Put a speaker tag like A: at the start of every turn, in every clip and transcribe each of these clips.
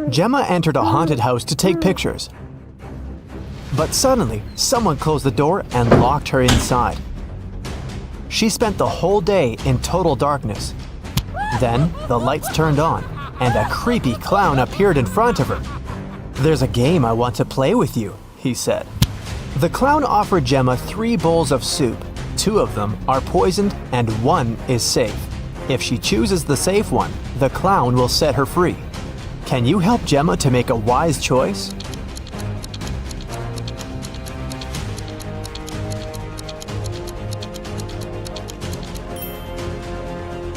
A: Gemma entered a haunted house to take pictures. But suddenly, someone closed the door and locked her inside. She spent the whole day in total darkness. Then, the lights turned on, and a creepy clown appeared in front of her. "There's a game I want to play with you," he said. The clown offered Gemma 3 bowls of soup. 2 of them are poisoned and 1 is safe. If she chooses the safe one, the clown will set her free. Can you help Gemma to make a wise choice?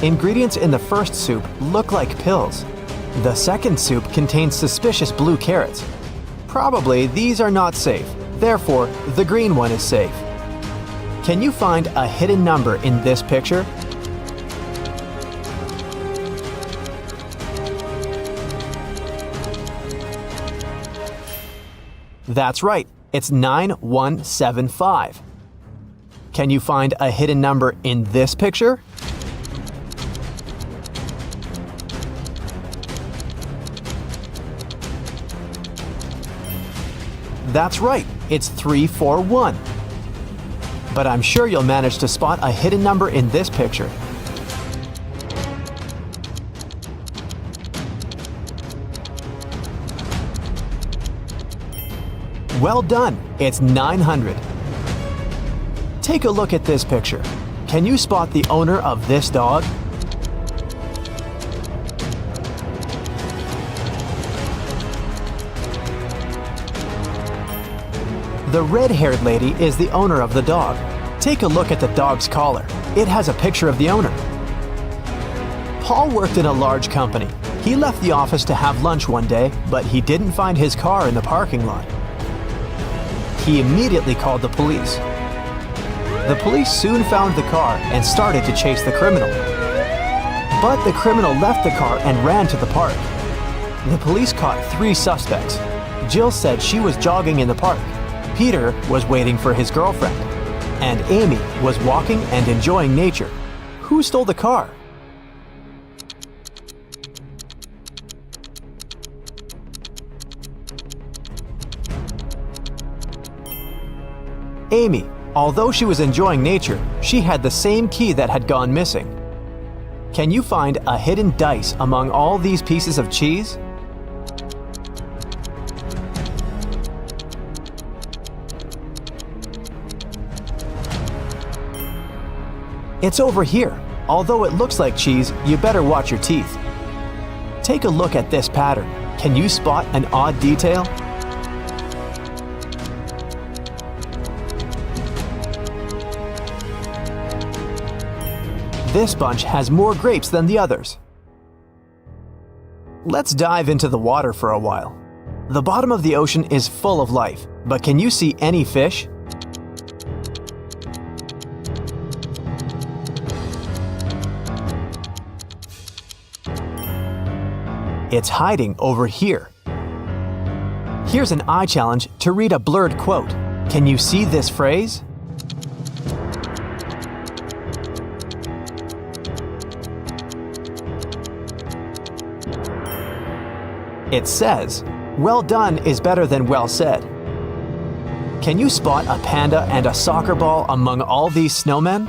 A: Ingredients in the first soup look like pills. The second soup contains suspicious blue carrots. Probably these are not safe, therefore the green one is safe. Can you find a hidden number in this picture? That's right, it's 9175. Can you find a hidden number in this picture? That's right, it's 341. But I'm sure you'll manage to spot a hidden number in this picture. Well done, it's 900. Take a look at this picture. Can you spot the owner of this dog? The red-haired lady is the owner of the dog. Take a look at the dog's collar. It has a picture of the owner. Paul worked in a large company. He left the office to have lunch one day, but he didn't find his car in the parking lot. He immediately called the police. The police soon found the car and started to chase the criminal. But the criminal left the car and ran to the park. The police caught 3 suspects. Jill said she was jogging in the park. Peter was waiting for his girlfriend. And Amy was walking and enjoying nature. Who stole the car? Amy. Although she was enjoying nature, she had the same key that had gone missing. Can you find a hidden dice among all these pieces of cheese? It's over here. Although it looks like cheese, you better watch your teeth. Take a look at this pattern. Can you spot an odd detail? This bunch has more grapes than the others. Let's dive into the water for a while. The bottom of the ocean is full of life, but can you see any fish? It's hiding over here. Here's an eye challenge to read a blurred quote. Can you see this phrase? It says, "Well done is better than well said." Can you spot a panda and a soccer ball among all these snowmen?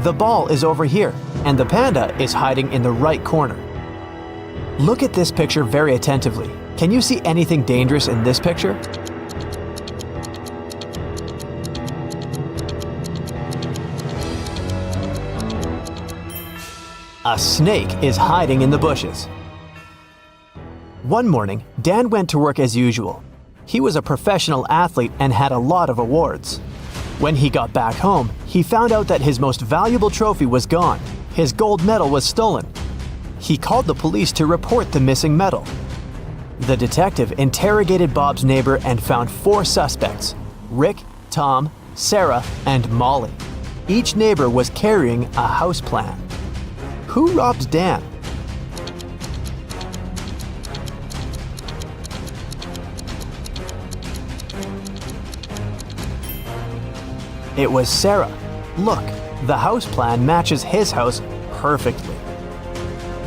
A: The ball is over here, and the panda is hiding in the right corner. Look at this picture very attentively. Can you see anything dangerous in this picture? A snake is hiding in the bushes. One morning, Dan went to work as usual. He was a professional athlete and had a lot of awards. When he got back home, he found out that his most valuable trophy was gone. His gold medal was stolen. He called the police to report the missing medal. The detective interrogated Bob's neighbor and found 4 suspects: Rick, Tom, Sarah, and Molly. Each neighbor was carrying a house plan. Who robbed Dan? It was Sarah. Look, the house plan matches his house perfectly.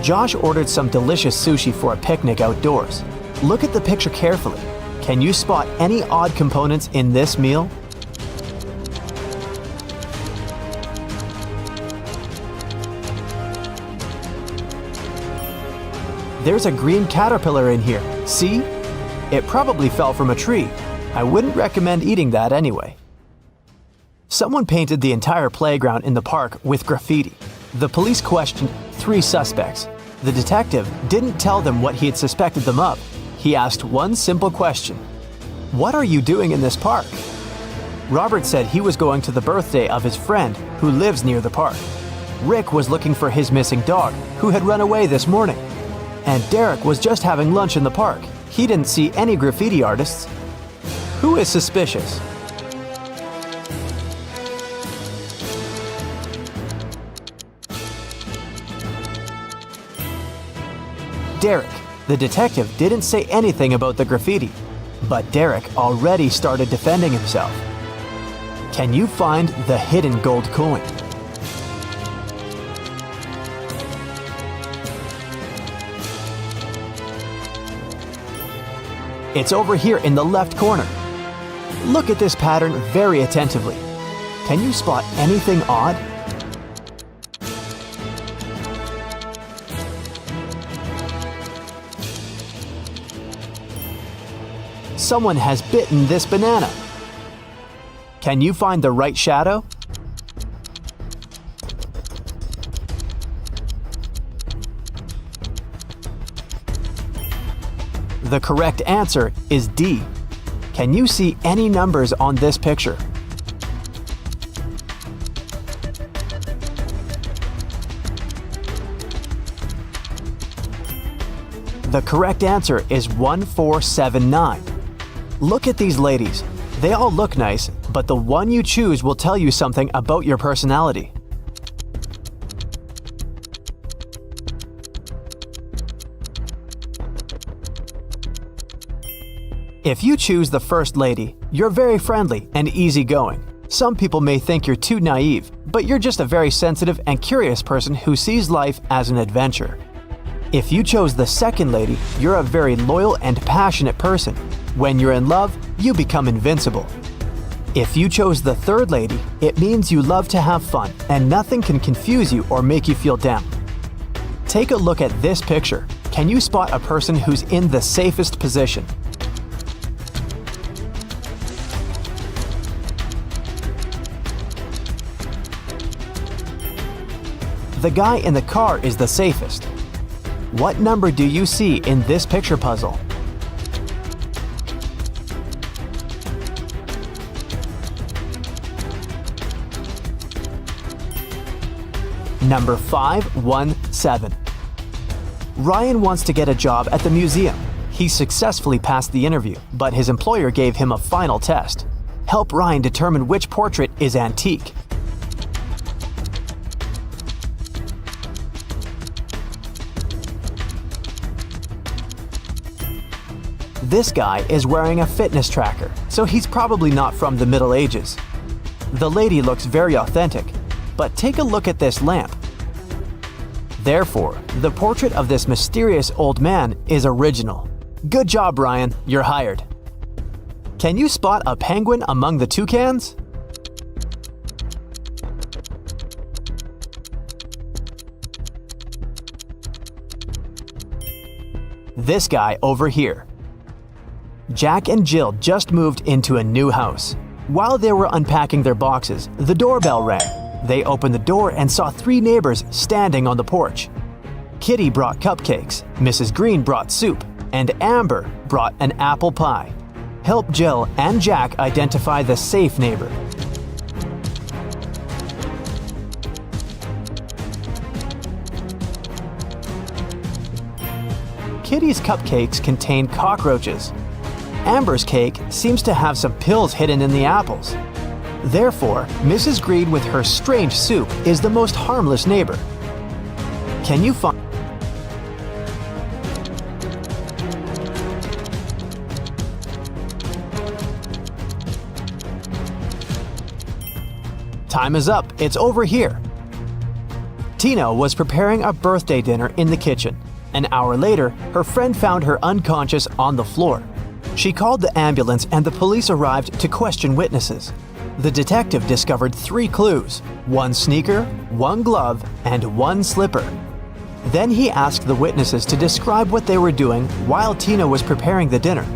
A: Josh ordered some delicious sushi for a picnic outdoors. Look at the picture carefully. Can you spot any odd components in this meal? There's a green caterpillar in here. See? It probably fell from a tree. I wouldn't recommend eating that anyway. Someone painted the entire playground in the park with graffiti. The police questioned 3 suspects. The detective didn't tell them what he had suspected them of. He asked one simple question. What are you doing in this park? Robert said he was going to the birthday of his friend who lives near the park. Rick was looking for his missing dog who had run away this morning. And Derek was just having lunch in the park. He didn't see any graffiti artists. Who is suspicious? Derek. The detective didn't say anything about the graffiti, but Derek already started defending himself. Can you find the hidden gold coin? It's over here in the left corner. Look at this pattern very attentively. Can you spot anything odd? Someone has bitten this banana. Can you find the right shadow? The correct answer is D. Can you see any numbers on this picture? The correct answer is 1479. Look at these ladies. They all look nice, but the one you choose will tell you something about your personality. If you choose the first lady, you're very friendly and easygoing. Some people may think you're too naive, but you're just a very sensitive and curious person who sees life as an adventure. If you chose the second lady, you're a very loyal and passionate person. When you're in love, you become invincible. If you chose the third lady, it means you love to have fun and nothing can confuse you or make you feel down. Take a look at this picture. Can you spot a person who's in the safest position? The guy in the car is the safest. What number do you see in this picture puzzle? Number 517. Ryan wants to get a job at the museum. He successfully passed the interview, but his employer gave him a final test. Help Ryan determine which portrait is antique. This guy is wearing a fitness tracker, so he's probably not from the Middle Ages. The lady looks very authentic, but take a look at this lamp. Therefore, the portrait of this mysterious old man is original. Good job, Ryan, you're hired. Can you spot a penguin among the toucans? This guy over here. Jack and Jill just moved into a new house. While they were unpacking their boxes, the doorbell rang. They opened the door and saw 3 neighbors standing on the porch. Kitty brought cupcakes, Mrs. Green brought soup, and Amber brought an apple pie. Help Jill and Jack identify the safe neighbor. Kitty's cupcakes contain cockroaches. Amber's cake seems to have some pills hidden in the apples. Therefore, Mrs. Green with her strange soup is the most harmless neighbor. Can you find... Time is up, it's over here. Tina was preparing a birthday dinner in the kitchen. An hour later, her friend found her unconscious on the floor. She called the ambulance and the police arrived to question witnesses. The detective discovered 3 clues: 1 sneaker, 1 glove, and 1 slipper. Then he asked the witnesses to describe what they were doing while Tina was preparing the dinner.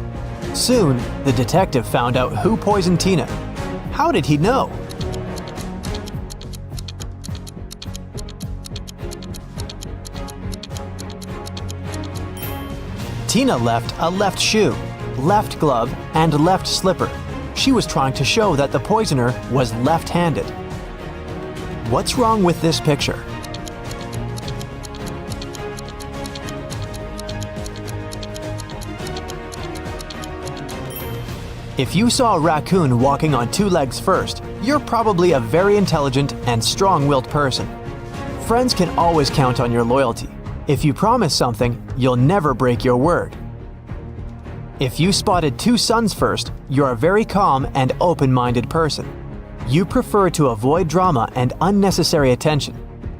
A: Soon, the detective found out who poisoned Tina. How did he know? Tina left a left shoe, left glove, and left slipper. She was trying to show that the poisoner was left-handed. What's wrong with this picture? If you saw a raccoon walking on 2 legs first, you're probably a very intelligent and strong-willed person. Friends can always count on your loyalty. If you promise something, you'll never break your word. If you spotted 2 suns first, you're a very calm and open-minded person. You prefer to avoid drama and unnecessary attention.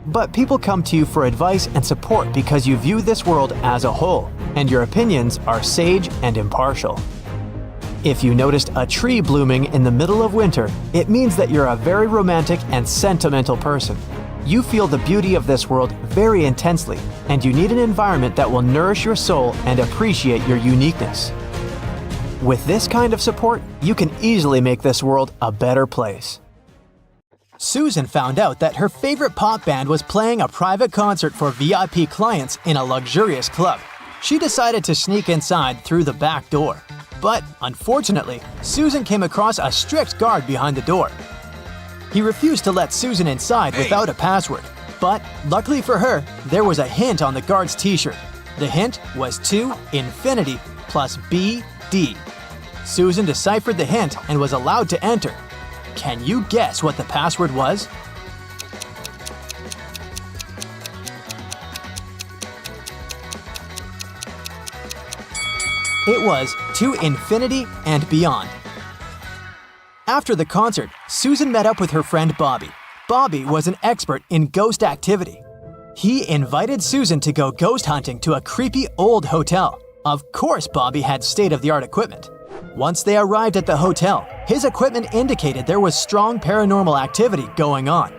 A: But people come to you for advice and support because you view this world as a whole, and your opinions are sage and impartial. If you noticed a tree blooming in the middle of winter, it means that you're a very romantic and sentimental person. You feel the beauty of this world very intensely, and you need an environment that will nourish your soul and appreciate your uniqueness. With this kind of support, you can easily make this world a better place. Susan found out that her favorite pop band was playing a private concert for VIP clients in a luxurious club. She decided to sneak inside through the back door. But, unfortunately, Susan came across a strict guard behind the door. He refused to let Susan inside without a password. But, luckily for her, there was a hint on the guard's t-shirt. The hint was 2 infinity plus BD. Susan deciphered the hint and was allowed to enter. Can you guess what the password was? It was to infinity and beyond. After the concert, Susan met up with her friend Bobby. Bobby was an expert in ghost activity. He invited Susan to go ghost hunting to a creepy old hotel. Of course, Bobby had state-of-the-art equipment. Once they arrived at the hotel, his equipment indicated there was strong paranormal activity going on.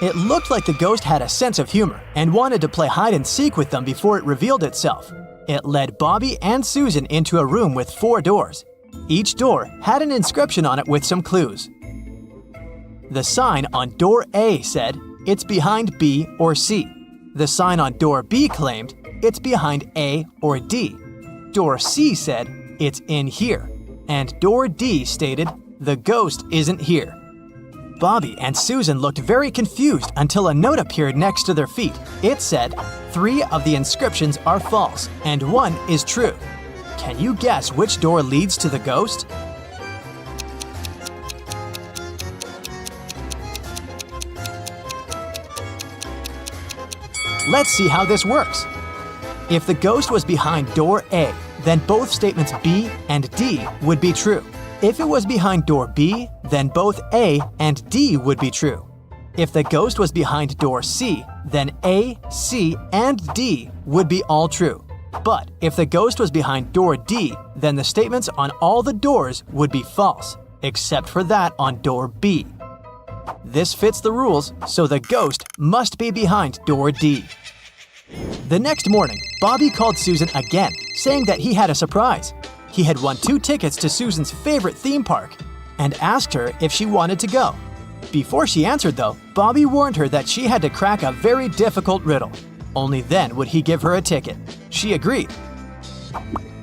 A: It looked like the ghost had a sense of humor and wanted to play hide-and-seek with them before it revealed itself. It led Bobby and Susan into a room with 4 doors. Each door had an inscription on it with some clues. The sign on door A said, "It's behind B or C." The sign on door B claimed, "It's behind A or D." Door C said, "It's in here." And door D stated, "The ghost isn't here." Bobby and Susan looked very confused until a note appeared next to their feet. It said, 3 of the inscriptions are false and 1 is true. Can you guess which door leads to the ghost? Let's see how this works. If the ghost was behind door A, then both statements B and D would be true. If it was behind door B, then both A and D would be true. If the ghost was behind door C, then A, C, and D would be all true. But if the ghost was behind door D, then the statements on all the doors would be false, except for that on door B. This fits the rules, so the ghost must be behind door D. The next morning, Bobby called Susan again, saying that he had a surprise. He had won 2 tickets to Susan's favorite theme park and asked her if she wanted to go. Before she answered though, Bobby warned her that she had to crack a very difficult riddle. Only then would he give her a ticket. She agreed.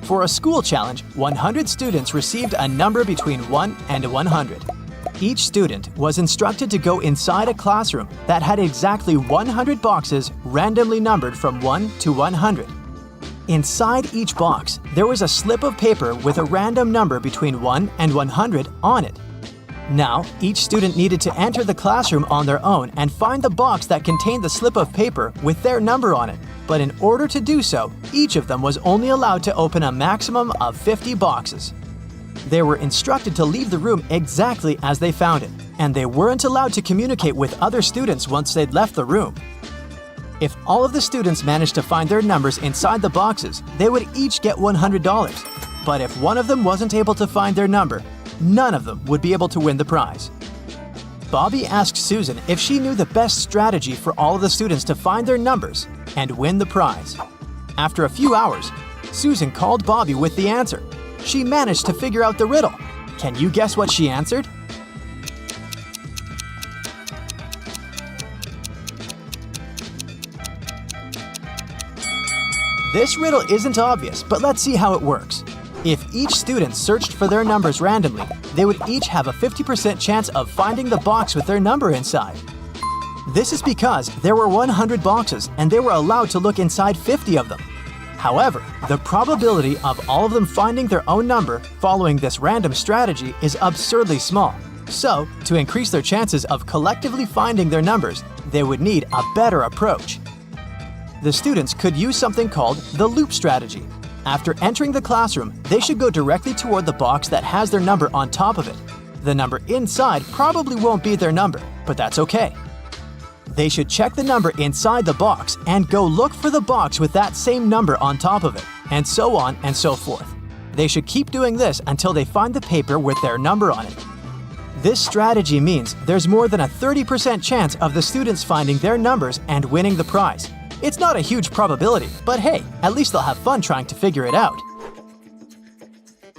A: For a school challenge, 100 students received a number between 1 and 100. Each student was instructed to go inside a classroom that had exactly 100 boxes randomly numbered from 1 to 100. Inside each box, there was a slip of paper with a random number between 1 and 100 on it. Now, each student needed to enter the classroom on their own and find the box that contained the slip of paper with their number on it. But in order to do so, each of them was only allowed to open a maximum of 50 boxes. They were instructed to leave the room exactly as they found it, and they weren't allowed to communicate with other students once they'd left the room. If all of the students managed to find their numbers inside the boxes, they would each get $100. But if one of them wasn't able to find their number, none of them would be able to win the prize. Bobby asked Susan if she knew the best strategy for all of the students to find their numbers and win the prize. After a few hours, Susan called Bobby with the answer. She managed to figure out the riddle. Can you guess what she answered? This riddle isn't obvious, but let's see how it works. If each student searched for their numbers randomly, they would each have a 50% chance of finding the box with their number inside. This is because there were 100 boxes and they were allowed to look inside 50 of them. However, the probability of all of them finding their own number following this random strategy is absurdly small. So, to increase their chances of collectively finding their numbers, they would need a better approach. The students could use something called the loop strategy. After entering the classroom, they should go directly toward the box that has their number on top of it. The number inside probably won't be their number, but that's okay. They should check the number inside the box and go look for the box with that same number on top of it, and so on and so forth. They should keep doing this until they find the paper with their number on it. This strategy means there's more than a 30% chance of the students finding their numbers and winning the prize. It's not a huge probability, but hey, at least they'll have fun trying to figure it out.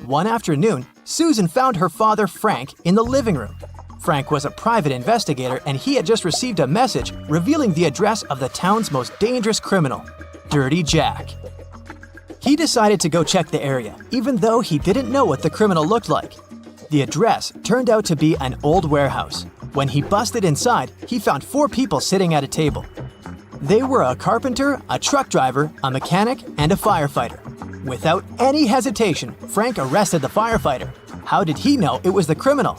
A: One afternoon, Susan found her father, Frank, in the living room. Frank was a private investigator and he had just received a message revealing the address of the town's most dangerous criminal, Dirty Jack. He decided to go check the area, even though he didn't know what the criminal looked like. The address turned out to be an old warehouse. When he busted inside, he found 4 people sitting at a table. They were a carpenter, a truck driver, a mechanic, and a firefighter. Without any hesitation, Frank arrested the firefighter. How did he know it was the criminal?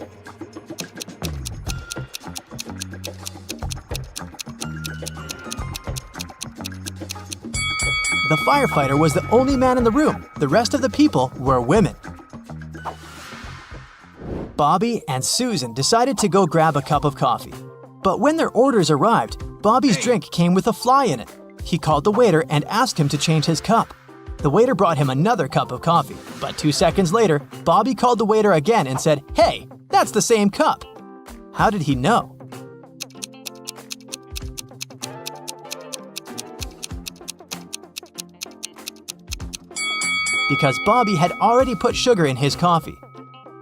A: The firefighter was the only man in the room. The rest of the people were women. Bobby and Susan decided to go grab a cup of coffee. But when their orders arrived, Bobby's drink came with a fly in it. He called the waiter and asked him to change his cup. The waiter brought him another cup of coffee, but 2 seconds later, Bobby called the waiter again and said, "Hey, that's the same cup." How did he know? Because Bobby had already put sugar in his coffee.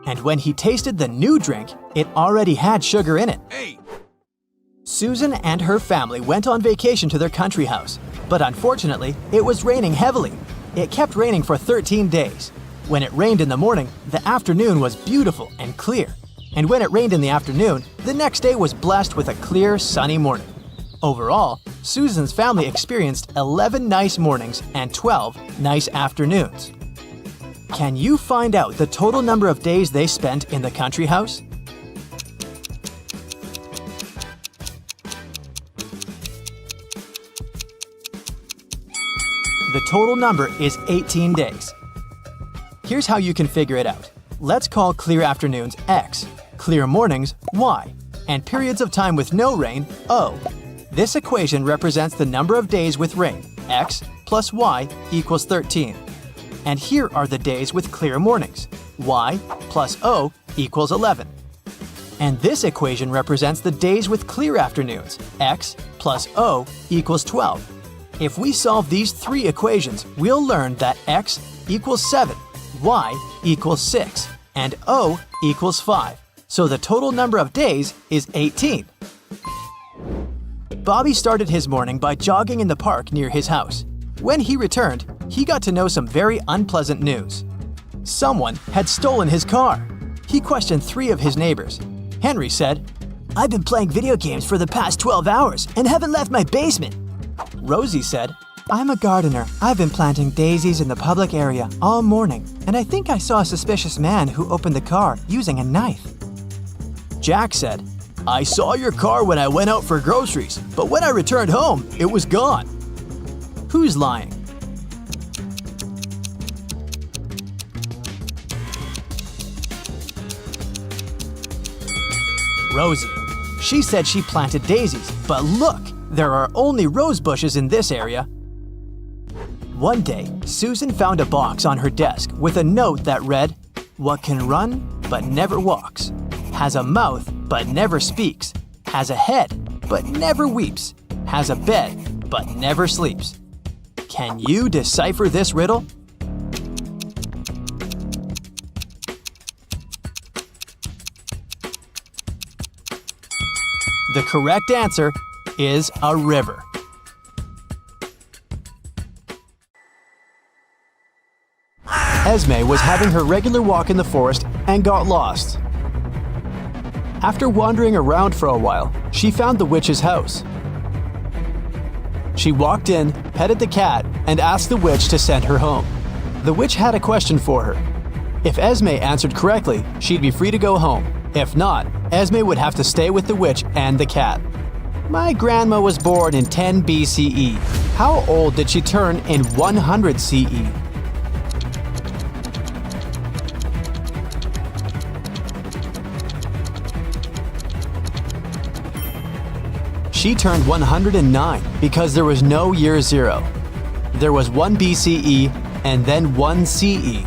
A: And when he tasted the new drink, it already had sugar in it. Susan and her family went on vacation to their country house, but unfortunately, it was raining heavily. It kept raining for 13 days. When it rained in the morning, the afternoon was beautiful and clear. And when it rained in the afternoon, the next day was blessed with a clear, sunny morning. Overall, Susan's family experienced 11 nice mornings and 12 nice afternoons. Can you find out the total number of days they spent in the country house? The total number is 18 days. Here's how you can figure it out. Let's call clear afternoons X, clear mornings Y, and periods of time with no rain O. This equation represents the number of days with rain, X plus Y equals 13. And here are the days with clear mornings, Y plus O equals 11. And this equation represents the days with clear afternoons, X plus O equals 12. If we solve these 3 equations, we'll learn that X equals 7, Y equals 6, and O equals 5. So the total number of days is 18. Bobby started his morning by jogging in the park near his house. When he returned, he got to know some very unpleasant news. Someone had stolen his car. He questioned 3 of his neighbors. Henry said, "I've been playing video games for the past 12 hours and haven't left my basement." Rosie said, "I'm a gardener. I've been planting daisies in the public area all morning, and I think I saw a suspicious man who opened the car using a knife." Jack said, "I saw your car when I went out for groceries, but when I returned home, it was gone." Who's lying? Rosie. She said she planted daisies, but look, there are only rose bushes in this area. One day, Susan found a box on her desk with a note that read, "What can run but never walks, has a mouth but never speaks, has a head but never weeps, has a bed but never sleeps." Can you decipher this riddle? The correct answer is a river. Esme was having her regular walk in the forest and got lost. After wandering around for a while, she found the witch's house. She walked in, petted the cat, and asked the witch to send her home. The witch had a question for her. If Esme answered correctly, she'd be free to go home. If not, Esme would have to stay with the witch and the cat. My grandma was born in 10 BCE. How old did she turn in 100 CE? She turned 109 because there was no year zero. There was 1 BCE and then 1 CE.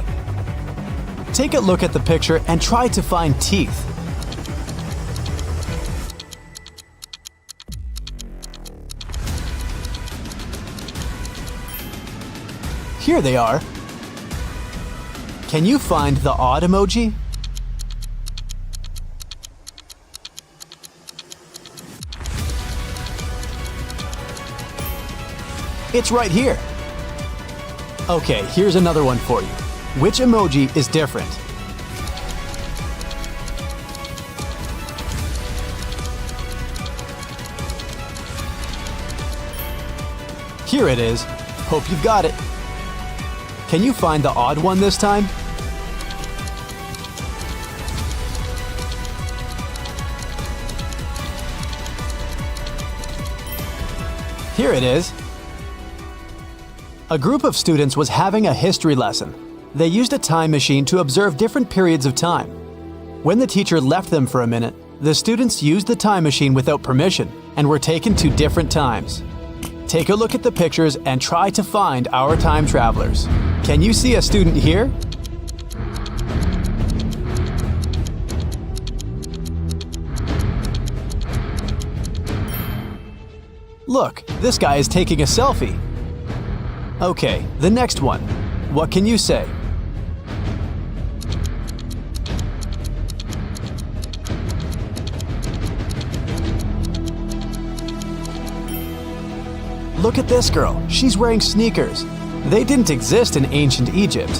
A: Take a look at the picture and try to find teeth. Here they are. Can you find the odd emoji? It's right here. Okay, here's another one for you. Which emoji is different? Here it is. Hope you've got it. Can you find the odd one this time? Here it is. A group of students was having a history lesson. They used a time machine to observe different periods of time. When the teacher left them for a minute, the students used the time machine without permission and were taken to different times. Take a look at the pictures and try to find our time travelers. Can you see a student here? Look, this guy is taking a selfie. Okay, the next one. What can you say? Look at this girl. She's wearing sneakers. They didn't exist in ancient Egypt.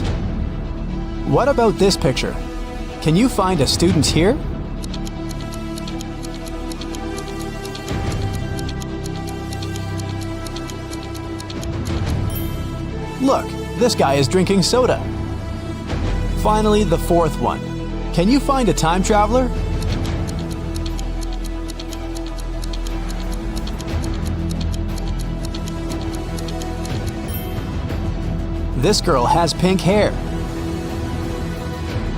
A: What about this picture? Can you find a student here? Look, this guy is drinking soda. Finally, the fourth one. Can you find a time traveler? This girl has pink hair.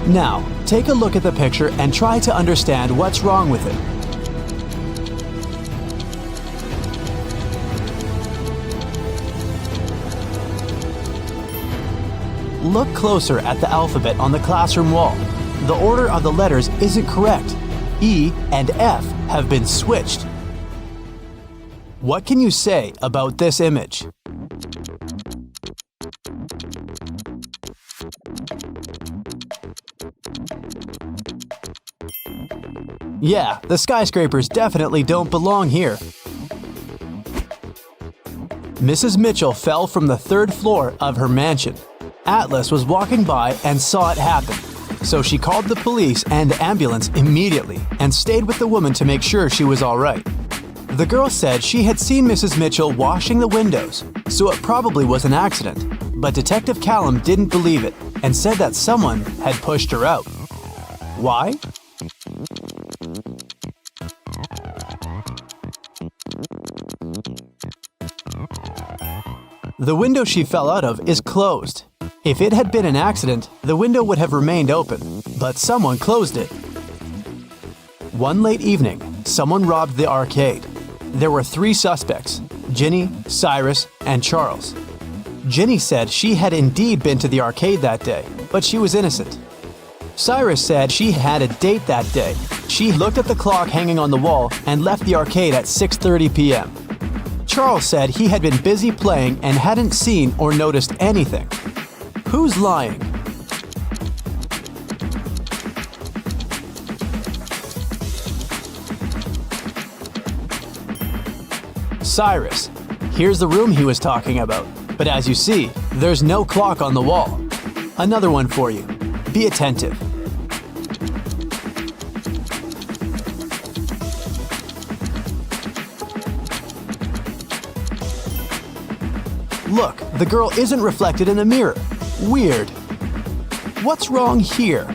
A: Now, take a look at the picture and try to understand what's wrong with it. Look closer at the alphabet on the classroom wall. The order of the letters isn't correct. E and F have been switched. What can you say about this image? Yeah, the skyscrapers definitely don't belong here. Mrs. Mitchell fell from the 3rd floor of her mansion. Atlas was walking by and saw it happen, so she called the police and the ambulance immediately and stayed with the woman to make sure she was all right. The girl said she had seen Mrs. Mitchell washing the windows, so it probably was an accident, but Detective Callum didn't believe it and said that someone had pushed her out. Why? The window she fell out of is closed. If it had been an accident, the window would have remained open, but someone closed it. One late evening, someone robbed the arcade. There were 3 suspects: Ginny, Cyrus, and Charles. Ginny said she had indeed been to the arcade that day, but she was innocent. Cyrus said she had a date that day. She looked at the clock hanging on the wall and left the arcade at 6:30 p.m. Charles said he had been busy playing and hadn't seen or noticed anything. Who's lying? Cyrus. Here's the room he was talking about. But as you see, there's no clock on the wall. Another one for you. Be attentive. Look, the girl isn't reflected in a mirror. Weird. What's wrong here?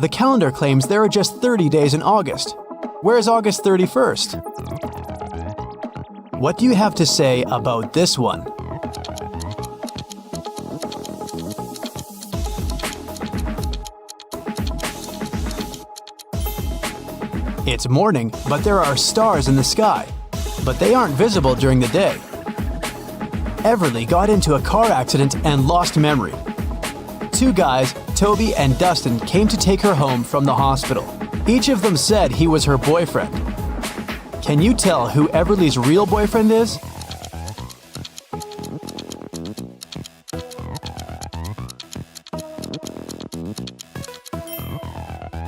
A: The calendar claims there are just 30 days in August. Where's August 31st? What do you have to say about this one? It's morning, but there are stars in the sky. But they aren't visible during the day. Everly got into a car accident and lost memory. 2 guys, Toby and Dustin, came to take her home from the hospital. Each of them said he was her boyfriend. Can you tell who Everly's real boyfriend is?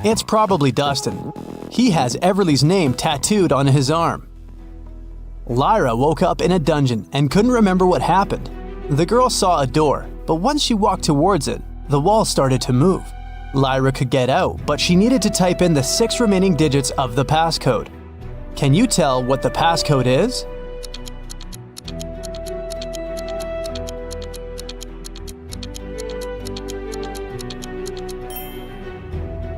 A: It's probably Dustin. He has Everly's name tattooed on his arm. Lyra woke up in a dungeon and couldn't remember what happened. The girl saw a door, but once she walked towards it, the wall started to move. Lyra could get out, but she needed to type in the 6 remaining digits of the passcode. Can you tell what the passcode is?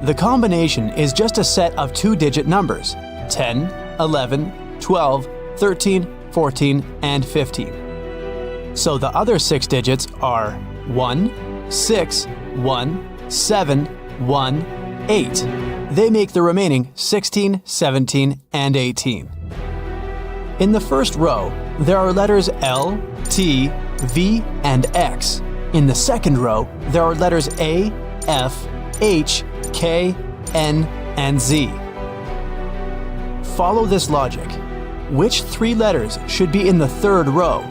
A: The combination is just a set of 2-digit numbers: 10, 11, 12, 13, 14, and 15. So the other 6 digits are 1, 6, 1, 7, 1, 8. They make the remaining 16, 17, and 18. In the first row, there are letters L, T, V, and X. In the second row, there are letters A, F, H, K, N, and Z. Follow this logic. Which 3 letters should be in the third row?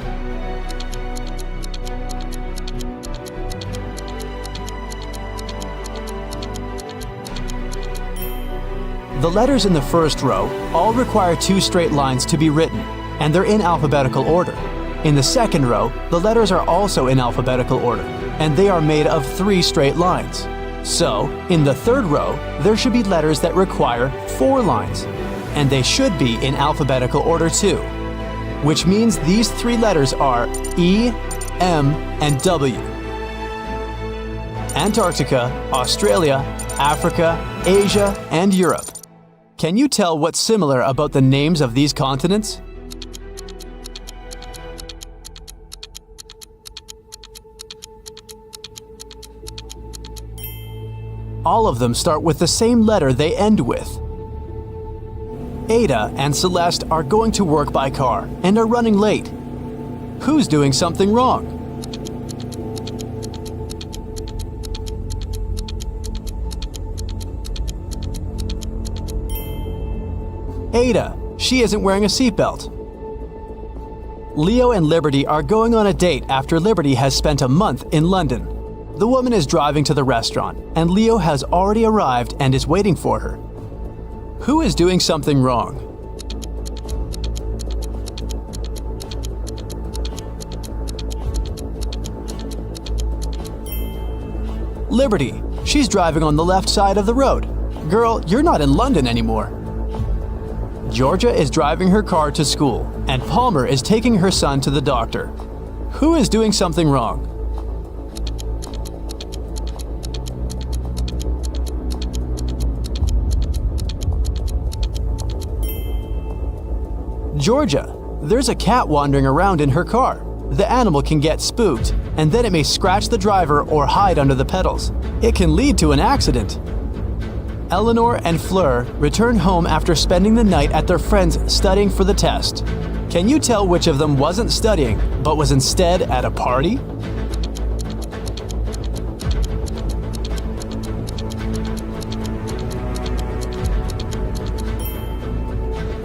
A: The letters in the first row all require 2 straight lines to be written, and they're in alphabetical order. In the second row, the letters are also in alphabetical order, and they are made of 3 straight lines. So, in the third row, there should be letters that require 4 lines, and they should be in alphabetical order too, which means these 3 letters are E, M, and W. Antarctica, Australia, Africa, Asia, and Europe. Can you tell what's similar about the names of these continents? All of them start with the same letter they end with. Ada and Celeste are going to work by car and are running late. Who's doing something wrong? Ada. She isn't wearing a seatbelt. Leo and Liberty are going on a date after Liberty has spent a month in London. The woman is driving to the restaurant, and Leo has already arrived and is waiting for her. Who is doing something wrong? Liberty. She's driving on the left side of the road. Girl, you're not in London anymore. Georgia is driving her car to school, and Palmer is taking her son to the doctor. Who is doing something wrong? Georgia. There's a cat wandering around in her car. The animal can get spooked, and then it may scratch the driver or hide under the pedals. It can lead to an accident. Eleanor and Fleur return home after spending the night at their friend's studying for the test. Can you tell which of them wasn't studying, but was instead at a party?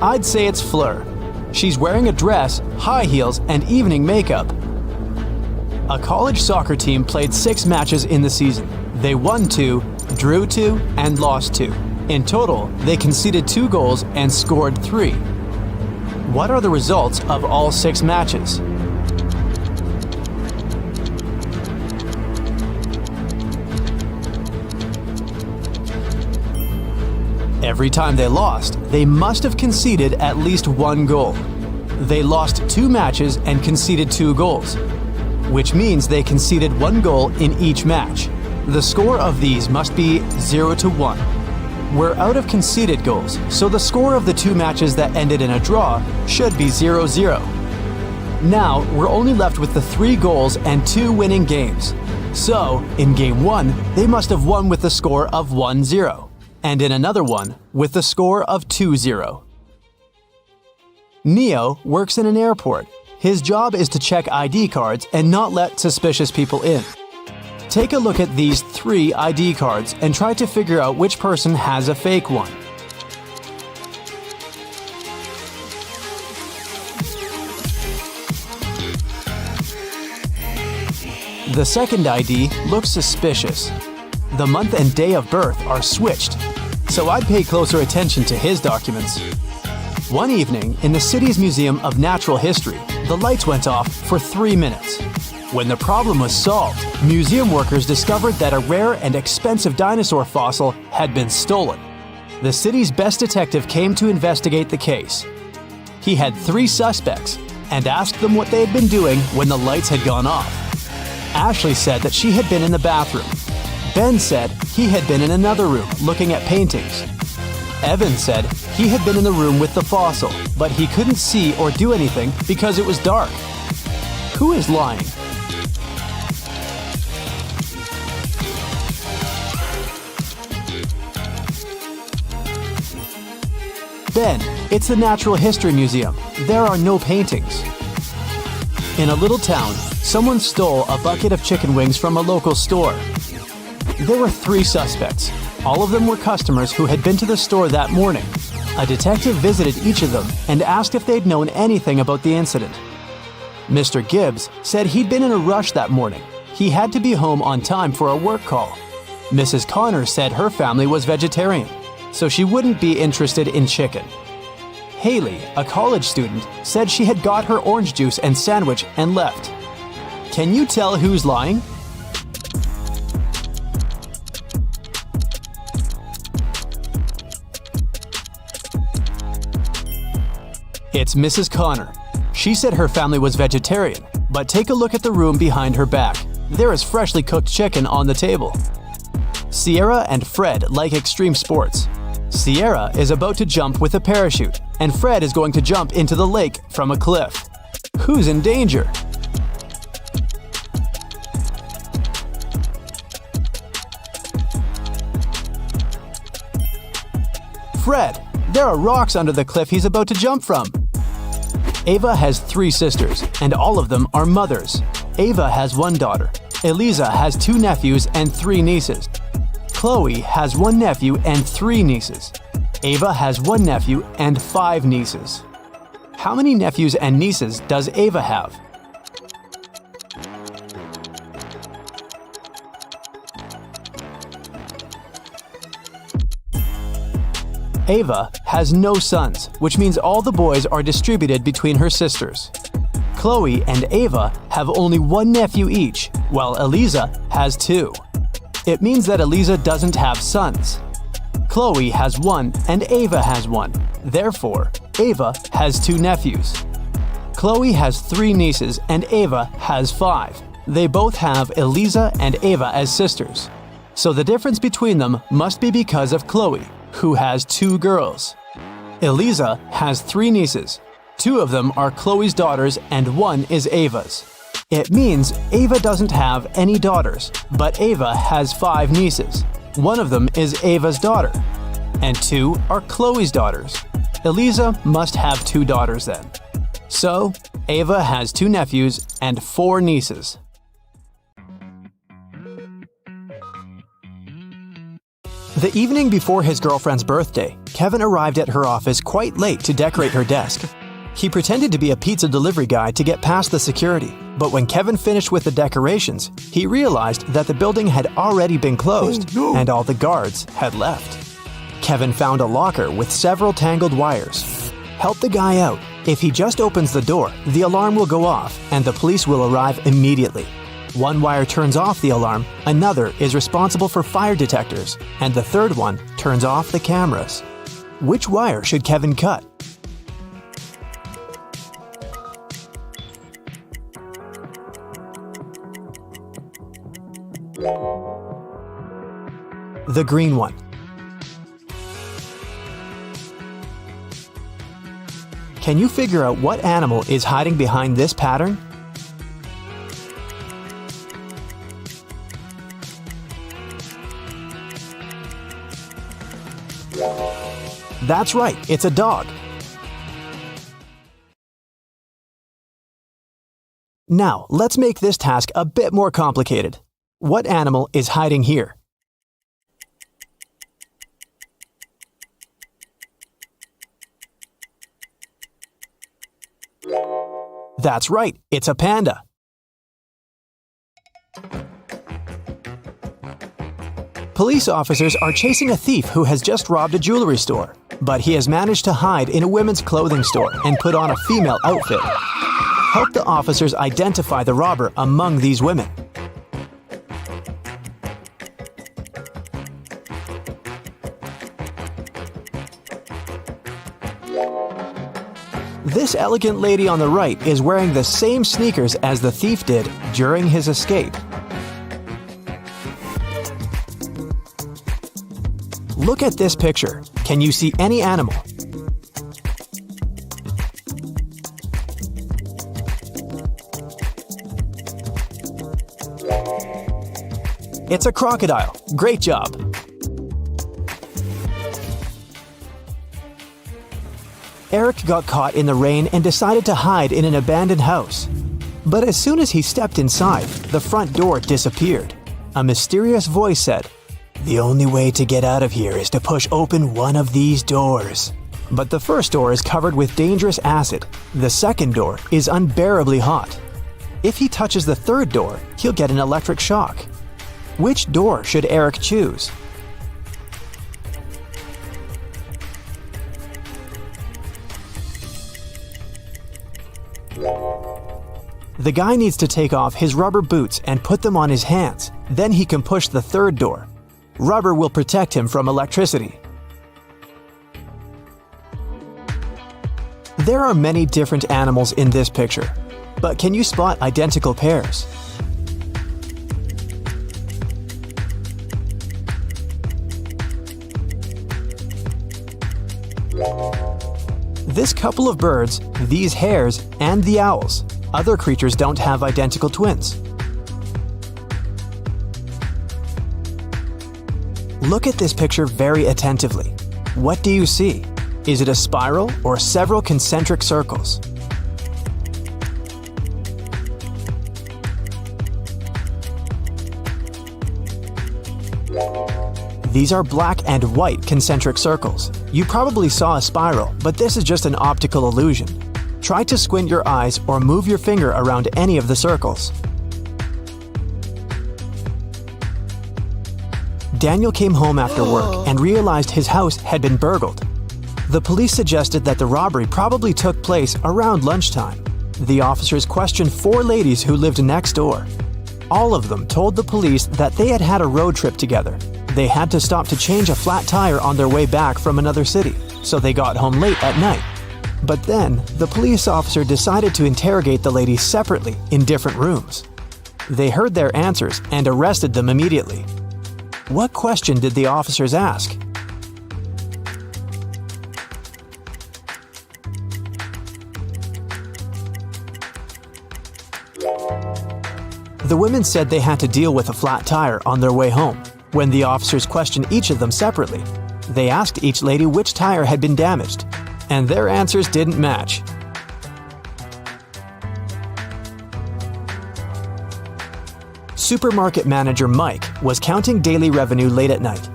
A: I'd say it's Fleur. She's wearing a dress, high heels, and evening makeup. A college soccer team played 6 matches in the season. They won 2, drew 2, and lost 2. In total, they conceded 2 goals and scored 3. What are the results of all 6 matches? Every time they lost, they must have conceded at least 1 goal. They lost 2 matches and conceded 2 goals, which means they conceded 1 goal in each match. The score of these must be 0-1. We're out of conceded goals, so the score of the 2 matches that ended in a draw should be 0-0. Now, we're only left with the 3 goals and 2 winning games. So, in Game 1, they must have won with the score of 1-0. And in another one, with the score of 2-0. Neo works in an airport. His job is to check ID cards and not let suspicious people in. Take a look at these 3 ID cards and try to figure out which person has a fake one. The second ID looks suspicious. The month and day of birth are switched, so I'd pay closer attention to his documents. One evening, in the city's Museum of Natural History, the lights went off for 3 minutes. When the problem was solved, museum workers discovered that a rare and expensive dinosaur fossil had been stolen. The city's best detective came to investigate the case. He had 3 suspects and asked them what they had been doing when the lights had gone off. Ashley said that she had been in the bathroom. Ben said he had been in another room looking at paintings. Evan said he had been in the room with the fossil, but he couldn't see or do anything because it was dark. Who is lying? Ben, it's the Natural History Museum. There are no paintings. In a little town, someone stole a bucket of chicken wings from a local store. There were 3 suspects. All of them were customers who had been to the store that morning. A detective visited each of them and asked if they'd known anything about the incident. Mr. Gibbs said he'd been in a rush that morning. He had to be home on time for a work call. Mrs. Connor said her family was vegetarian, so she wouldn't be interested in chicken. Haley, a college student, said she had got her orange juice and sandwich and left. Can you tell who's lying? It's Mrs. Connor. She said her family was vegetarian, but take a look at the room behind her back. There is freshly cooked chicken on the table. Sierra and Fred like extreme sports. Sierra is about to jump with a parachute, and Fred is going to jump into the lake from a cliff. Who's in danger? Fred! There are rocks under the cliff he's about to jump from. Ava has 3 sisters, and all of them are mothers. Ava has 1 daughter. Eliza has 2 nephews and 3 nieces. Chloe has 1 nephew and 3 nieces. Ava has 1 nephew and 5 nieces. How many nephews and nieces does Ava have? Ava has no sons, which means all the boys are distributed between her sisters. Chloe and Ava have only 1 nephew each, while Eliza has 2. It means that Eliza doesn't have sons. Chloe has 1 and Ava has 1. Therefore, Ava has 2 nephews. Chloe has 3 nieces and Ava has 5. They both have Eliza and Ava as sisters. So the difference between them must be because of Chloe, who has 2 girls. Eliza has 3 nieces. 2 of them are Chloe's daughters and 1 is Ava's. It means Ava doesn't have any daughters, but Ava has 5 nieces. 1 of them is Ava's daughter, and 2 are Chloe's daughters. Eliza must have 2 daughters then. So, Ava has 2 nephews and 4 nieces. The evening before his girlfriend's birthday, Kevin arrived at her office quite late to decorate her desk. He pretended to be a pizza delivery guy to get past the security, but when Kevin finished with the decorations, he realized that the building had already been closed and all the guards had left. Kevin found a locker with several tangled wires. Help the guy out. If he just opens the door, the alarm will go off and the police will arrive immediately. 1 wire turns off the alarm, another is responsible for fire detectors, and the 3rd one turns off the cameras. Which wire should Kevin cut? The green one. Can you figure out what animal is hiding behind this pattern? That's right, it's a dog. Now, let's make this task a bit more complicated. What animal is hiding here? That's right, it's a panda. Police officers are chasing a thief who has just robbed a jewelry store, but he has managed to hide in a women's clothing store and put on a female outfit. Help the officers identify the robber among these women. This elegant lady on the right is wearing the same sneakers as the thief did during his escape. Look at this picture. Can you see any animal? It's a crocodile. Great job. Eric got caught in the rain and decided to hide in an abandoned house. But as soon as he stepped inside, the front door disappeared. A mysterious voice said, "The only way to get out of here is to push open one of these doors." But the first door is covered with dangerous acid. The second door is unbearably hot. If he touches the third door, he'll get an electric shock. Which door should Eric choose? The guy needs to take off his rubber boots and put them on his hands. Then he can push the third door. Rubber will protect him from electricity. There are many different animals in this picture, but can you spot identical pairs? This couple of birds, these hares, and the owls. Other creatures don't have identical twins. Look at this picture very attentively. What do you see? Is it a spiral or several concentric circles? These are black and white concentric circles. You probably saw a spiral, but this is just an optical illusion. Try to squint your eyes or move your finger around any of the circles. Daniel came home after work and realized his house had been burgled. The police suggested that the robbery probably took place around lunchtime. The officers questioned 4 ladies who lived next door. All of them told the police that they had had a road trip together. They had to stop to change a flat tire on their way back from another city, so they got home late at night. But then, the police officer decided to interrogate the ladies separately in different rooms. They heard their answers and arrested them immediately. What question did the officers ask? The women said they had to deal with a flat tire on their way home. When the officers questioned each of them separately, they asked each lady which tire had been damaged, and their answers didn't match. Supermarket manager Mike was counting daily revenue late at night.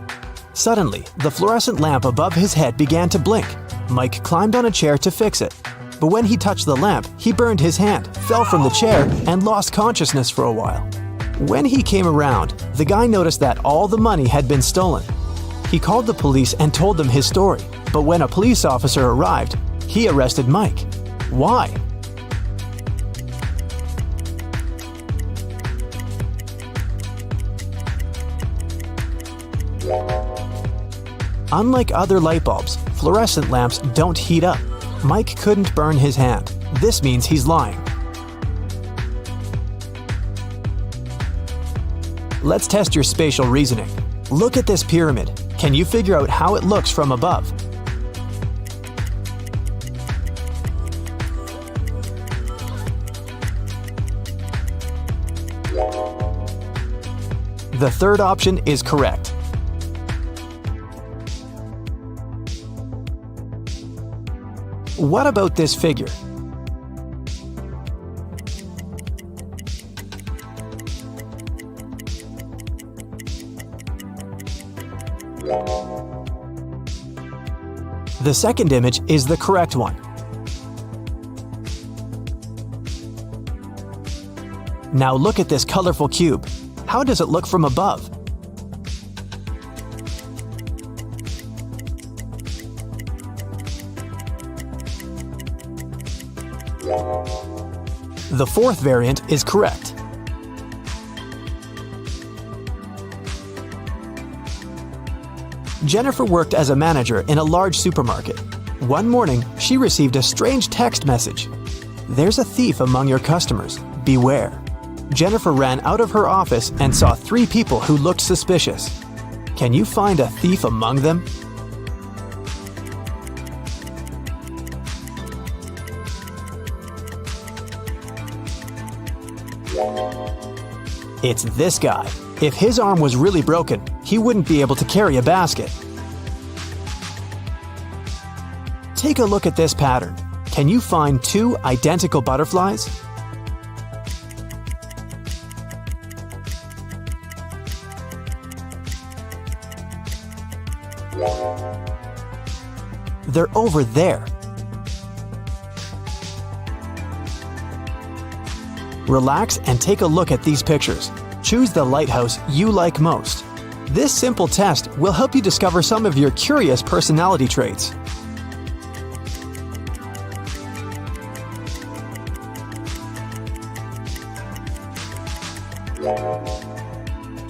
A: Suddenly, the fluorescent lamp above his head began to blink. Mike climbed on a chair to fix it. But when he touched the lamp, he burned his hand, fell from the chair, and lost consciousness for a while. When he came around, the guy noticed that all the money had been stolen. He called the police and told them his story, but when a police officer arrived, he arrested Mike. Why? Unlike other light bulbs, fluorescent lamps don't heat up. Mike couldn't burn his hand. This means he's lying. Let's test your spatial reasoning. Look at this pyramid. Can you figure out how it looks from above? The third option is correct. What about this figure? The second image is the correct one. Now look at this colorful cube. How does it look from above? The fourth variant is correct. Jennifer worked as a manager in a large supermarket. One morning, she received a strange text message. "There's a thief among your customers. Beware." Jennifer ran out of her office and saw 3 people who looked suspicious. Can you find a thief among them? It's this guy. If his arm was really broken, he wouldn't be able to carry a basket. Take a look at this pattern. Can you find 2 identical butterflies? They're over there. Relax and take a look at these pictures. Choose the lighthouse you like most. This simple test will help you discover some of your curious personality traits.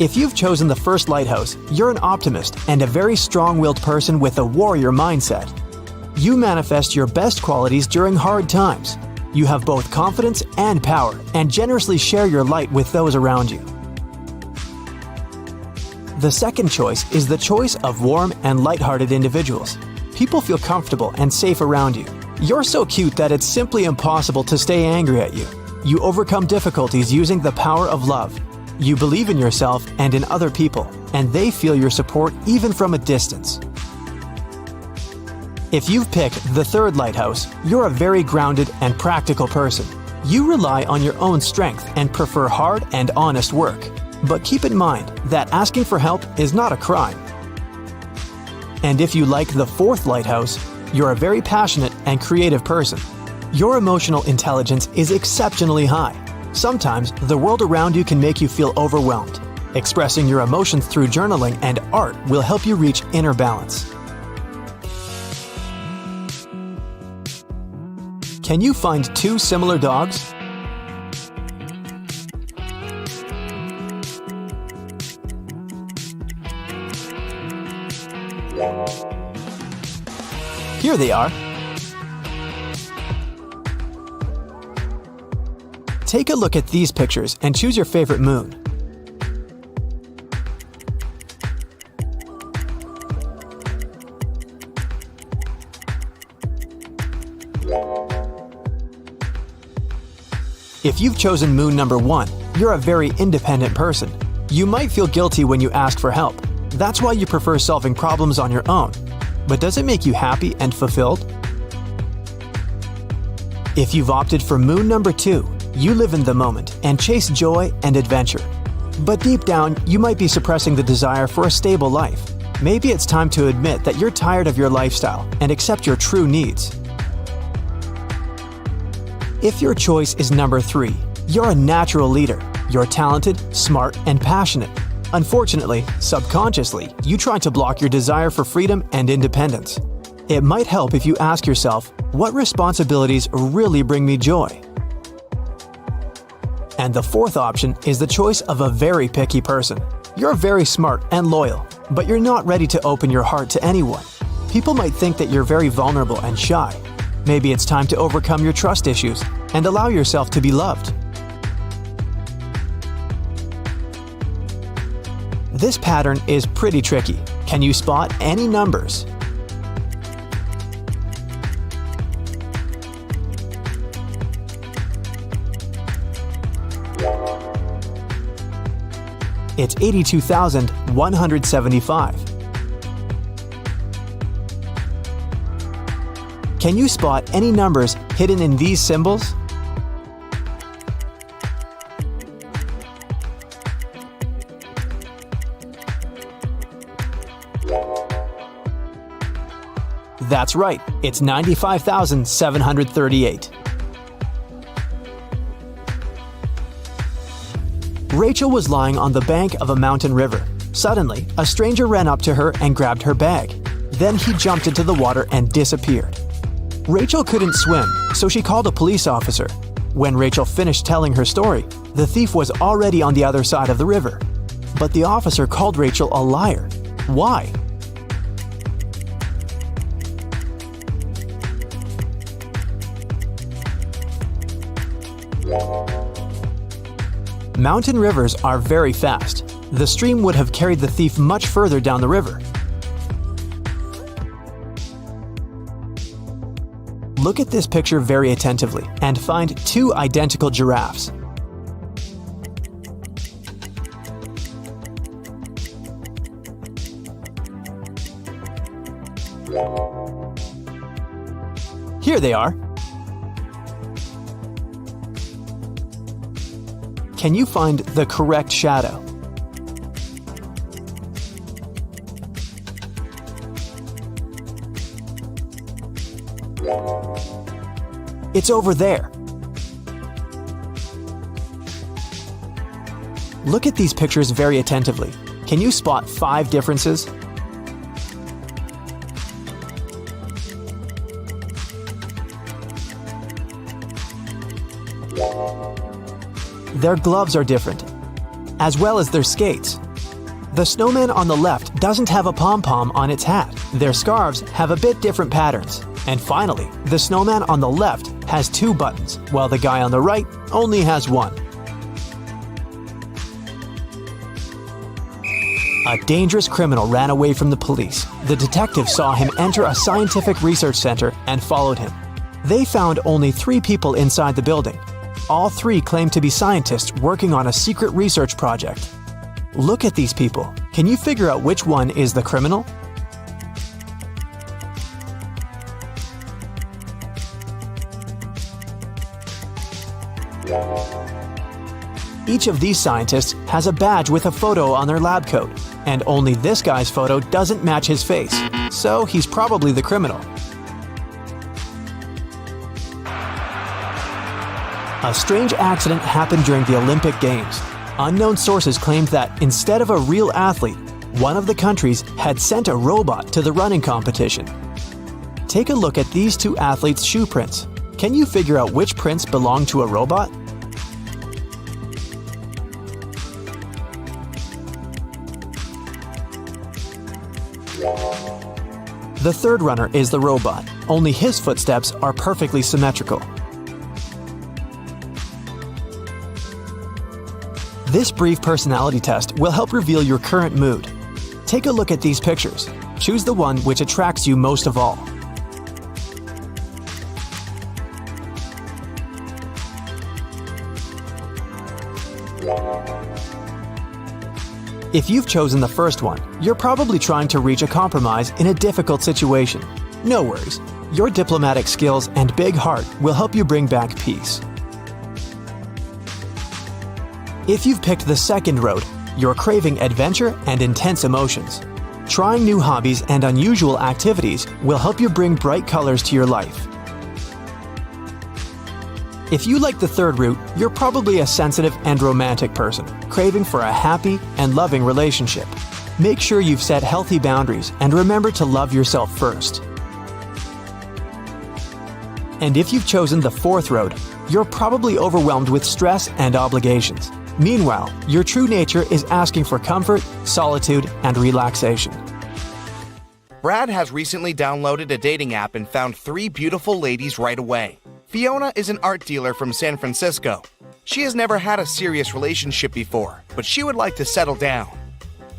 A: If you've chosen the first lighthouse, you're an optimist and a very strong-willed person with a warrior mindset. You manifest your best qualities during hard times. You have both confidence and power, and generously share your light with those around you. The second choice is the choice of warm and lighthearted individuals. People feel comfortable and safe around you. You're so cute that it's simply impossible to stay angry at you. You overcome difficulties using the power of love. You believe in yourself and in other people, and they feel your support even from a distance. If you've picked the third lighthouse, you're a very grounded and practical person. You rely on your own strength and prefer hard and honest work. But keep in mind that asking for help is not a crime. And if you like the fourth lighthouse, you're a very passionate and creative person. Your emotional intelligence is exceptionally high. Sometimes the world around you can make you feel overwhelmed. Expressing your emotions through journaling and art will help you reach inner balance. Can you find 2 similar dogs? Here they are. Take a look at these pictures and choose your favorite moon. If you've chosen moon number 1, You're a very independent person. You might feel guilty when you ask for help. That's why you prefer solving problems on your own. But does it make you happy and fulfilled? If you've opted for moon number 2, you live in the moment and chase joy and adventure. But deep down, you might be suppressing the desire for a stable life. Maybe it's time to admit that you're tired of your lifestyle and accept your true needs. If your choice is number 3, you're a natural leader. You're talented, smart, and passionate. Unfortunately, subconsciously, you try to block your desire for freedom and independence. It might help if you ask yourself, what responsibilities really bring me joy? And the fourth option is the choice of a very picky person. You're very smart and loyal, but you're not ready to open your heart to anyone. People might think that you're very vulnerable and shy. Maybe it's time to overcome your trust issues and allow yourself to be loved. This pattern is pretty tricky. Can you spot any numbers? It's 82,175. Can you spot any numbers hidden in these symbols? That's right, it's 95,738. Rachel was lying on the bank of a mountain river. Suddenly, a stranger ran up to her and grabbed her bag. Then he jumped into the water and disappeared. Rachel couldn't swim, so she called a police officer. When Rachel finished telling her story, the thief was already on the other side of the river. But the officer called Rachel a liar. Why? Mountain rivers are very fast. The stream would have carried the thief much further down the river. Look at this picture very attentively and find 2 identical giraffes. Here they are. Can you find the correct shadow? It's over there. Look at these pictures very attentively. Can you spot 5 differences? Their gloves are different, as well as their skates. The snowman on the left doesn't have a pom-pom on its hat. Their scarves have a bit different patterns. And finally, the snowman on the left has 2 buttons, while the guy on the right only has 1. A dangerous criminal ran away from the police. The detective saw him enter a scientific research center and followed him. They found only 3 people inside the building. All 3 claimed to be scientists working on a secret research project. Look at these people. Can you figure out which one is the criminal? Each of these scientists has a badge with a photo on their lab coat, and only this guy's photo doesn't match his face, so he's probably the criminal. A strange accident happened during the Olympic Games. Unknown sources claimed that instead of a real athlete, one of the countries had sent a robot to the running competition. Take a look at these 2 athletes' shoe prints. Can you figure out which prints belong to a robot? The third runner is the robot, only his footsteps are perfectly symmetrical. This brief personality test will help reveal your current mood. Take a look at these pictures. Choose the one which attracts you most of all. If you've chosen the first one, you're probably trying to reach a compromise in a difficult situation. No worries. Your diplomatic skills and big heart will help you bring back peace. If you've picked the second road, you're craving adventure and intense emotions. Trying new hobbies and unusual activities will help you bring bright colors to your life. If you like the third route, you're probably a sensitive and romantic person, craving for a happy and loving relationship. Make sure you've set healthy boundaries and remember to love yourself first. And if you've chosen the fourth road, you're probably overwhelmed with stress and obligations. Meanwhile, your true nature is asking for comfort, solitude, and relaxation.
B: Brad has recently downloaded a dating app and found 3 beautiful ladies right away. Fiona is an art dealer from San Francisco. She has never had a serious relationship before, but she would like to settle down.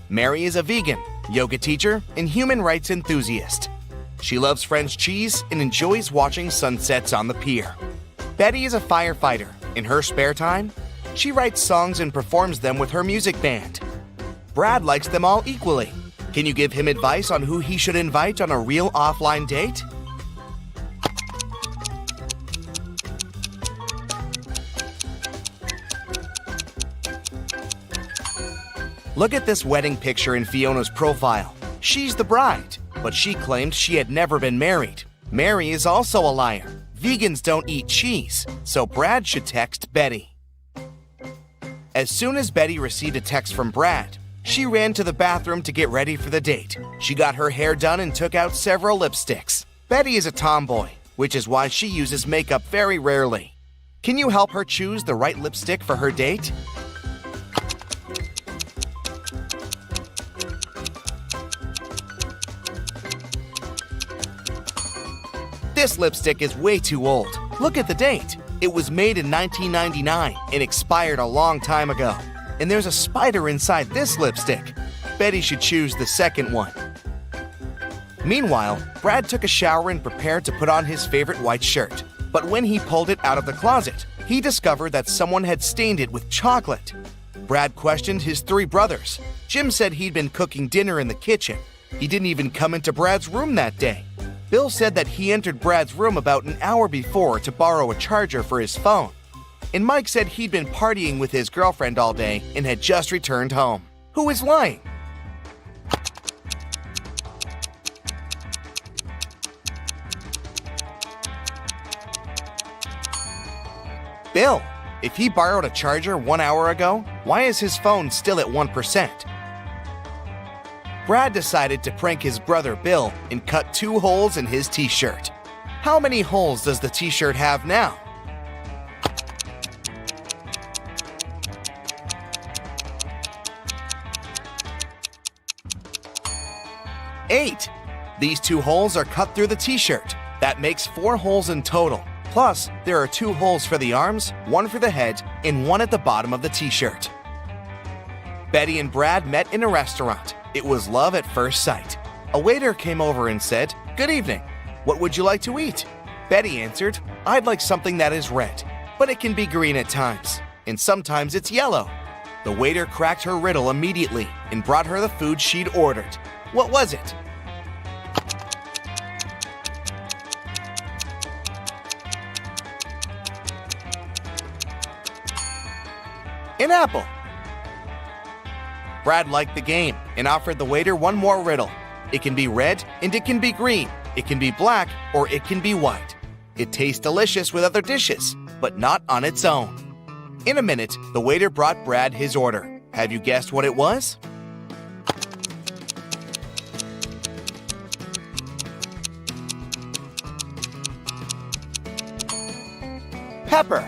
B: Mary is a vegan, yoga teacher, and human rights enthusiast. She loves French cheese and enjoys watching sunsets on the pier. Betty is a firefighter. In her spare time, she writes songs and performs them with her music band. Brad likes them all equally. Can you give him advice on who he should invite on a real offline date? Look at this wedding picture in Fiona's profile. She's the bride, but she claimed she had never been married. Mary is also a liar. Vegans don't eat cheese, so Brad should text Betty. As soon as Betty received a text from Brad, she ran to the bathroom to get ready for the date. She got her hair done and took out several lipsticks. Betty is a tomboy, which is why she uses makeup very rarely. Can you help her choose the right lipstick for her date? This lipstick is way too old. Look at the date. It was made in 1999 and expired a long time ago. And there's a spider inside this lipstick. Betty should choose the second one. Meanwhile, Brad took a shower and prepared to put on his favorite white shirt. But when he pulled it out of the closet, he discovered that someone had stained it with chocolate. Brad questioned his 3 brothers. Jim said he'd been cooking dinner in the kitchen. He didn't even come into Brad's room that day. Bill said that he entered Brad's room about an hour before to borrow a charger for his phone. And Mike said he'd been partying with his girlfriend all day and had just returned home. Who is lying? Bill. If he borrowed a charger 1 hour ago, why is his phone still at 1%? Brad decided to prank his brother Bill and cut 2 holes in his t-shirt. How many holes does the t-shirt have now? Eight. These 2 holes are cut through the t-shirt. That makes 4 holes in total. Plus, there are 2 holes for the arms, 1 for the head, and 1 at the bottom of the t-shirt. Betty and Brad met in a restaurant. It was love at first sight. A waiter came over and said, "Good evening. What would you like to eat?" Betty answered, "I'd like something that is red, but it can be green at times, and sometimes it's yellow." The waiter cracked her riddle immediately and brought her the food she'd ordered. What was it? An apple. Brad liked the game and offered the waiter 1 more riddle. It can be red and it can be green. It can be black or it can be white. It tastes delicious with other dishes, but not on its own. In a minute, the waiter brought Brad his order. Have you guessed what it was? Pepper.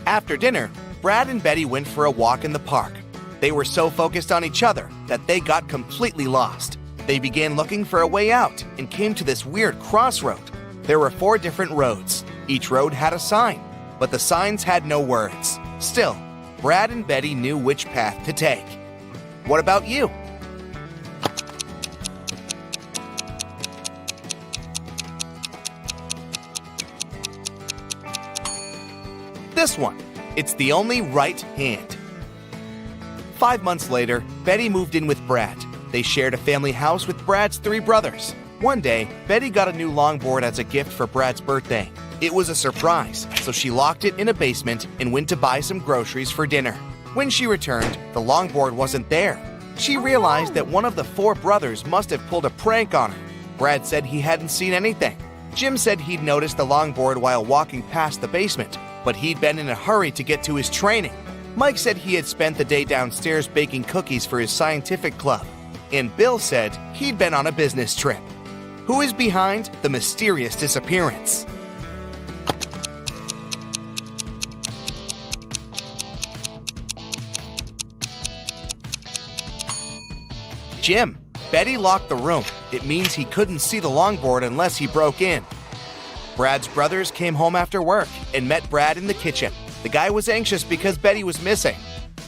B: After dinner, Brad and Betty went for a walk in the park. They were so focused on each other that they got completely lost. They began looking for a way out and came to this weird crossroad. There were 4 different roads. Each road had a sign, but the signs had no words. Still, Brad and Betty knew which path to take. What about you? This one. It's the only right hand. 5 months later, Betty moved in with Brad. They shared a family house with Brad's 3 brothers. One day, Betty got a new longboard as a gift for Brad's birthday. It was a surprise, so she locked it in a basement and went to buy some groceries for dinner. When she returned, the longboard wasn't there. She realized that one of the 4 brothers must have pulled a prank on her. Brad said he hadn't seen anything. Jim said he'd noticed the longboard while walking past the basement, but he'd been in a hurry to get to his training. Mike said he had spent the day downstairs baking cookies for his scientific club. And Bill said he'd been on a business trip. Who is behind the mysterious disappearance? Jim. Betty locked the room. It means he couldn't see the longboard unless he broke in. Brad's brothers came home after work and met Brad in the kitchen. The guy was anxious because Betty was missing.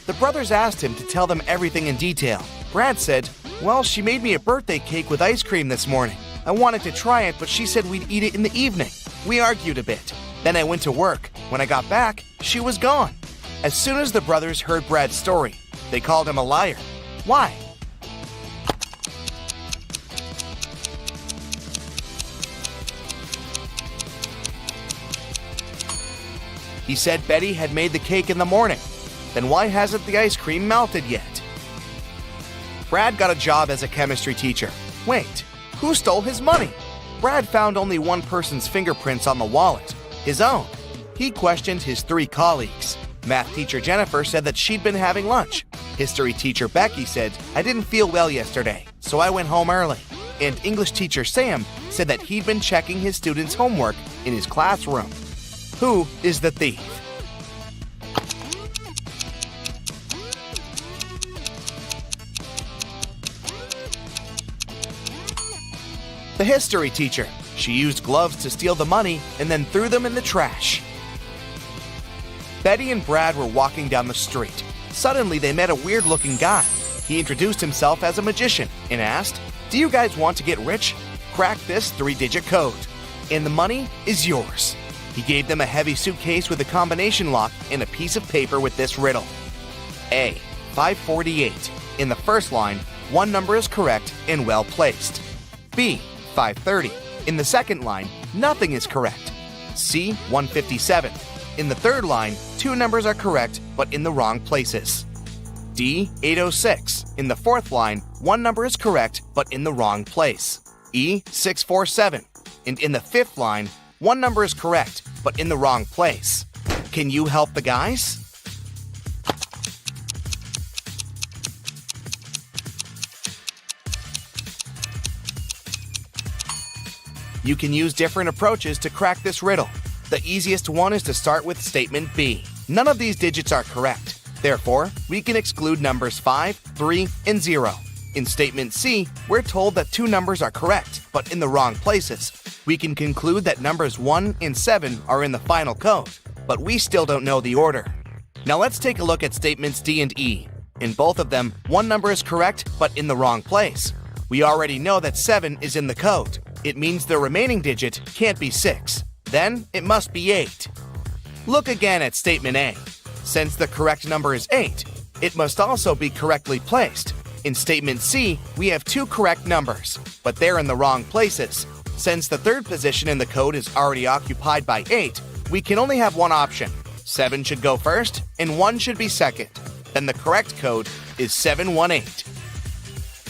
B: The brothers asked him to tell them everything in detail. Brad said, "Well, she made me a birthday cake with ice cream this morning. I wanted to try it, but she said we'd eat it in the evening. We argued a bit. Then I went to work. When I got back, she was gone." As soon as the brothers heard Brad's story, they called him a liar. Why? He said Betty had made the cake in the morning. Then why hasn't the ice cream melted yet? Brad got a job as a chemistry teacher. Wait, who stole his money? Brad found only one person's fingerprints on the wallet, his own. He questioned his 3 colleagues. Math teacher Jennifer said that she'd been having lunch. History teacher Becky said, "I didn't feel well yesterday, so I went home early." And English teacher Sam said that he'd been checking his students' homework in his classroom. Who is the thief? The history teacher. She used gloves to steal the money and then threw them in the trash. Betty and Brad were walking down the street. Suddenly, they met a weird-looking guy. He introduced himself as a magician and asked, "Do you guys want to get rich? Crack this 3-digit code, and the money is yours." He gave them a heavy suitcase with a combination lock and a piece of paper with this riddle. A. 548. In the first line, one number is correct and well placed. B. 530. In the second line, nothing is correct. C. 157. In the third line, 2 numbers are correct but in the wrong places. D. 806. In the fourth line, 1 number is correct but in the wrong place. E. 647. And in the fifth line, 1 number is correct but in the wrong place. Can you help the guys? You can use different approaches to crack this riddle. The easiest one is to start with statement B. None of these digits are correct. Therefore, we can exclude numbers 5, 3, and 0. In statement C, we're told that 2 numbers are correct, but in the wrong places. We can conclude that numbers 1 and 7 are in the final code, but we still don't know the order. Now let's take a look at statements D and E. In both of them, 1 number is correct, but in the wrong place. We already know that 7 is in the code. It means the remaining digit can't be 6. Then it must be 8. Look again at statement A. Since the correct number is 8, it must also be correctly placed. In statement C, we have 2 correct numbers, but they're in the wrong places. Since the third position in the code is already occupied by 8, we can only have one option. 7 should go first, and 1 should be second. Then the correct code is 718.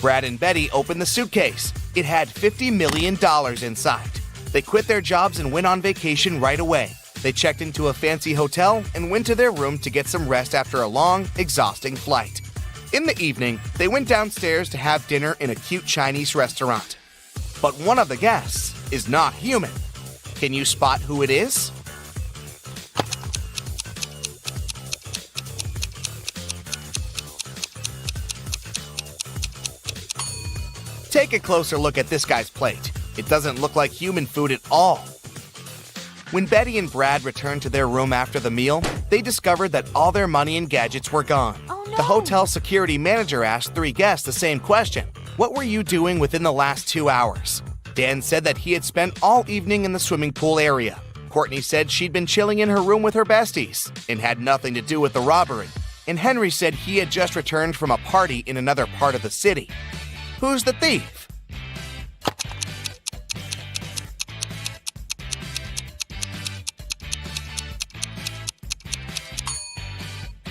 B: Brad and Betty opened the suitcase. It had $50 million inside. They quit their jobs and went on vacation right away. They checked into a fancy hotel and went to their room to get some rest after a long, exhausting flight. In the evening, they went downstairs to have dinner in a cute Chinese restaurant. But one of the guests is not human. Can you spot who it is? Take a closer look at this guy's plate. It doesn't look like human food at all. When Betty and Brad returned to their room after the meal, they discovered that all their money and gadgets were gone.
C: Oh, no.
B: The hotel security manager asked 3 guests the same question. What were you doing within the last 2 hours? Dan said that he had spent all evening in the swimming pool area. Courtney said she'd been chilling in her room with her besties and had nothing to do with the robbery. and Henry said he had just returned from a party in another part of the city. Who's the thief?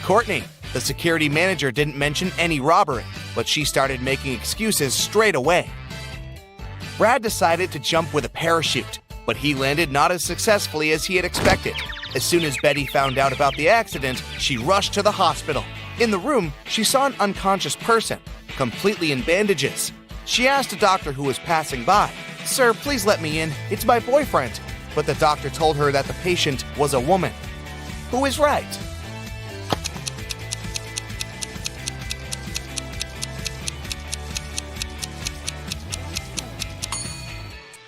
B: Courtney, the security manager, didn't mention any robbery, but she started making excuses straight away. Brad decided to jump with a parachute, but he landed not as successfully as he had expected. As soon as Betty found out about the accident, she rushed to the hospital. In the room, she saw an unconscious person, completely in bandages. She asked a doctor who was passing by, "Sir, please let me in. It's my boyfriend." But the doctor told her that the patient was a woman. Who is right?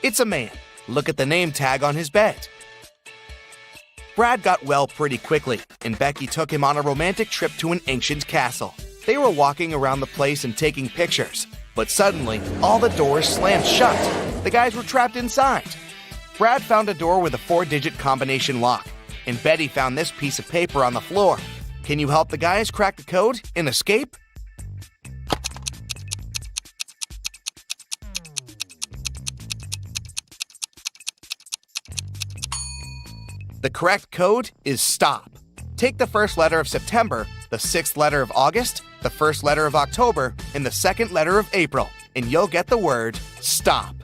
B: It's a man. Look at the name tag on his bed. Brad got well pretty quickly, and Becky took him on a romantic trip to an ancient castle. They were walking around the place and taking pictures, but suddenly, all the doors slammed shut. The guys were trapped inside. Brad found a door with a 4-digit combination lock, and Betty found this piece of paper on the floor. Can you help the guys crack the code and escape? The correct code is stop. Take the first letter of September, the 6th letter of August, the first letter of October, and the 2nd letter of April, and you'll get the word stop.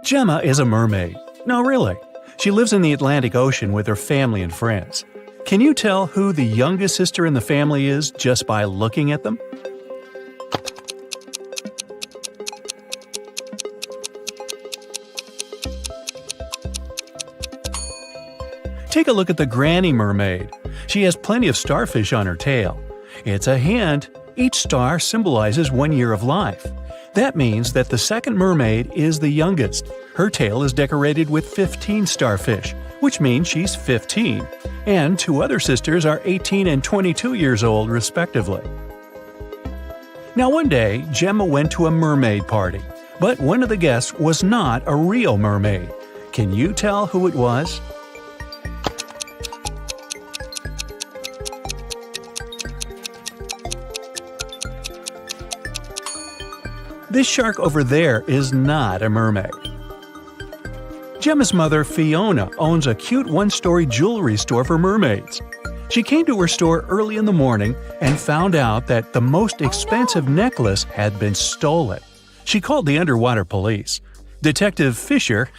C: Gemma is a mermaid. No, really. She lives in the Atlantic Ocean with her family and friends. Can you tell who the youngest sister in the family is just by looking at them? Take a look at the granny mermaid. She has plenty of starfish on her tail. It's a hint. Each star symbolizes 1 year of life. That means that the second mermaid is the youngest. Her tail is decorated with 15 starfish, which means she's 15. And 2 other sisters are 18 and 22 years old, respectively. Now one day, Gemma went to a mermaid party, but one of the guests was not a real mermaid. Can you tell who it was? This shark over there is not a mermaid. Gemma's mother, Fiona, owns a cute 1-story jewelry store for mermaids. She came to her store early in the morning and found out that the most expensive necklace had been stolen. She called the underwater police. Detective Fisher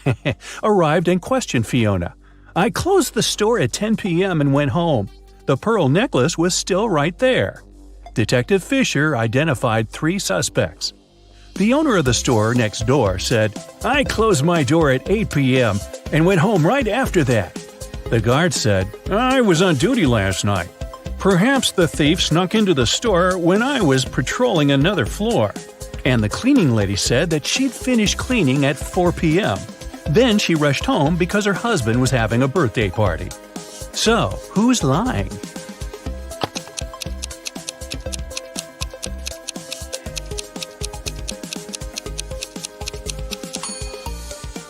C: arrived and questioned Fiona. "I closed the store at 10 p.m. and went home. The pearl necklace was still right there." Detective Fisher identified 3 suspects. The owner of the store next door said, "I closed my door at 8 p.m. and went home right after that." The guard said, "I was on duty last night. Perhaps the thief snuck into the store when I was patrolling another floor." And the cleaning lady said that she'd finished cleaning at 4 p.m. Then she rushed home because her husband was having a birthday party. So, who's lying?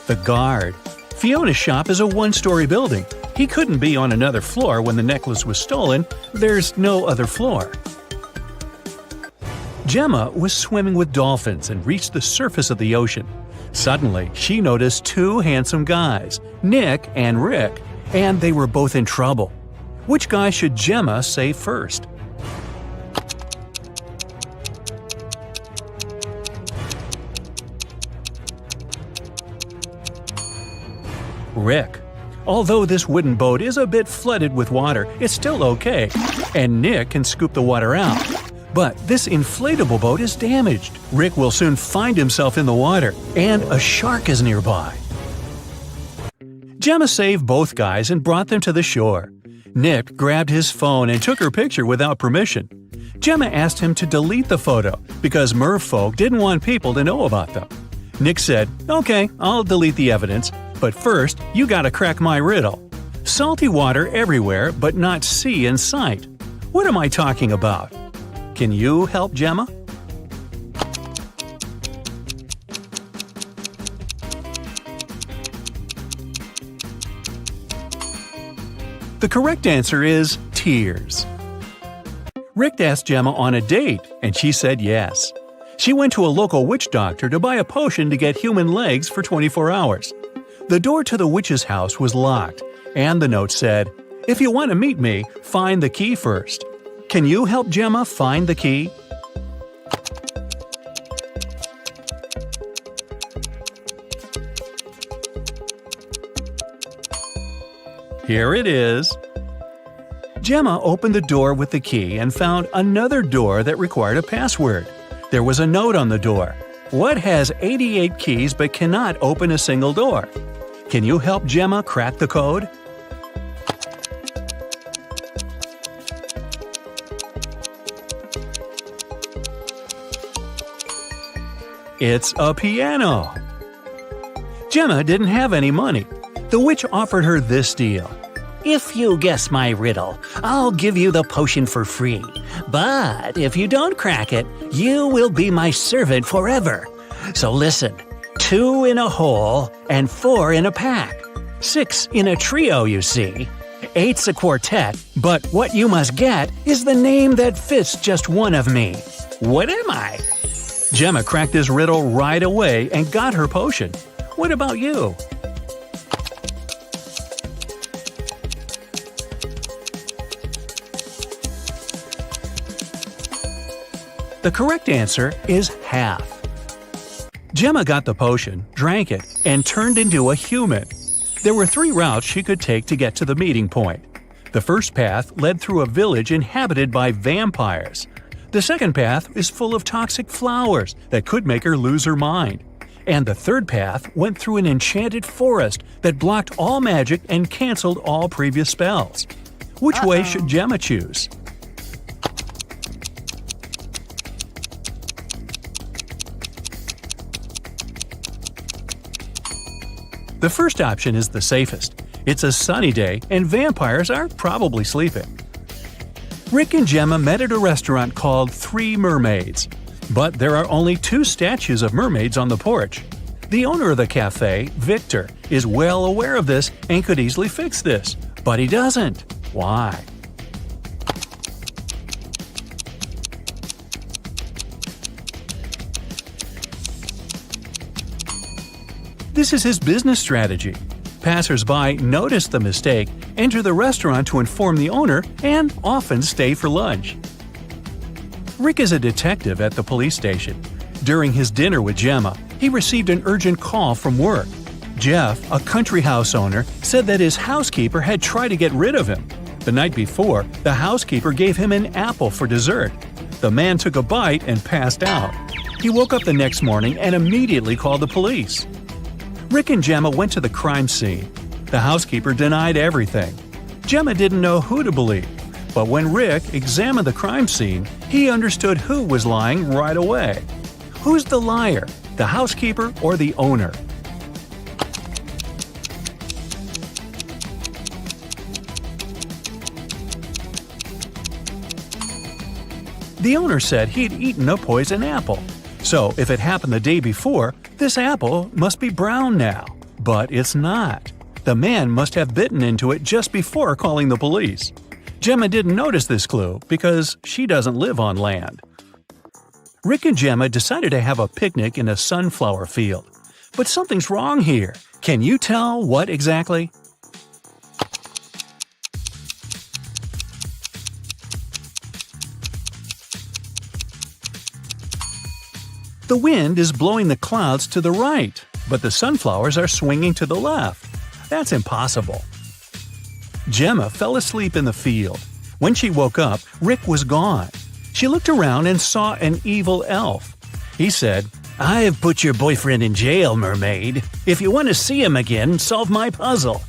C: The guard. Fiona's shop is a 1-story building. He couldn't be on another floor when the necklace was stolen. There's no other floor. Gemma was swimming with dolphins and reached the surface of the ocean. Suddenly, she noticed 2 handsome guys, Nick and Rick, and they were both in trouble. Which guy should Gemma save first? Rick. Although this wooden boat is a bit flooded with water, it's still okay, and Nick can scoop the water out. But this inflatable boat is damaged. Rick will soon find himself in the water, and a shark is nearby. Gemma saved both guys and brought them to the shore. Nick grabbed his phone and took her picture without permission. Gemma asked him to delete the photo because merfolk didn't want people to know about them. Nick said, "Okay, I'll delete the evidence, but first, you gotta crack my riddle. Salty water everywhere, but not sea in sight. What am I talking about?" Can you help Gemma? The correct answer is tears. Rick asked Gemma on a date, and she said yes. She went to a local witch doctor to buy a potion to get human legs for 24 hours. The door to the witch's house was locked, and the note said, "If you want to meet me, find the key first." Can you help Gemma find the key? Here it is. Gemma opened the door with the key and found another door that required a password. There was a note on the door. What has 88 keys but cannot open a single door? Can you help Gemma crack the code? It's a piano. Gemma didn't have any money. The witch offered her this deal.
D: If you guess my riddle, I'll give you the potion for free. But if you don't crack it, you will be my servant forever. So listen, 2 in a hole and 4 in a pack. 6 in a trio, you see. 8's a quartet, but what you must get is the name that fits just one of me. What am I?
C: Gemma cracked this riddle right away and got her potion. What about you? The correct answer is half. Gemma got the potion, drank it, and turned into a human. There were 3 routes she could take to get to the meeting point. The first path led through a village inhabited by vampires. The second path is full of toxic flowers that could make her lose her mind. And the third path went through an enchanted forest that blocked all magic and canceled all previous spells. Which way should Gemma choose? The first option is the safest. It's a sunny day and vampires are probably sleeping. Rick and Gemma met at a restaurant called Three Mermaids. But there are only 2 statues of mermaids on the porch. The owner of the cafe, Victor, is well aware of this and could easily fix this. But he doesn't. Why? This is his business strategy. Passers-by notice the mistake, enter the restaurant to inform the owner, and often stay for lunch. Rick is a detective at the police station. During his dinner with Gemma, he received an urgent call from work. Jeff, a country house owner, said that his housekeeper had tried to get rid of him. The night before, the housekeeper gave him an apple for dessert. The man took a bite and passed out. He woke up the next morning and immediately called the police. Rick and Gemma went to the crime scene. The housekeeper denied everything. Gemma didn't know who to believe, but when Rick examined the crime scene, he understood who was lying right away. Who's the liar, the housekeeper or the owner? The owner said he'd eaten a poison apple. So if it happened the day before, this apple must be brown now. But it's not. The man must have bitten into it just before calling the police. Gemma didn't notice this clue because she doesn't live on land. Rick and Gemma decided to have a picnic in a sunflower field. But something's wrong here. Can you tell what exactly? The wind is blowing the clouds to the right, but the sunflowers are swinging to the left. That's impossible. Gemma fell asleep in the field. When she woke up, Rick was gone. She looked around and saw an evil elf. He said, "I've put your boyfriend in jail, Mermaid. If you want to see him again, solve my puzzle.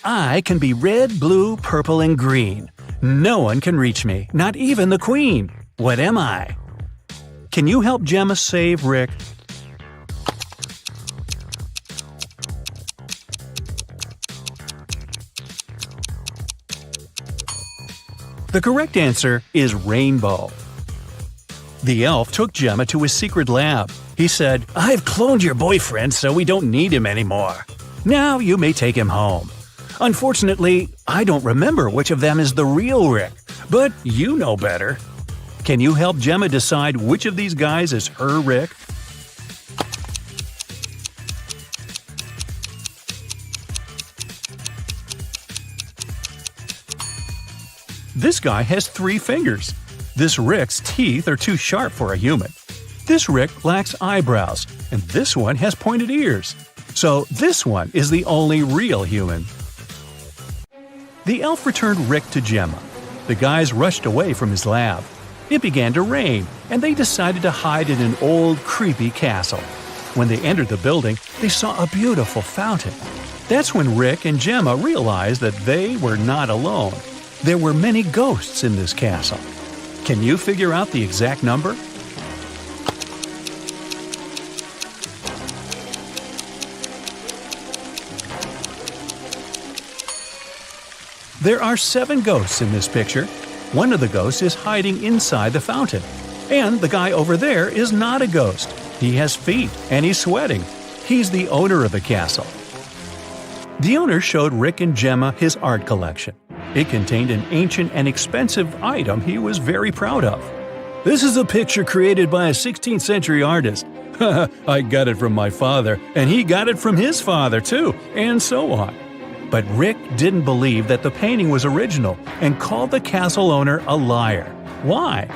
C: I can be red, blue, purple, and green. No one can reach me, not even the queen. What am I?" Can you help Gemma save Rick? The correct answer is rainbow. The elf took Gemma to his secret lab. He said, "I've cloned your boyfriend so we don't need him anymore. Now you may take him home.
D: Unfortunately, I don't remember which of them is the real Rick, but you know better. Can you help Gemma decide which of these guys is her Rick? This guy has 3 fingers. This Rick's teeth are too sharp for a human. This Rick lacks eyebrows, and this one has pointed ears. So this one is the only real human. The elf returned Rick to Gemma. The guys rushed away from his lab. It began to rain, and they decided to hide in an old, creepy castle. When they entered the building, they saw a beautiful fountain. That's when Rick and Gemma realized that they were not alone. There were many ghosts in this castle. Can you figure out the exact number? There are 7 ghosts in this picture. One of the ghosts is hiding inside the fountain. And the guy over there is not a ghost. He has feet and he's sweating. He's the owner of the castle. The owner showed Rick and Gemma his art collection. It contained an ancient and expensive item he was very proud of. This is a picture created by a 16th century artist. I got it from my father, and he got it from his father too, and so on. But Rick didn't believe that the painting was original and called the castle owner a liar. Why?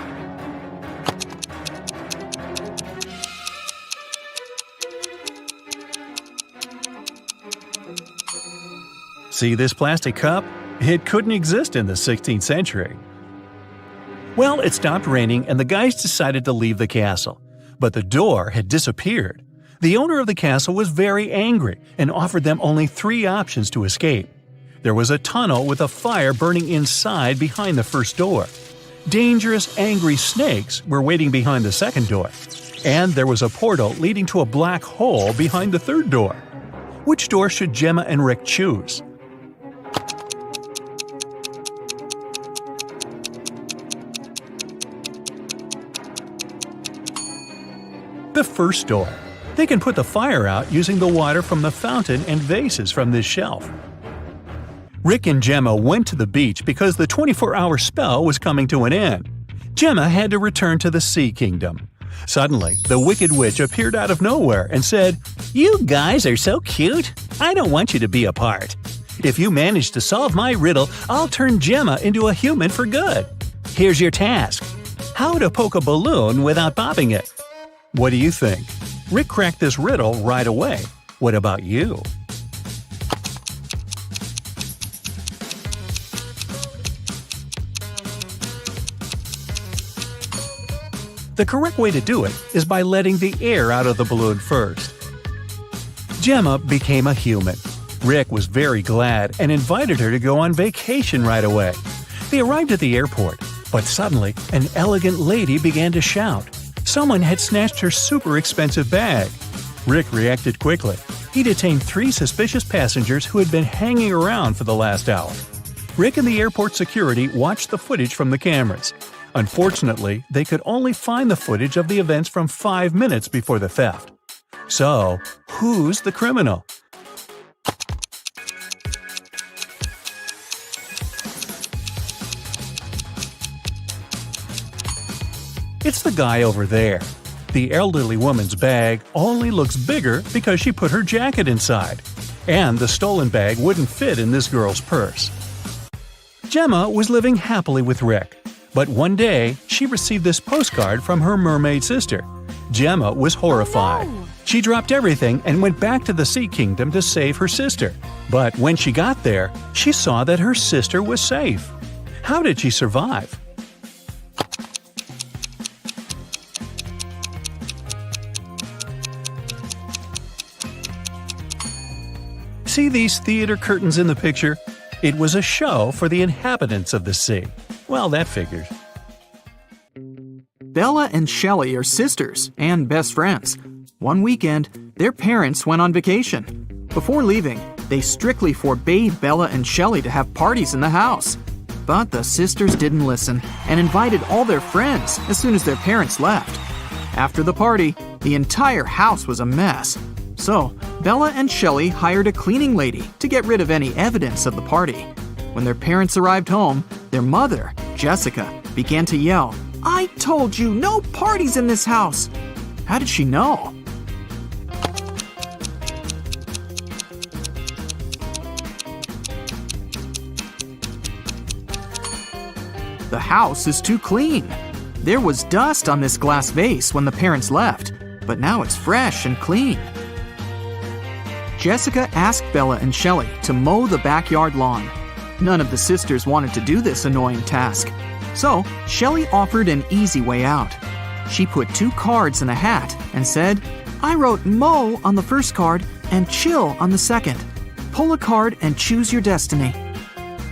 D: See this plastic cup? It couldn't exist in the 16th century. Well, it stopped raining and the guys decided to leave the castle. But the door had disappeared. The owner of the castle was very angry and offered them only 3 options to escape. There was a tunnel with a fire burning inside behind the first door. Dangerous, angry snakes were waiting behind the second door. And there was a portal leading to a black hole behind the third door. Which door should Gemma and Rick choose? The first door. They can put the fire out using the water from the fountain and vases from this shelf. Rick and Gemma went to the beach because the 24-hour spell was coming to an end. Gemma had to return to the Sea Kingdom. Suddenly, the Wicked Witch appeared out of nowhere and said, "You guys are so cute. I don't want you to be apart. If you manage to solve my riddle, I'll turn Gemma into a human for good. Here's your task. How to poke a balloon without popping it." What do you think? Rick cracked this riddle right away. What about you? The correct way to do it is by letting the air out of the balloon first. Gemma became a human. Rick was very glad and invited her to go on vacation right away. They arrived at the airport, but suddenly an elegant lady began to shout. Someone had snatched her super expensive bag. Rick reacted quickly. He detained 3 suspicious passengers who had been hanging around for the last hour. Rick and the airport security watched the footage from the cameras. Unfortunately, they could only find the footage of the events from 5 minutes before the theft. So, who's the criminal? It's the guy over there. The elderly woman's bag only looks bigger because she put her jacket inside. And the stolen bag wouldn't fit in this girl's purse. Gemma was living happily with Rick. But one day, she received this postcard from her mermaid sister. Gemma was horrified. She dropped everything and went back to the Sea Kingdom to save her sister. But when she got there, she saw that her sister was safe. How did she survive? See these theater curtains in the picture? It was a show for the inhabitants of the sea. Well, that figures.
E: Bella and Shelley are sisters and best friends. One weekend, their parents went on vacation. Before leaving, they strictly forbade Bella and Shelley to have parties in the house. But the sisters didn't listen and invited all their friends as soon as their parents left. After the party, the entire house was a mess. So, Bella and Shelley hired a cleaning lady to get rid of any evidence of the party. When their parents arrived home, their mother, Jessica, began to yell, "I told you, no parties in this house!" How did she know? The house is too clean. There was dust on this glass vase when the parents left, but now it's fresh and clean. Jessica asked Bella and Shelley to mow the backyard lawn. None of the sisters wanted to do this annoying task, so Shelley offered an easy way out. She put 2 cards in a hat and said, "I wrote mow on the first card and chill on the second. Pull a card and choose your destiny."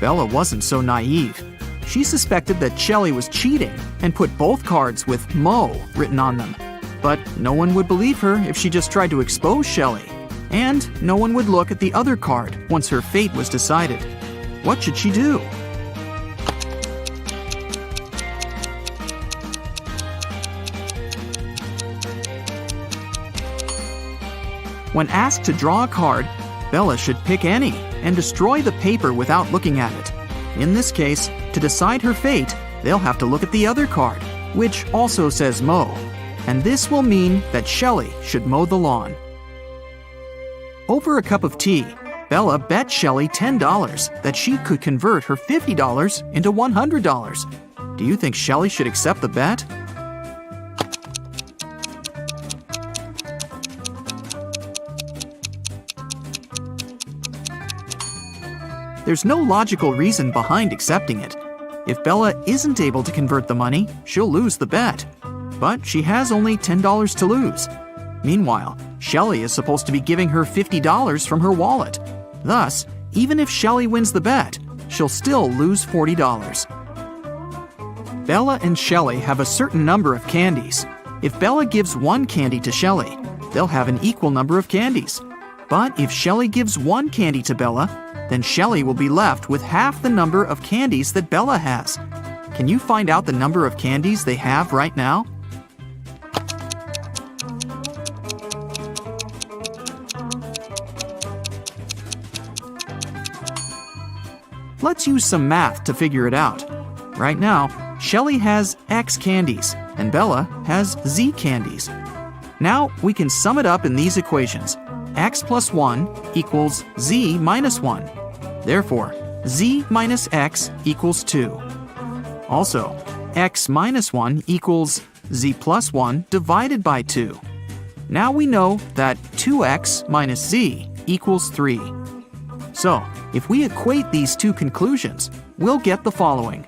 E: Bella wasn't so naive. She suspected that Shelley was cheating and put both cards with mow written on them. But no one would believe her if she just tried to expose Shelley. And no one would look at the other card once her fate was decided. What should she do? When asked to draw a card, Bella should pick any and destroy the paper without looking at it. In this case, to decide her fate, they'll have to look at the other card, which also says mow. And this will mean that Shelley should mow the lawn. Over a cup of tea, Bella bet Shelley $10 that she could convert her $50 into $100. Do you think Shelley should accept the bet? There's no logical reason behind accepting it. If Bella isn't able to convert the money, she'll lose the bet. But she has only $10 to lose. Meanwhile, Shelley is supposed to be giving her $50 from her wallet. Thus, even if Shelley wins the bet, she'll still lose $40. Bella and Shelley have a certain number of candies. If Bella gives 1 candy to Shelley, they'll have an equal number of candies. But if Shelley gives 1 candy to Bella, then Shelley will be left with half the number of candies that Bella has. Can you find out the number of candies they have right now? Let's use some math to figure it out. Right now, Shelley has X candies and Bella has Z candies. Now we can sum it up in these equations. X plus 1 equals Z minus 1. Therefore, Z minus X equals 2. Also, X minus 1 equals Z plus 1 divided by 2. Now we know that 2X minus Z equals 3. So, if we equate these two conclusions, we'll get the following.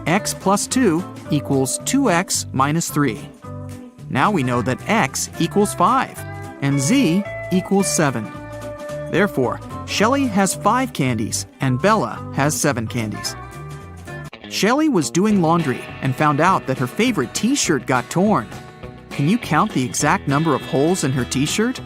E: X plus 2 equals 2X minus 3. Now we know that X equals 5 and Z equals 7. Therefore, Shelley has 5 candies and Bella has 7 candies. Shelley was doing laundry and found out that her favorite t-shirt got torn. Can you count the exact number of holes in her t-shirt?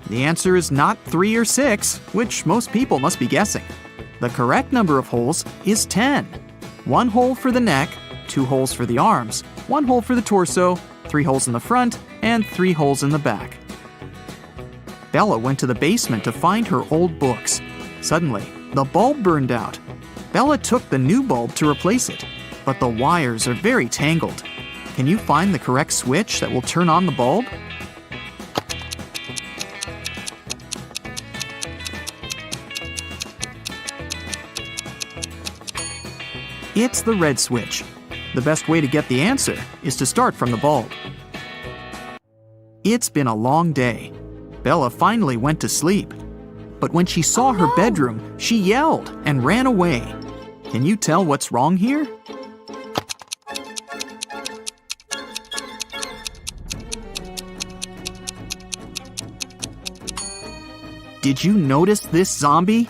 E: The answer is not 3 or 6, which most people must be guessing. The correct number of holes is 10. 1 hole for the neck, 2 holes for the arms, 1 hole for the torso, 3 holes in the front, and 3 holes in the back. Bella went to the basement to find her old books. Suddenly, the bulb burned out. Bella took the new bulb to replace it, but the wires are very tangled. Can you find the correct switch that will turn on the bulb? It's the red switch. The best way to get the answer is to start from the bulb. It's been a long day. Bella finally went to sleep. But when she saw her bedroom, she yelled and ran away. Can you tell what's wrong here? Did you notice this zombie?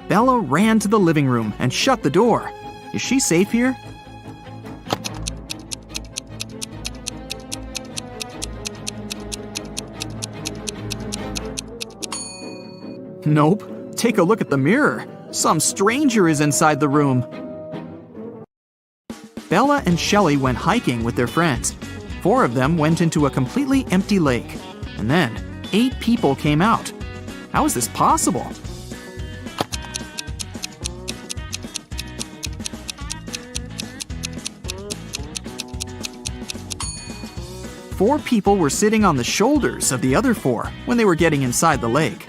E: Bella ran to the living room and shut the door. Is she safe here? Nope. Take a look at the mirror. Some stranger is inside the room. Bella and Shelley went hiking with their friends. 4 of them went into a completely empty lake. And then 8 people came out. How is this possible? Four people were sitting on the shoulders of the other 4 when they were getting inside the lake.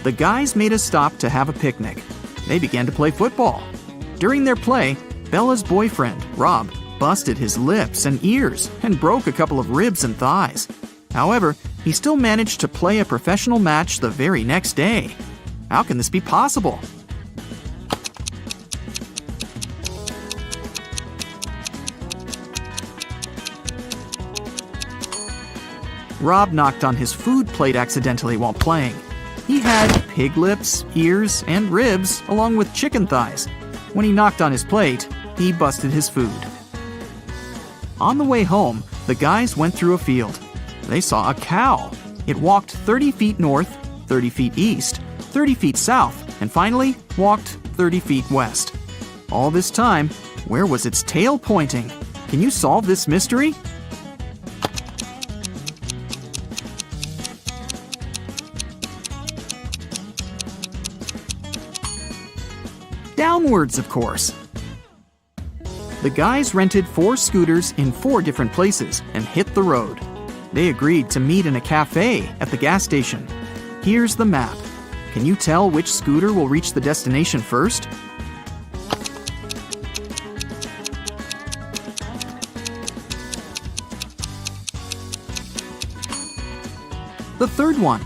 E: The guys made a stop to have a picnic. They began to play football. During their play, Bella's boyfriend, Rob, busted his lips and ears and broke a couple of ribs and thighs. However, he still managed to play a professional match the very next day. How can this be possible? Rob knocked on his food plate accidentally while playing. He had pig lips, ears, and ribs, along with chicken thighs. When he knocked on his plate, he busted his food. On the way home, the guys went through a field. They saw a cow. It walked 30 feet north, 30 feet east, 30 feet south, and finally walked 30 feet west. All this time, where was its tail pointing? Can you solve this mystery? Downwards, of course. The guys rented 4 scooters in 4 different places and hit the road. They agreed to meet in a cafe at the gas station. Here's the map. Can you tell which scooter will reach the destination first? The third one.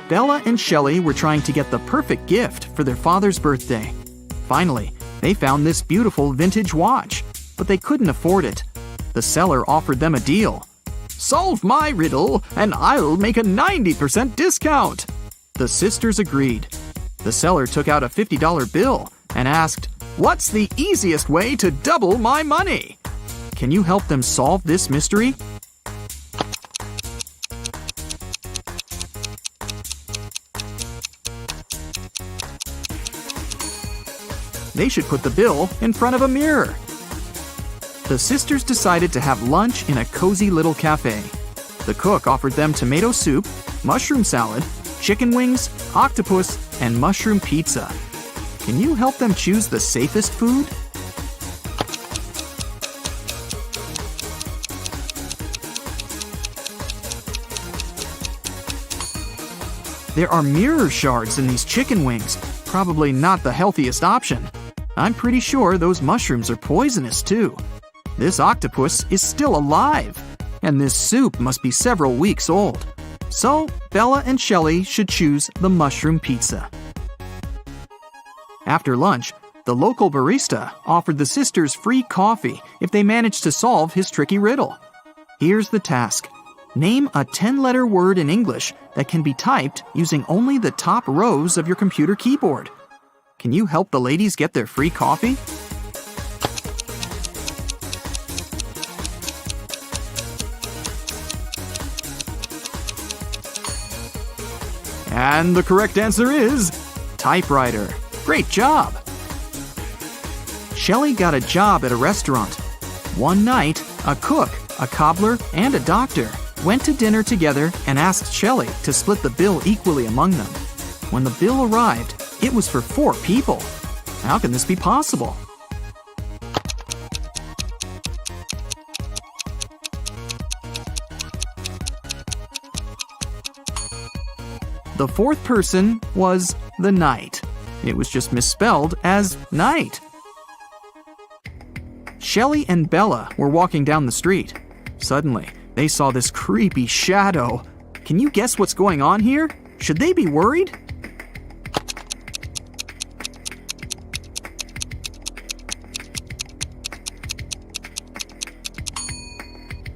E: Bella and Shelley were trying to get the perfect gift for their father's birthday. Finally, they found this beautiful vintage watch, but they couldn't afford it. The seller offered them a deal. "Solve my riddle, and I'll make a 90% discount." The sisters agreed. The seller took out a $50 bill and asked, "What's the easiest way to double my money?" Can you help them solve this mystery? They should put the bill in front of a mirror. The sisters decided to have lunch in a cozy little cafe. The cook offered them tomato soup, mushroom salad, chicken wings, octopus, and mushroom pizza. Can you help them choose the safest food? There are mirror shards in these chicken wings. Probably not the healthiest option. I'm pretty sure those mushrooms are poisonous too. This octopus is still alive, and this soup must be several weeks old. So, Bella and Shelley should choose the mushroom pizza. After lunch, the local barista offered the sisters free coffee if they managed to solve his tricky riddle. Here's the task. Name a 10-letter word in English that can be typed using only the top rows of your computer keyboard. Can you help the ladies get their free coffee? And the correct answer is typewriter. Great job! Shelley got a job at a restaurant. One night, a cook, a cobbler, and a doctor went to dinner together and asked Shelley to split the bill equally among them. When the bill arrived, it was for 4 people. How can this be possible? The 4th person was the knight. It was just misspelled as night. Shelley and Bella were walking down the street. Suddenly, they saw this creepy shadow. Can you guess what's going on here? Should they be worried?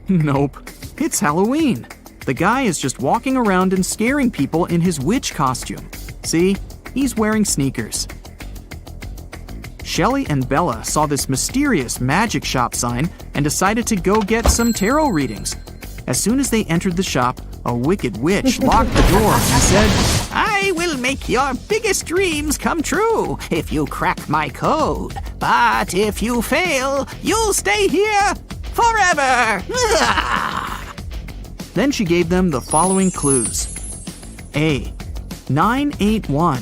E: Nope. It's Halloween. The guy is just walking around and scaring people in his witch costume. See? He's wearing sneakers. Shelley and Bella saw this mysterious magic shop sign and decided to go get some tarot readings. As soon as they entered the shop, a wicked witch locked the door and said, "I will make your biggest dreams come true if you crack my code. But if you fail, you'll stay here forever." Then she gave them the following clues. A. 981.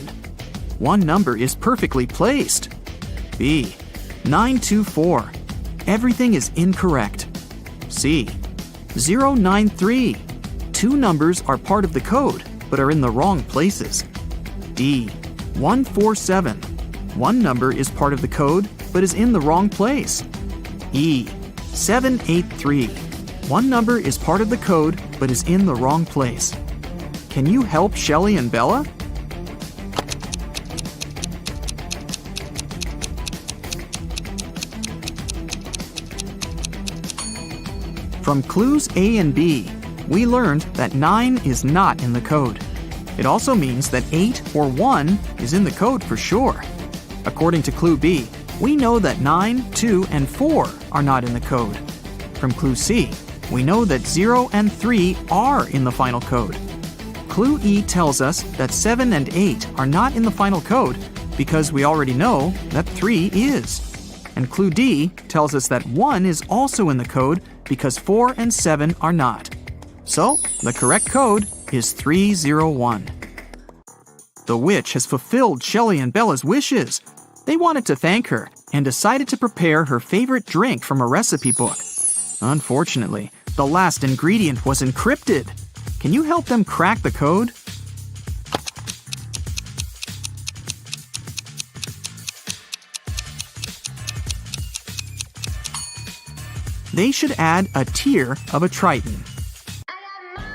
E: One number is perfectly placed. B. 924. Everything is incorrect. C. 093. Two numbers are part of the code, but are in the wrong places. D. 147. One number is part of the code, but is in the wrong place. E. 783. One number is part of the code, but is in the wrong place. Can you help Shelley and Bella? From clues A and B, we learned that 9 is not in the code. It also means that 8 or 1 is in the code for sure. According to clue B, we know that 9, 2, and 4 are not in the code. From clue C, we know that 0 and 3 are in the final code. Clue E tells us that 7 and 8 are not in the final code because we already know that 3 is. And clue D tells us that 1 is also in the code because 4 and 7 are not. So, the correct code is 301. The witch has fulfilled Shelley and Bella's wishes. They wanted to thank her and decided to prepare her favorite drink from a recipe book. Unfortunately, the last ingredient was encrypted. Can you help them crack the code? They should add a tear of a triton.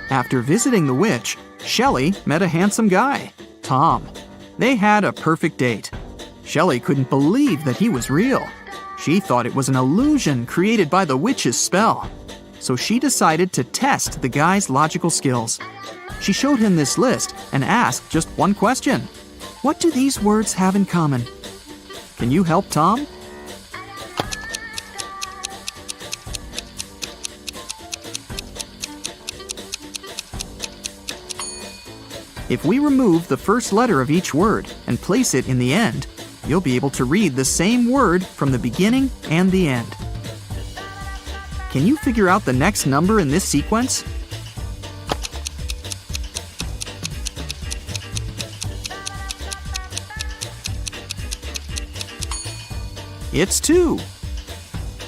E: After visiting the witch, Shelley met a handsome guy, Tom. They had a perfect date. Shelley couldn't believe that he was real. She thought it was an illusion created by the witch's spell. So she decided to test the guy's logical skills. She showed him this list and asked just one question. What do these words have in common? Can you help Tom? If we remove the first letter of each word and place it in the end, you'll be able to read the same word from the beginning and the end. Can you figure out the next number in this sequence? It's 2.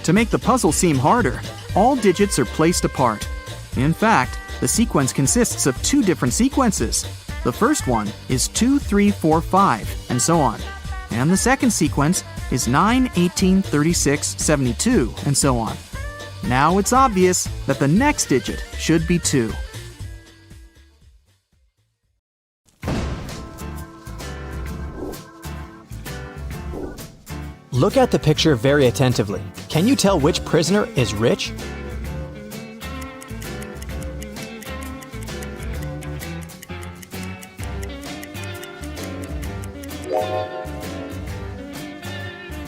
E: To make the puzzle seem harder, all digits are placed apart. In fact, the sequence consists of 2 different sequences. The first one is 2, 3, 4, 5, and so on. And the second sequence is 9, 18, 36, 72, and so on. Now it's obvious that the next digit should be 2.
A: Look at the picture very attentively. Can you tell which prisoner is rich?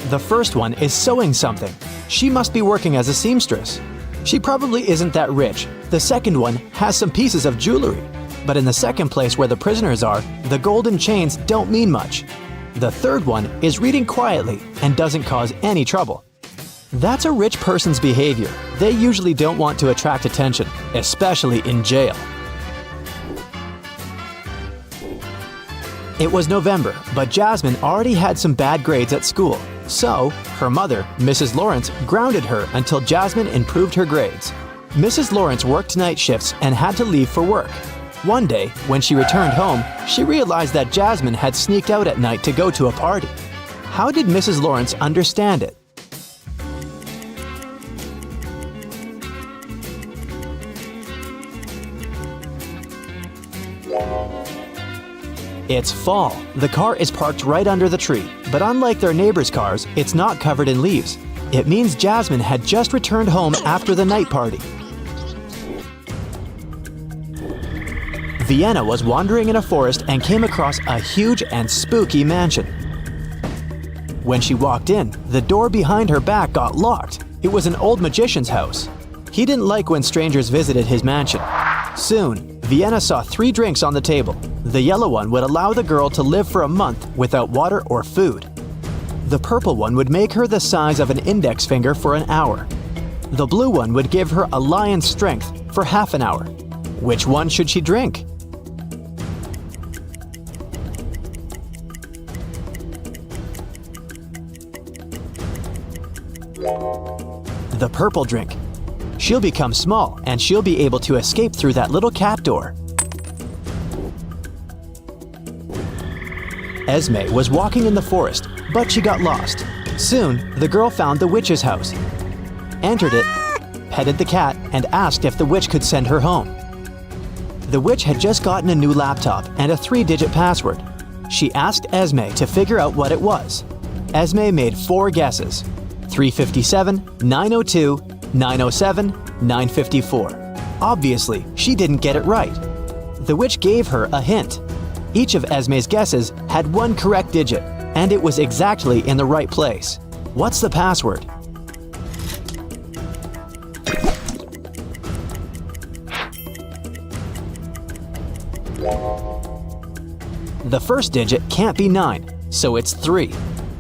A: The first one is sewing something. She must be working as a seamstress. She probably isn't that rich. The second one has some pieces of jewelry. But in the second place where the prisoners are, the golden chains don't mean much. The third one is reading quietly and doesn't cause any trouble. That's a rich person's behavior. They usually don't want to attract attention, especially in jail. It was November, but Jasmine already had some bad grades at school. So, her mother, Mrs. Lawrence, grounded her until Jasmine improved her grades. Mrs. Lawrence worked night shifts and had to leave for work. One day, when she returned home, she realized that Jasmine had sneaked out at night to go to a party. How did Mrs. Lawrence understand it? It's fall. The car is parked right under the tree, but unlike their neighbors' cars, it's not covered in leaves. It means Jasmine had just returned home after the night party. Vienna was wandering in a forest and came across a huge and spooky mansion. When she walked in, the door behind her back got locked. It was an old magician's house. He didn't like when strangers visited his mansion. Soon, Vienna saw 3 drinks on the table. The yellow one would allow the girl to live for a month without water or food. The purple one would make her the size of an index finger for an hour. The blue one would give her a lion's strength for half an hour. Which one should she drink? The purple drink. She'll become small and she'll be able to escape through that little cat door. Esme was walking in the forest, but she got lost. Soon, the girl found the witch's house, entered it, petted the cat, and asked if the witch could send her home. The witch had just gotten a new laptop and a 3-digit password. She asked Esme to figure out what it was. Esme made 4 guesses: 357, 902, 907, 954. Obviously, she didn't get it right. The witch gave her a hint. Each of Esme's guesses had 1 correct digit, and it was exactly in the right place. What's the password? The first digit can't be 9, so it's 3.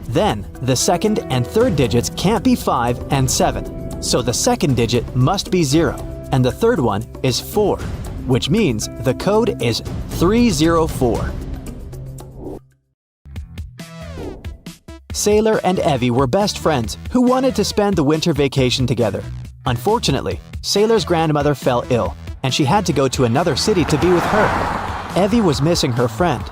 A: Then, the second and third digits can't be 5 and 7, so the second digit must be 0, and the third one is 4, which means the code is 304. Sailor and Evie were best friends who wanted to spend the winter vacation together. Unfortunately, Sailor's grandmother fell ill, and she had to go to another city to be with her. Evie was missing her friend.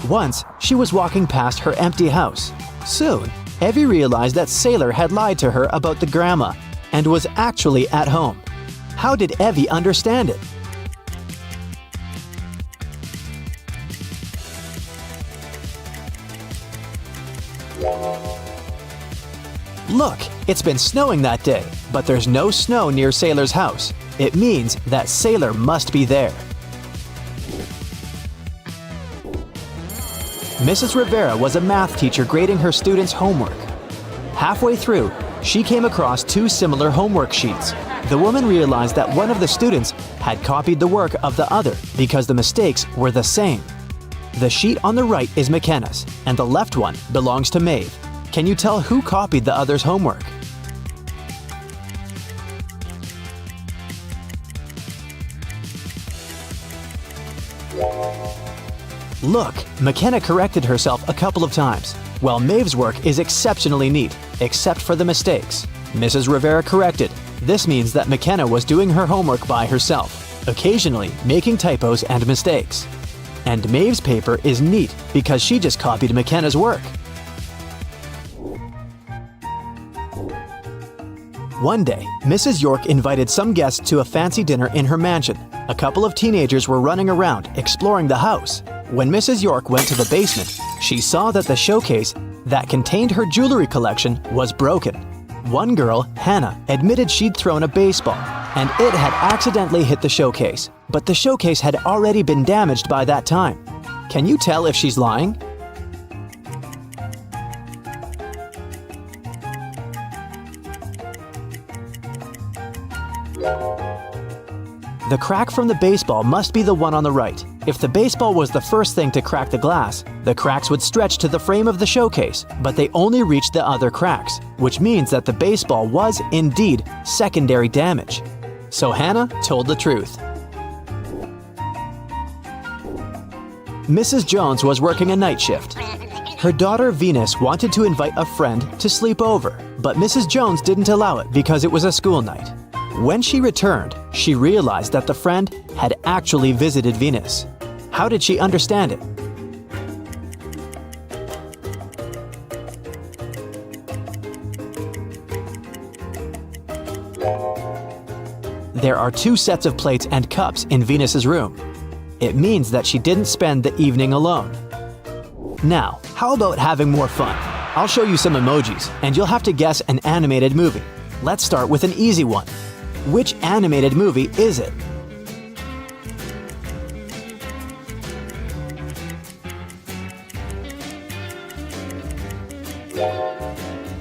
A: Once, she was walking past her empty house. Soon, Evie realized that Sailor had lied to her about the grandma and was actually at home. How did Evie understand it? Look, it's been snowing that day, but there's no snow near Sailor's house. It means that Sailor must be there. Mrs. Rivera was a math teacher grading her students' homework. Halfway through, she came across 2 similar homework sheets. The woman realized that one of the students had copied the work of the other because the mistakes were the same. The sheet on the right is McKenna's, and the left one belongs to Maeve. Can you tell who copied the other's homework? Look, McKenna corrected herself a couple of times. While Maeve's work is exceptionally neat, except for the mistakes. Mrs. Rivera corrected. This means that McKenna was doing her homework by herself, occasionally making typos and mistakes. And Maeve's paper is neat because she just copied McKenna's work. One day, Mrs. York invited some guests to a fancy dinner in her mansion. A couple of teenagers were running around, exploring the house. When Mrs. York went to the basement, she saw that the showcase that contained her jewelry collection was broken. One girl, Hannah, admitted she'd thrown a baseball, and it had accidentally hit the showcase, but the showcase had already been damaged by that time. Can you tell if she's lying? The crack from the baseball must be the one on the right. If the baseball was the first thing to crack the glass, the cracks would stretch to the frame of the showcase, but they only reached the other cracks, which means that the baseball was indeed secondary damage. So Hannah told the truth. Mrs. Jones was working a night shift. Her daughter Venus wanted to invite a friend to sleep over, but Mrs. Jones didn't allow it because it was a school night. When she returned, she realized that the friend had actually visited Venus. How did she understand it? There are 2 sets of plates and cups in Venus's room. It means that she didn't spend the evening alone. Now, how about having more fun? I'll show you some emojis, and you'll have to guess an animated movie. Let's start with an easy one. Which animated movie is it?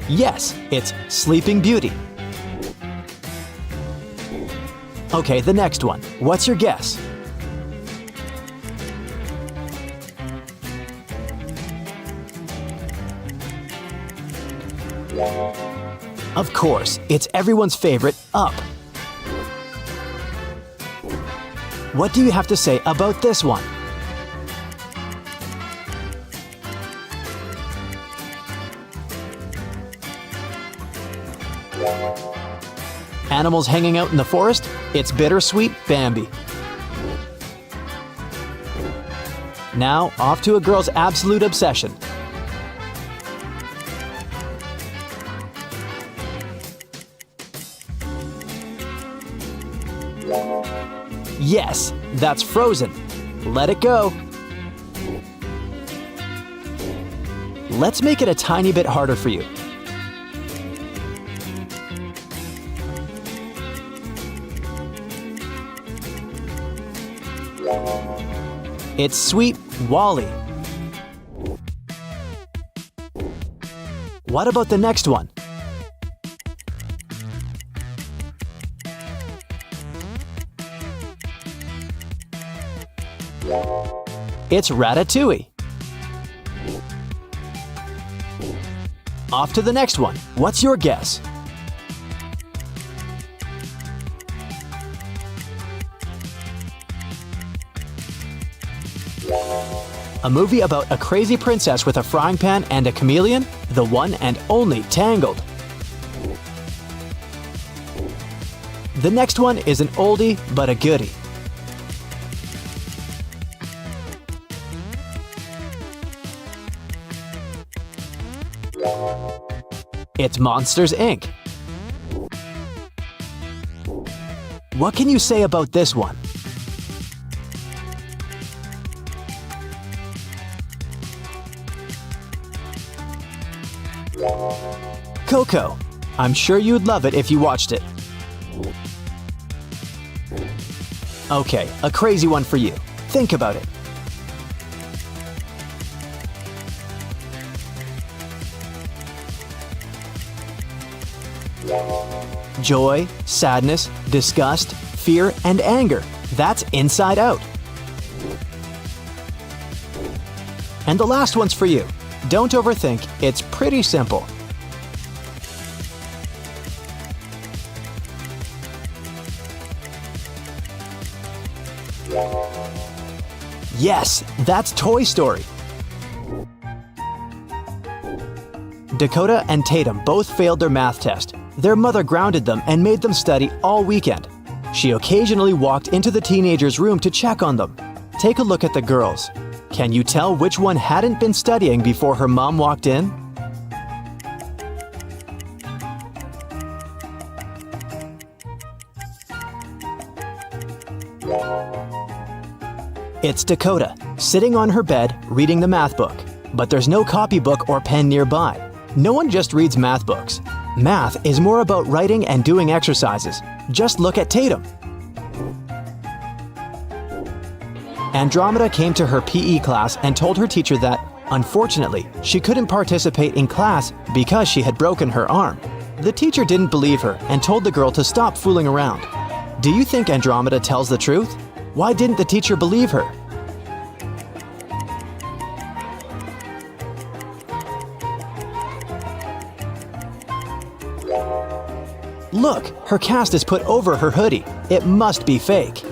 A: Yes, it's Sleeping Beauty. Okay, the next one. What's your guess? Of course, it's everyone's favorite, Up. What do you have to say about this one? Animals hanging out in the forest? It's Bittersweet Bambi. Now, off to a girl's absolute obsession. Yes, that's Frozen. Let it go. Let's make it a tiny bit harder for you. It's Sweet Wally. What about the next one? It's Ratatouille. Off to the next one. What's your guess? A movie about a crazy princess with a frying pan and a chameleon? The one and only Tangled. The next one is an oldie but a goodie. It's Monsters, Inc. What can you say about this one? Coco. I'm sure you'd love it if you watched it. Okay, a crazy one for you. Think about it. Joy, sadness, disgust, fear, and anger. That's Inside Out. And the last one's for you. Don't overthink, it's pretty simple. Yes, that's Toy Story. Dakota and Tatum both failed their math test. Their mother grounded them and made them study all weekend. She occasionally walked into the teenagers' room to check on them. Take a look at the girls. Can you tell which one hadn't been studying before her mom walked in? It's Dakota, sitting on her bed reading the math book. But there's no copybook or pen nearby. No one just reads math books. Math is more about writing and doing exercises. Just look at Tatum. Andromeda came to her PE class and told her teacher that, unfortunately, she couldn't participate in class because she had broken her arm. The teacher didn't believe her and told the girl to stop fooling around. Do you think Andromeda tells the truth? Why didn't the teacher believe her? Look, her cast is put over her hoodie. It must be fake.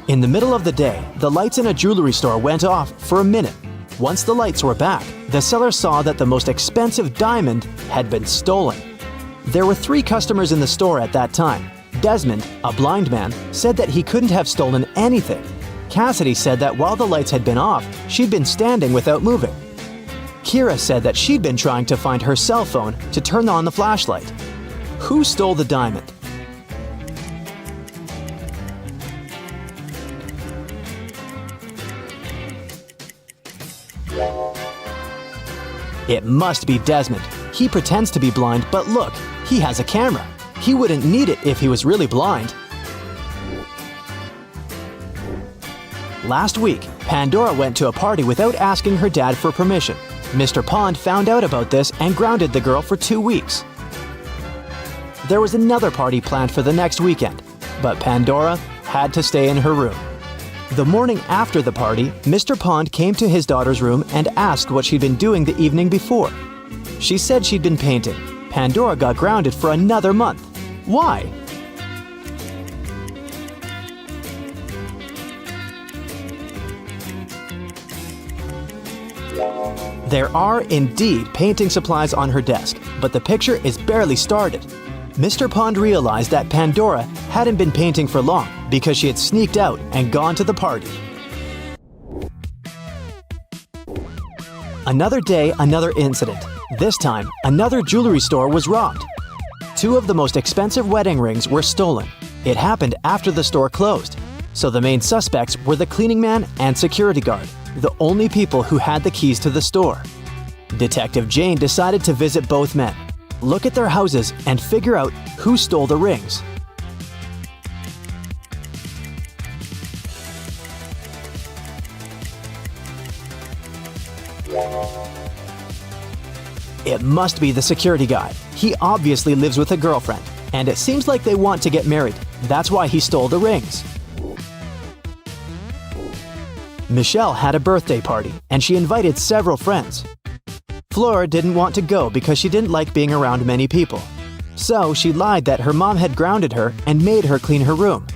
A: In the middle of the day, the lights in a jewelry store went off for a minute. Once the lights were back, the seller saw that the most expensive diamond had been stolen. There were 3 customers in the store at that time. Desmond, a blind man, said that he couldn't have stolen anything. Cassidy said that while the lights had been off, she'd been standing without moving. Kira said that she'd been trying to find her cell phone to turn on the flashlight. Who stole the diamond? It must be Desmond. He pretends to be blind, but look, he has a camera. He wouldn't need it if he was really blind. Last week, Pandora went to a party without asking her dad for permission. Mr. Pond found out about this and grounded the girl for 2 weeks. There was another party planned for the next weekend, but Pandora had to stay in her room. The morning after the party, Mr. Pond came to his daughter's room and asked what she'd been doing the evening before. She said she'd been painting. Pandora got grounded for another month. Why? There are indeed painting supplies on her desk, but the picture is barely started. Mr. Pond realized that Pandora hadn't been painting for long because she had sneaked out and gone to the party. Another day, another incident. This time, another jewelry store was robbed. 2 of the most expensive wedding rings were stolen. It happened after the store closed, so the main suspects were the cleaning man and security guard, the only people who had the keys to the store. Detective Jane decided to visit both men, look at their houses, and figure out who stole the rings. It must be the security guy. He obviously lives with a girlfriend, and it seems like they want to get married. That's why he stole the rings. Michelle had a birthday party, and she invited several friends. Fleur didn't want to go because she didn't like being around many people. So she lied that her mom had grounded her and made her clean her room.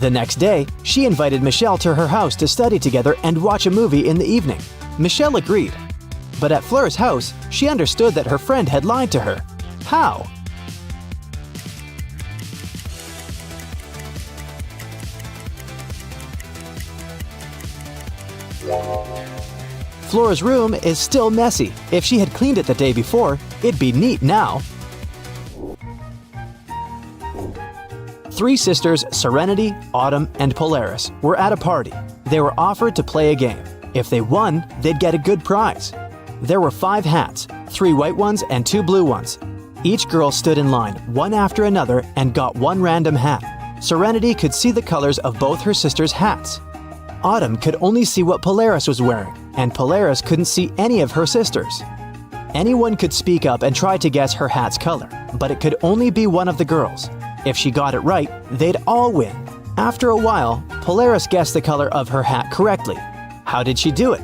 A: The next day, she invited Michelle to her house to study together and watch a movie in the evening. Michelle agreed. But at Fleur's house, she understood that her friend had lied to her. How? Fleur's room is still messy. If she had cleaned it the day before, it'd be neat now. 3 sisters, Serenity, Autumn, and Polaris, were at a party. They were offered to play a game. If they won, they'd get a good prize. There were 5 hats, 3 white ones and 2 blue ones. Each girl stood in line, one after another, and got one random hat. Serenity could see the colors of both her sisters' hats. Autumn could only see what Polaris was wearing, and Polaris couldn't see any of her sisters. Anyone could speak up and try to guess her hat's color, but it could only be one of the girls. If she got it right, they'd all win. After a while, Polaris guessed the color of her hat correctly. How did she do it?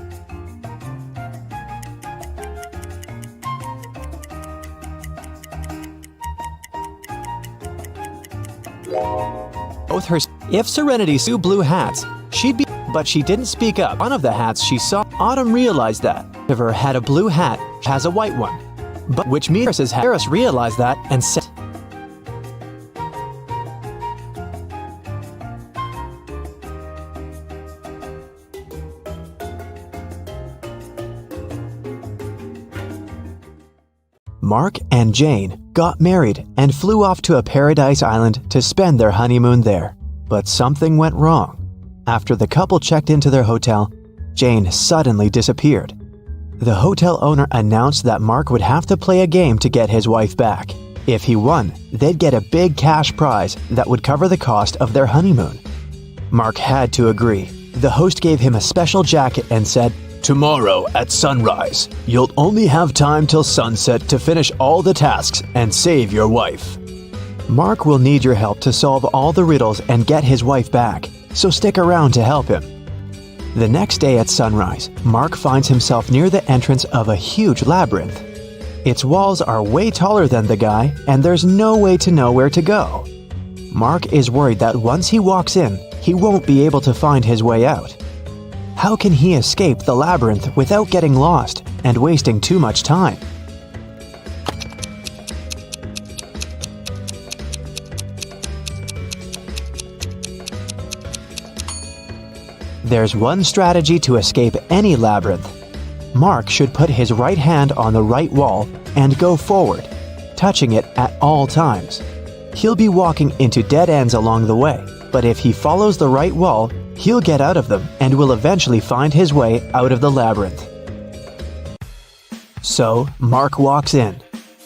A: If Serenity saw blue hats, she'd be, but she didn't speak up. One of the hats she saw, Autumn realized that River had a blue hat, has a white one, but which means Harris realized that and said, Mark and Jane got married and flew off to a paradise island to spend their honeymoon there. But something went wrong. After the couple checked into their hotel, Jane suddenly disappeared. The hotel owner announced that Mark would have to play a game to get his wife back. If he won, they'd get a big cash prize that would cover the cost of their honeymoon. Mark had to agree. The host gave him a special jacket and said, "Tomorrow at sunrise, you'll only have time till sunset to finish all the tasks and save your wife. Mark will need your help to solve all the riddles and get his wife back, so stick around to help him." The next day at sunrise, Mark finds himself near the entrance of a huge labyrinth. Its walls are way taller than the guy, and there's no way to know where to go. Mark is worried that once he walks in, he won't be able to find his way out. How can he escape the labyrinth without getting lost and wasting too much time? There's one strategy to escape any labyrinth. Mark should put his right hand on the right wall and go forward, touching it at all times. He'll be walking into dead ends along the way, but if he follows the right wall, he'll get out of them and will eventually find his way out of the labyrinth. So, Mark walks in.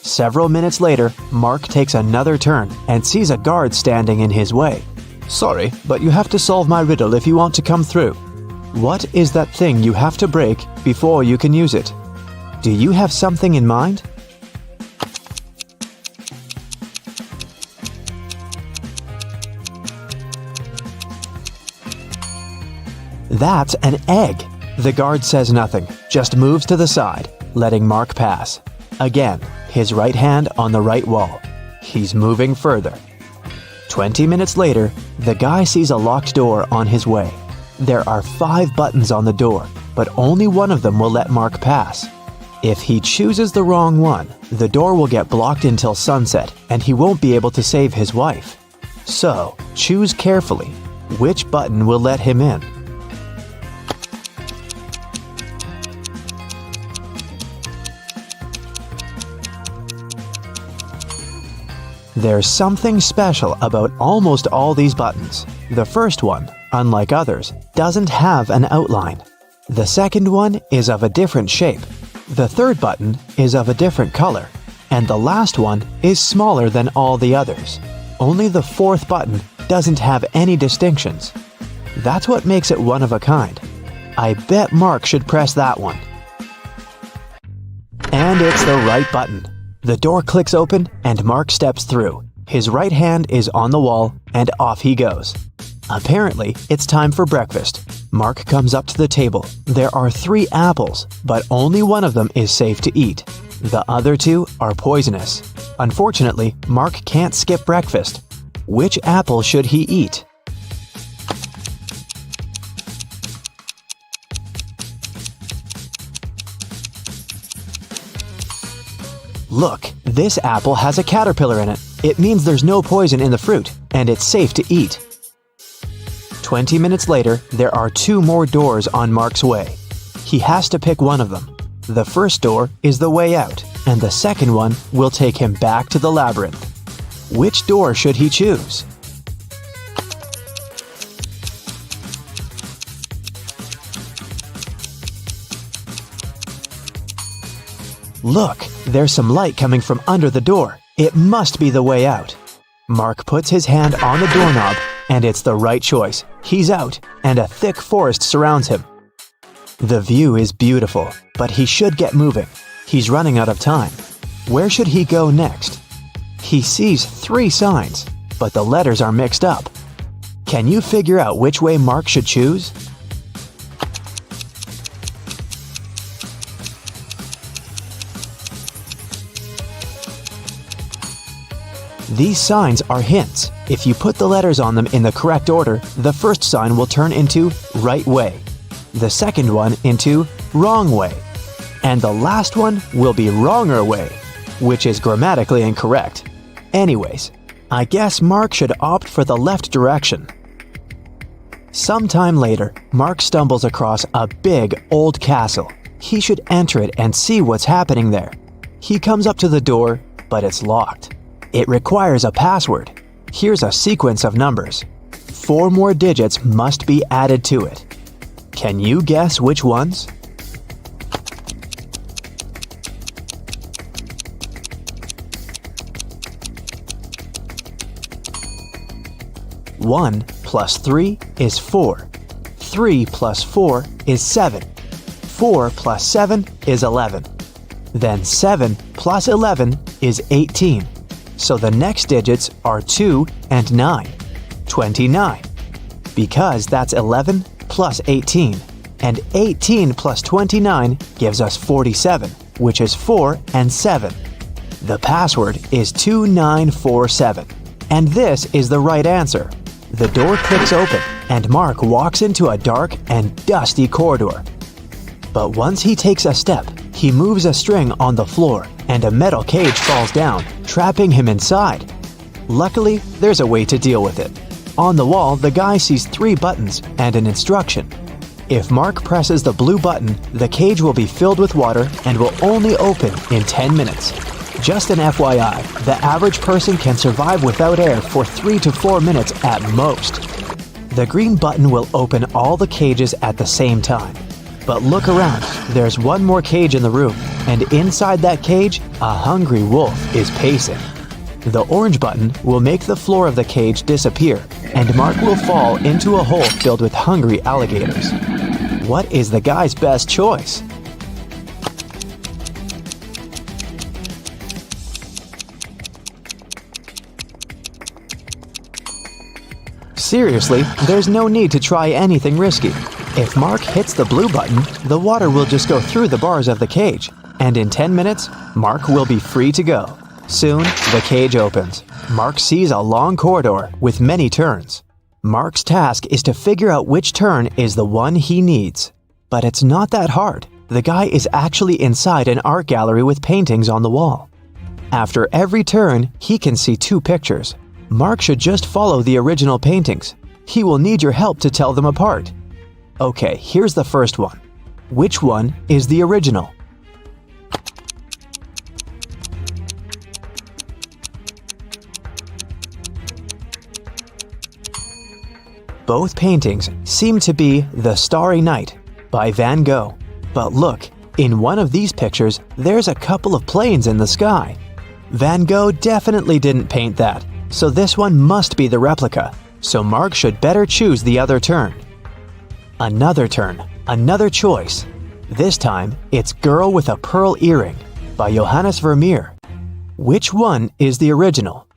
A: Several minutes later, Mark takes another turn and sees a guard standing in his way. "Sorry, but you have to solve my riddle if you want to come through. What is that thing you have to break before you can use it? Do you have something in mind?" That's an egg. The guard says nothing, just moves to the side, letting Mark pass. Again, his right hand on the right wall. He's moving further. 20 minutes later, the guy sees a locked door on his way. There are 5 buttons on the door, but only one of them will let Mark pass. If he chooses the wrong one, the door will get blocked until sunset and he won't be able to save his wife. So, choose carefully. Which button will let him in? There's something special about almost all these buttons. The first one, unlike others, doesn't have an outline. The second one is of a different shape. The third button is of a different color. And the last one is smaller than all the others. Only the fourth button doesn't have any distinctions. That's what makes it one of a kind. I bet Mark should press that one. And it's the right button. The door clicks open and Mark steps through. His right hand is on the wall and off he goes. Apparently, it's time for breakfast. Mark comes up to the table. There are 3 apples, but only one of them is safe to eat. The other 2 are poisonous. Unfortunately, Mark can't skip breakfast. Which apple should he eat? Look, this apple has a caterpillar in it. It means there's no poison in the fruit, and it's safe to eat. 20 minutes later, there are 2 more doors on Mark's way. He has to pick one of them. The first door is the way out, and the second one will take him back to the labyrinth. Which door should he choose? Look, there's some light coming from under the door. It must be the way out. Mark puts his hand on the doorknob, and it's the right choice. He's out, and a thick forest surrounds him. The view is beautiful, but he should get moving. He's running out of time. Where should he go next? He sees 3 signs, but the letters are mixed up. Can you figure out which way Mark should choose? These signs are hints. If you put the letters on them in the correct order, the first sign will turn into right way, the second one into wrong way, and the last one will be wronger way, which is grammatically incorrect. Anyways, I guess Mark should opt for the left direction. Sometime later, Mark stumbles across a big old castle. He should enter it and see what's happening there. He comes up to the door, but it's locked. It requires a password. Here's a sequence of numbers. 4 more digits must be added to it. Can you guess which ones? One plus 3 is 4. 3 plus 4 is 7. 4 plus 7 is 11. Then 7 plus 11 is 18. So the next digits are 2 and 9. 29. Because that's 11 plus 18. And 18 plus 29 gives us 47, which is 4 and 7. The password is 2947. And this is the right answer. The door clicks open, and Mark walks into a dark and dusty corridor. But once he takes a step, he moves a string on the floor, and a metal cage falls down, trapping him inside. Luckily, there's a way to deal with it. On the wall, the guy sees 3 buttons and an instruction. If Mark presses the blue button, the cage will be filled with water and will only open in 10 minutes. Just an FYI, the average person can survive without air for 3 to 4 minutes at most. The green button will open all the cages at the same time. But look around, there's one more cage in the room, and inside that cage, a hungry wolf is pacing. The orange button will make the floor of the cage disappear, and Mark will fall into a hole filled with hungry alligators. What is the guy's best choice? Seriously, there's no need to try anything risky. If Mark hits the blue button, the water will just go through the bars of the cage, and in 10 minutes, Mark will be free to go. Soon, the cage opens. Mark sees a long corridor with many turns. Mark's task is to figure out which turn is the one he needs. But it's not that hard. The guy is actually inside an art gallery with paintings on the wall. After every turn, he can see 2 pictures. Mark should just follow the original paintings. He will need your help to tell them apart. Okay, here's the first one. Which one is the original? Both paintings seem to be The Starry Night by Van Gogh. But look, in one of these pictures, there's a couple of planes in the sky. Van Gogh definitely didn't paint that, so this one must be the replica. So Mark should better choose the other turn. Another turn, another choice. This time, it's Girl with a Pearl Earring by Johannes Vermeer. Which one is the original?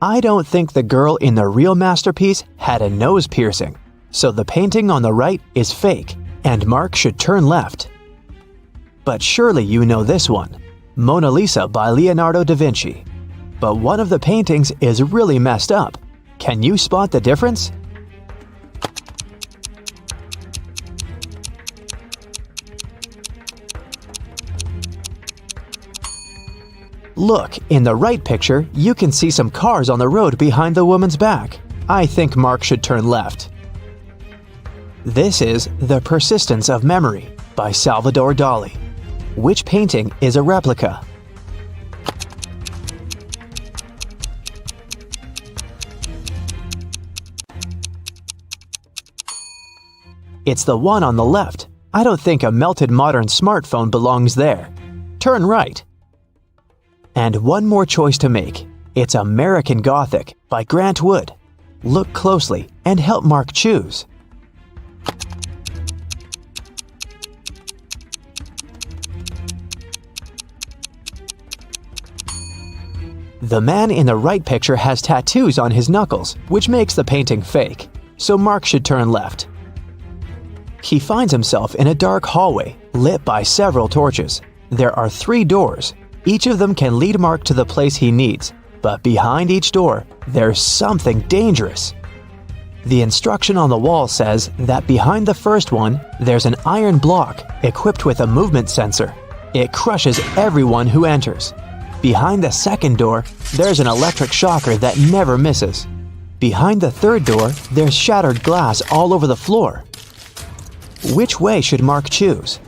A: I don't think the girl in the real masterpiece had a nose piercing, so the painting on the right is fake, and Mark should turn left. But surely you know this one, Mona Lisa by Leonardo da Vinci. But one of the paintings is really messed up. Can you spot the difference? Look, in the right picture, you can see some cars on the road behind the woman's back. I think Mark should turn left. This is The Persistence of Memory by Salvador Dali. Which painting is a replica? It's the one on the left. I don't think a melted modern smartphone belongs there. Turn right. And one more choice to make. It's American Gothic by Grant Wood. Look closely and help Mark choose. The man in the right picture has tattoos on his knuckles, which makes the painting fake, so Mark should turn left. He finds himself in a dark hallway, lit by several torches. There are 3 doors. Each of them can lead Mark to the place he needs, but behind each door, there's something dangerous. The instruction on the wall says that behind the first one, there's an iron block equipped with a movement sensor. It crushes everyone who enters. Behind the second door, there's an electric shocker that never misses. Behind the third door, there's shattered glass all over the floor. Which way should Mark choose?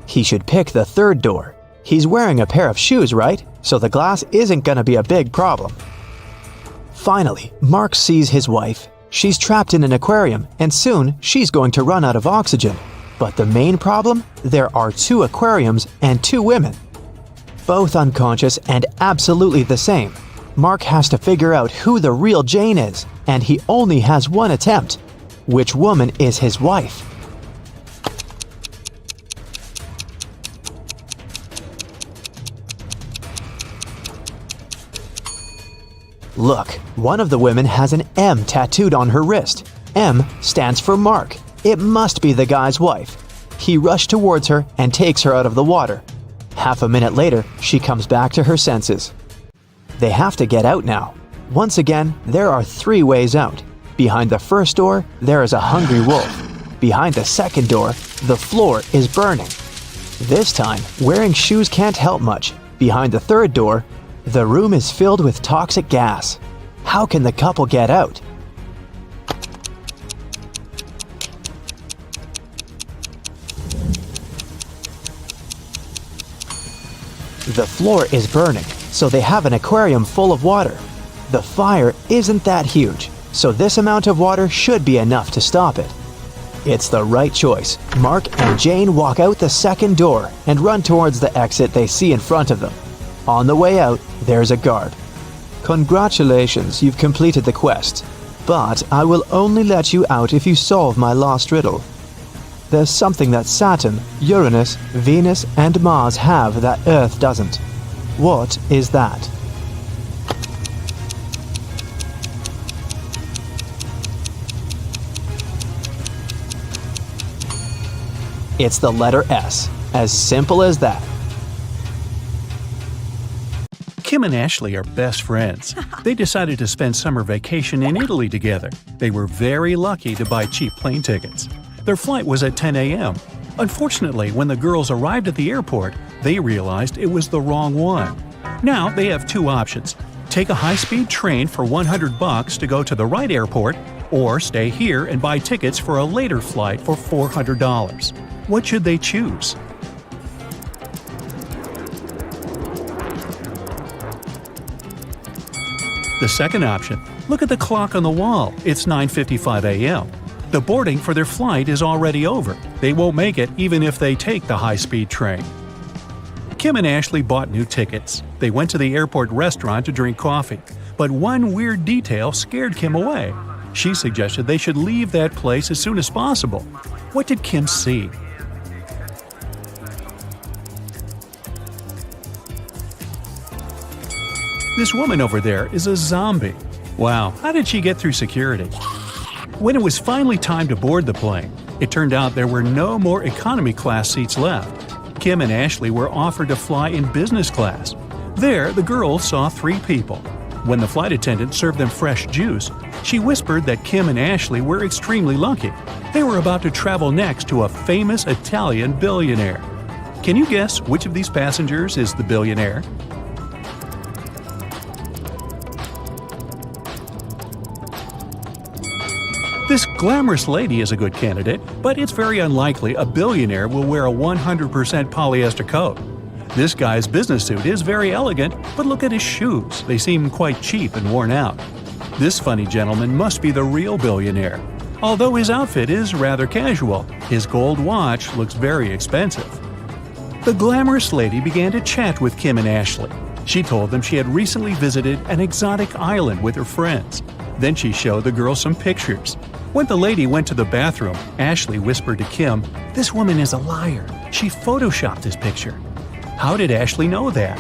A: He should pick the third door. He's wearing a pair of shoes, right? So the glass isn't gonna be a big problem. Finally, Mark sees his wife. She's trapped in an aquarium, and soon she's going to run out of oxygen. But the main problem? There are 2 aquariums and 2 women. Both unconscious and absolutely the same. Mark has to figure out who the real Jane is, and he only has one attempt. Which woman is his wife? Look, one of the women has an M tattooed on her wrist. M stands for Mark. It must be the guy's wife. He rushed towards her and takes her out of the water. Half a minute later, she comes back to her senses. They have to get out now. Once again, there are 3 ways out. Behind the first door, there is a hungry wolf. Behind the second door, the floor is burning. This time, wearing shoes can't help much. Behind the third door, the room is filled with toxic gas. How can the couple get out? The floor is burning, so they have an aquarium full of water. The fire isn't that huge, so this amount of water should be enough to stop it. It's the right choice. Mark and Jane walk out the second door and run towards the exit they see in front of them. On the way out, there's a guard. Congratulations, you've completed the quest. But I will only let you out if you solve my last riddle. There's something that Saturn, Uranus, Venus, and Mars have that Earth doesn't. What is that? It's the letter S. As simple as that.
C: Kim and Ashley are best friends. They decided to spend summer vacation in Italy together. They were very lucky to buy cheap plane tickets. Their flight was at 10 a.m. Unfortunately, when the girls arrived at the airport, they realized it was the wrong one. Now they have two options. Take a high-speed train for $100 to go to the right airport, or stay here and buy tickets for a later flight for $400. What should they choose? The second option. Look at the clock on the wall. It's 9:55 a.m. The boarding for their flight is already over. They won't make it even if they take the high-speed train. Kim and Ashley bought new tickets. They went to the airport restaurant to drink coffee. But one weird detail scared Kim away. She suggested they should leave that place as soon as possible. What did Kim see? This woman over there is a zombie. Wow, how did she get through security? When it was finally time to board the plane, it turned out there were no more economy class seats left. Kim and Ashley were offered to fly in business class. There, the girls saw 3 people. When the flight attendant served them fresh juice, she whispered that Kim and Ashley were extremely lucky. They were about to travel next to a famous Italian billionaire. Can you guess which of these passengers is the billionaire? This glamorous lady is a good candidate, but it's very unlikely a billionaire will wear a 100% polyester coat. This guy's business suit is very elegant, but look at his shoes. They seem quite cheap and worn out. This funny gentleman must be the real billionaire. Although his outfit is rather casual, his gold watch looks very expensive. The glamorous lady began to chat with Kim and Ashley. She told them she had recently visited an exotic island with her friends. Then she showed the girls some pictures. When the lady went to the bathroom, Ashley whispered to Kim, "This woman is a liar. She photoshopped this picture." How did Ashley know that?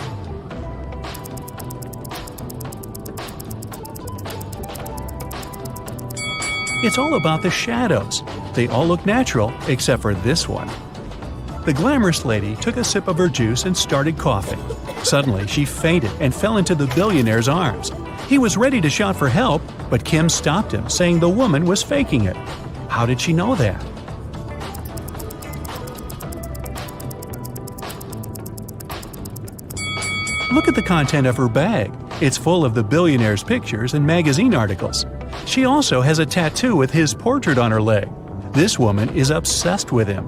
C: It's all about the shadows. They all look natural except for this one. The glamorous lady took a sip of her juice and started coughing. Suddenly, she fainted and fell into the billionaire's arms. He was ready to shout for help, but Kim stopped him, saying the woman was faking it. How did she know that? Look at the content of her bag. It's full of the billionaire's pictures and magazine articles. She also has a tattoo with his portrait on her leg. This woman is obsessed with him.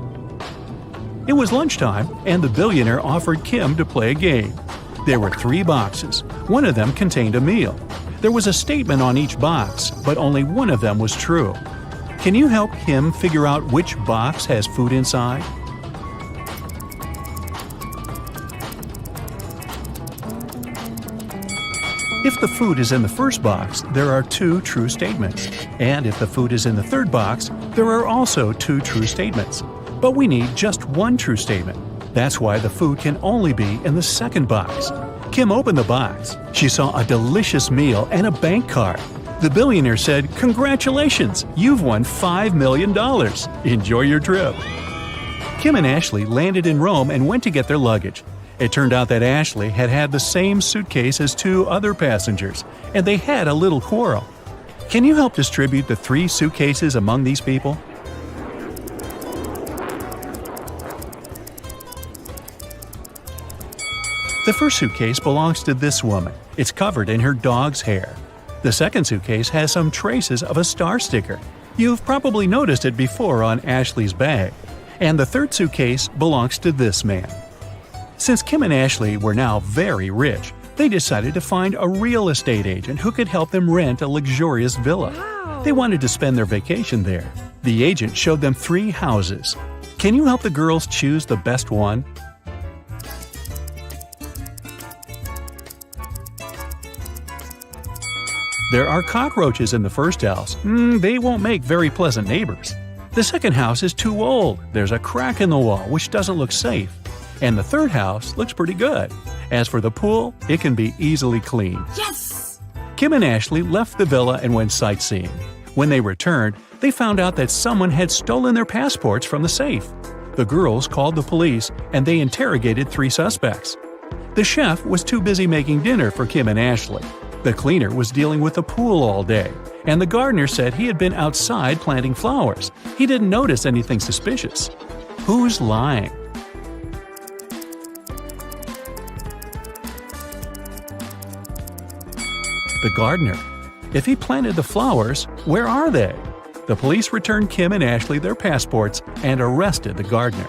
C: It was lunchtime, and the billionaire offered Kim to play a game. There were 3 boxes. One of them contained a meal. There was a statement on each box, but only one of them was true. Can you help Kim figure out which box has food inside? If the food is in the first box, there are 2 true statements. And if the food is in the third box, there are also 2 true statements. But we need just 1 true statement. That's why the food can only be in the second box. Kim opened the box. She saw a delicious meal and a bank card. The billionaire said, "Congratulations, you've won $5 million. Enjoy your trip." Kim and Ashley landed in Rome and went to get their luggage. It turned out that Ashley had had the same suitcase as 2 other passengers, and they had a little quarrel. Can you help distribute the 3 suitcases among these people? The first suitcase belongs to this woman. It's covered in her dog's hair. The second suitcase has some traces of a star sticker. You've probably noticed it before on Ashley's bag. And the third suitcase belongs to this man. Since Kim and Ashley were now very rich, they decided to find a real estate agent who could help them rent a luxurious villa. They wanted to spend their vacation there. The agent showed them 3 houses. Can you help the girls choose the best one? There are cockroaches in the first house. They won't make very pleasant neighbors. The second house is too old. There's a crack in the wall, which doesn't look safe. And the third house looks pretty good. As for the pool, it can be easily cleaned.
F: Yes!
C: Kim and Ashley left the villa and went sightseeing. When they returned, they found out that someone had stolen their passports from the safe. The girls called the police and they interrogated 3 suspects. The chef was too busy making dinner for Kim and Ashley. The cleaner was dealing with the pool all day, and the gardener said he had been outside planting flowers. He didn't notice anything suspicious. Who's lying? The gardener. If he planted the flowers, where are they? The police returned Kim and Ashley their passports and arrested the gardener.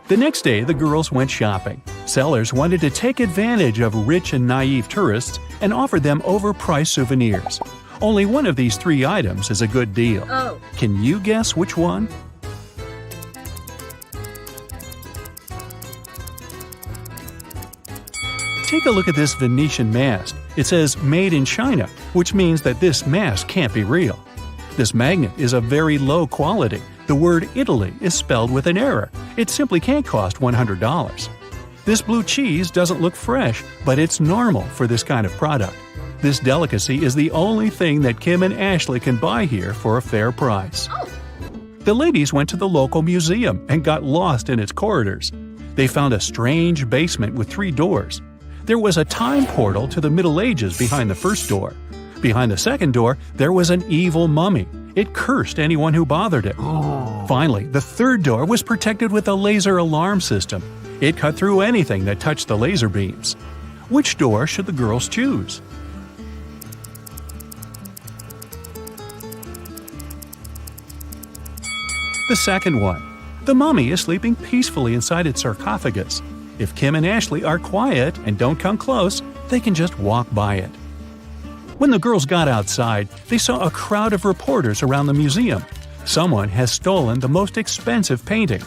C: The next day, the girls went shopping. Sellers wanted to take advantage of rich and naive tourists and offered them overpriced souvenirs. Only one of these 3 items is a good deal.
F: Oh.
C: Can you guess which one? Take a look at this Venetian mask. It says made in China, which means that this mask can't be real. This magnet is of very low quality. The word Italy is spelled with an error. It simply can't cost $100. This blue cheese doesn't look fresh, but it's normal for this kind of product. This delicacy is the only thing that Kim and Ashley can buy here for a fair price. The ladies went to the local museum and got lost in its corridors. They found a strange basement with 3 doors. There was a time portal to the Middle Ages behind the first door. Behind the second door, there was an evil mummy. It cursed anyone who bothered it. Finally, the third door was protected with a laser alarm system. It cut through anything that touched the laser beams. Which door should the girls choose? The second one. The mummy is sleeping peacefully inside its sarcophagus. If Kim and Ashley are quiet and don't come close, they can just walk by it. When the girls got outside, they saw a crowd of reporters around the museum. Someone has stolen the most expensive painting.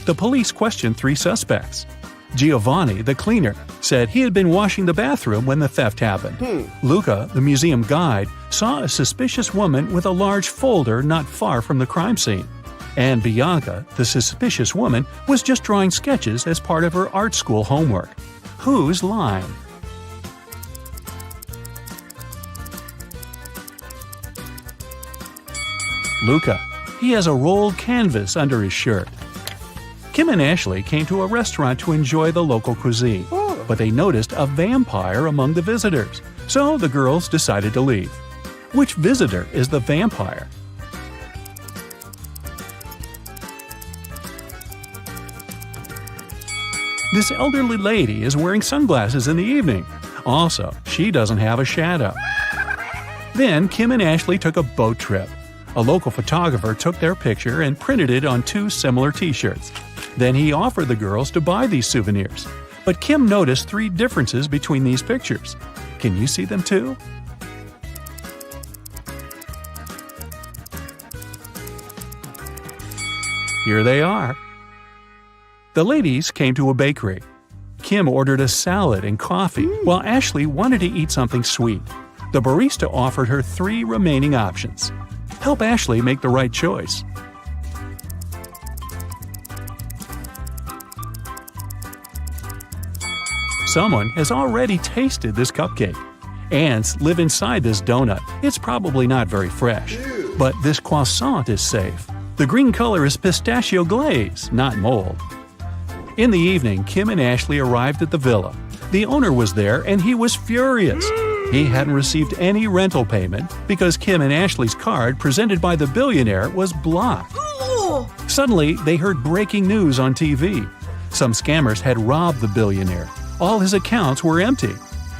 C: The police questioned 3 suspects. Giovanni, the cleaner, said he had been washing the bathroom when the theft happened. Luca, the museum guide, saw a suspicious woman with a large folder not far from the crime scene. And Bianca, the suspicious woman, was just drawing sketches as part of her art school homework. Who's lying? Luca. He has a rolled canvas under his shirt. Kim and Ashley came to a restaurant to enjoy the local cuisine, but they noticed a vampire among the visitors, so the girls decided to leave. Which visitor is the vampire? This elderly lady is wearing sunglasses in the evening. Also, she doesn't have a shadow. Then Kim and Ashley took a boat trip. A local photographer took their picture and printed it on 2 similar t-shirts. Then he offered the girls to buy these souvenirs. But Kim noticed 3 differences between these pictures. Can you see them too? Here they are. The ladies came to a bakery. Kim ordered a salad and coffee, while Ashley wanted to eat something sweet. The barista offered her 3 remaining options. Help Ashley make the right choice. Someone has already tasted this cupcake. Ants live inside this donut. It's probably not very fresh. But this croissant is safe. The green color is pistachio glaze, not mold. In the evening, Kim and Ashley arrived at the villa. The owner was there and he was furious. He hadn't received any rental payment because Kim and Ashley's card presented by the billionaire was blocked. Suddenly, they heard breaking news on TV. Some scammers had robbed the billionaire. All his accounts were empty.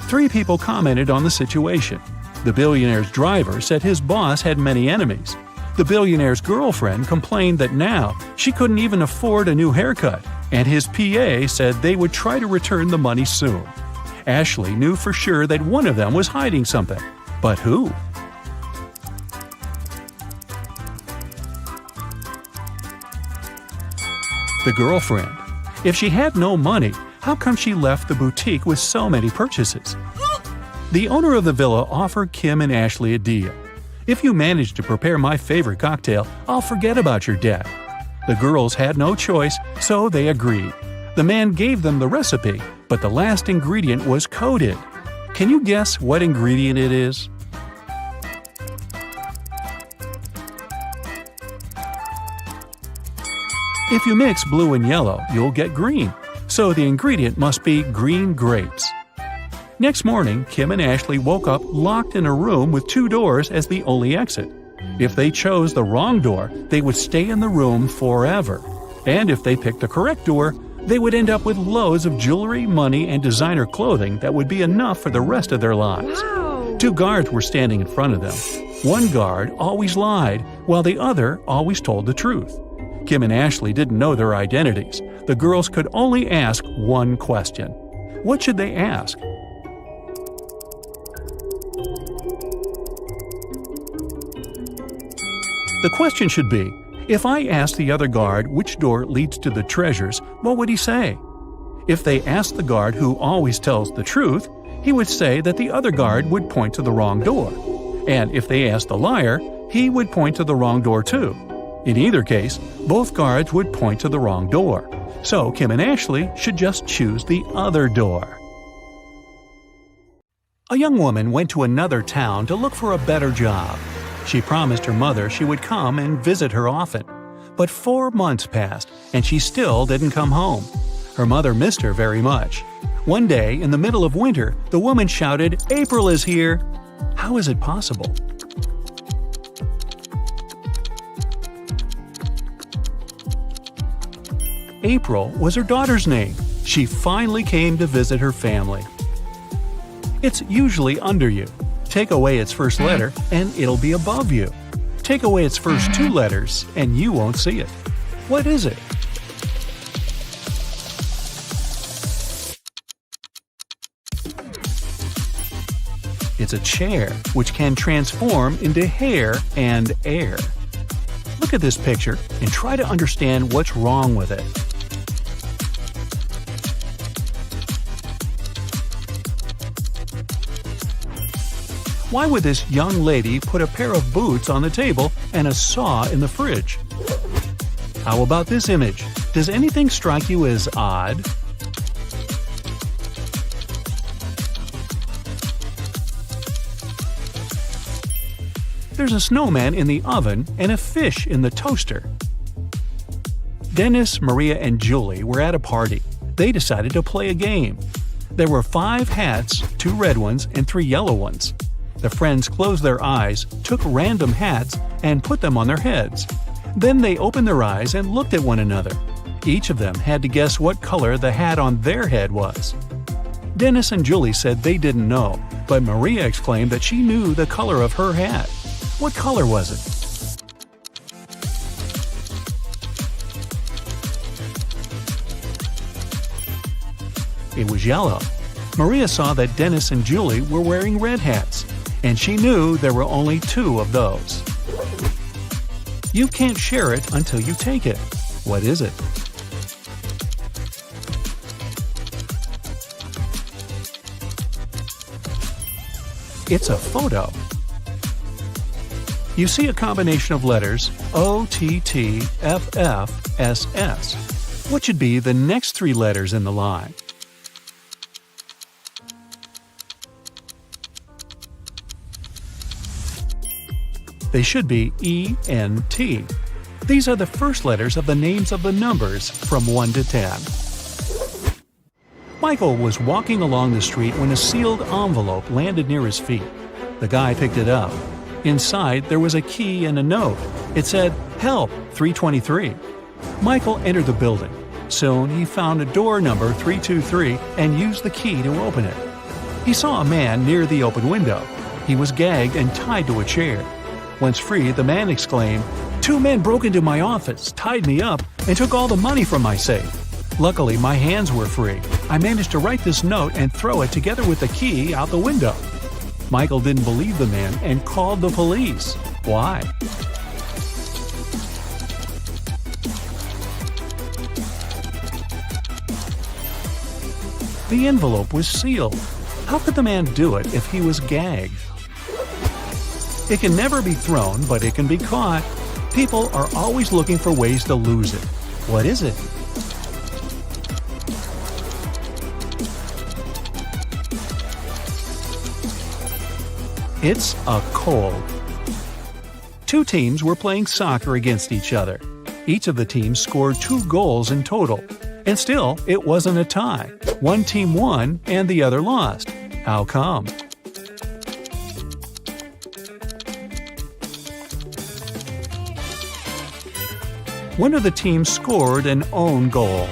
C: 3 people commented on the situation. The billionaire's driver said his boss had many enemies. The billionaire's girlfriend complained that now she couldn't even afford a new haircut, and his PA said they would try to return the money soon. Ashley knew for sure that one of them was hiding something. But who? The girlfriend. If she had no money, how come she left the boutique with so many purchases? The owner of the villa offered Kim and Ashley a deal. If you manage to prepare my favorite cocktail, I'll forget about your debt. The girls had no choice, so they agreed. The man gave them the recipe, but the last ingredient was coded. Can you guess what ingredient it is? If you mix blue and yellow, you'll get green, so the ingredient must be green grapes. Next morning, Kim and Ashley woke up locked in a room with 2 doors as the only exit. If they chose the wrong door, they would stay in the room forever. And if they picked the correct door, they would end up with loads of jewelry, money, and designer clothing that would be enough for the rest of their lives.
F: Wow.
C: 2 guards were standing in front of them. One guard always lied, while the other always told the truth. Kim and Ashley didn't know their identities. The girls could only ask one question. What should they ask? The question should be, if I asked the other guard which door leads to the treasures, what would he say? If they asked the guard who always tells the truth, he would say that the other guard would point to the wrong door. And if they asked the liar, he would point to the wrong door too. In either case, both guards would point to the wrong door. So Kim and Ashley should just choose the other door. A young woman went to another town to look for a better job. She promised her mother she would come and visit her often. But 4 months passed, and she still didn't come home. Her mother missed her very much. One day, in the middle of winter, the woman shouted, "April is here!" How is it possible? April was her daughter's name. She finally came to visit her family. It's usually under you. Take away its first letter, and it'll be above you. Take away its first 2 letters, and you won't see it. What is it? It's a chair, which can transform into hair and air. Look at this picture and try to understand what's wrong with it. Why would this young lady put a pair of boots on the table and a saw in the fridge? How about this image? Does anything strike you as odd? There's a snowman in the oven and a fish in the toaster. Dennis, Maria, and Julie were at a party. They decided to play a game. There were 5 hats, 2 red ones and 3 yellow ones. The friends closed their eyes, took random hats, and put them on their heads. Then they opened their eyes and looked at one another. Each of them had to guess what color the hat on their head was. Dennis and Julie said they didn't know, but Maria exclaimed that she knew the color of her hat. What color was it? It was yellow. Maria saw that Dennis and Julie were wearing red hats, and she knew there were only 2 of those. You can't share it until you take it. What is it? It's a photo. You see a combination of letters OTTFFSS. What should be the next 3 letters in the line? They should be ENT. These are the first letters of the names of the numbers from 1 to 10. Michael was walking along the street when a sealed envelope landed near his feet. The guy picked it up. Inside, there was a key and a note. It said, "Help, 323." Michael entered the building. Soon, he found a door number 323 and used the key to open it. He saw a man near the open window. He was gagged and tied to a chair. Once free, the man exclaimed, "2 men broke into my office, tied me up, and took all the money from my safe. Luckily, my hands were free. I managed to write this note and throw it together with the key out the window." Michael didn't believe the man and called the police. Why? The envelope was sealed. How could the man do it if he was gagged? It can never be thrown, but it can be caught. People are always looking for ways to lose it. What is it? It's a cold. Two teams were playing soccer against each other. Each of the teams scored 2 goals in total. And still, it wasn't a tie. One team won and the other lost. How come? One of the teams scored an own goal.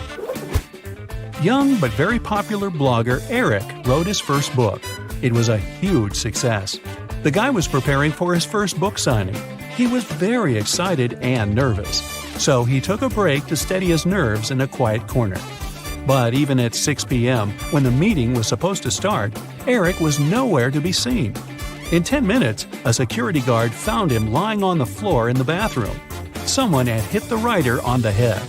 C: Young but very popular blogger Eric wrote his first book. It was a huge success. The guy was preparing for his first book signing. He was very excited and nervous, so he took a break to steady his nerves in a quiet corner. But even at 6 p.m., when the meeting was supposed to start, Eric was nowhere to be seen. In 10 minutes, a security guard found him lying on the floor in the bathroom. Someone had hit the writer on the head.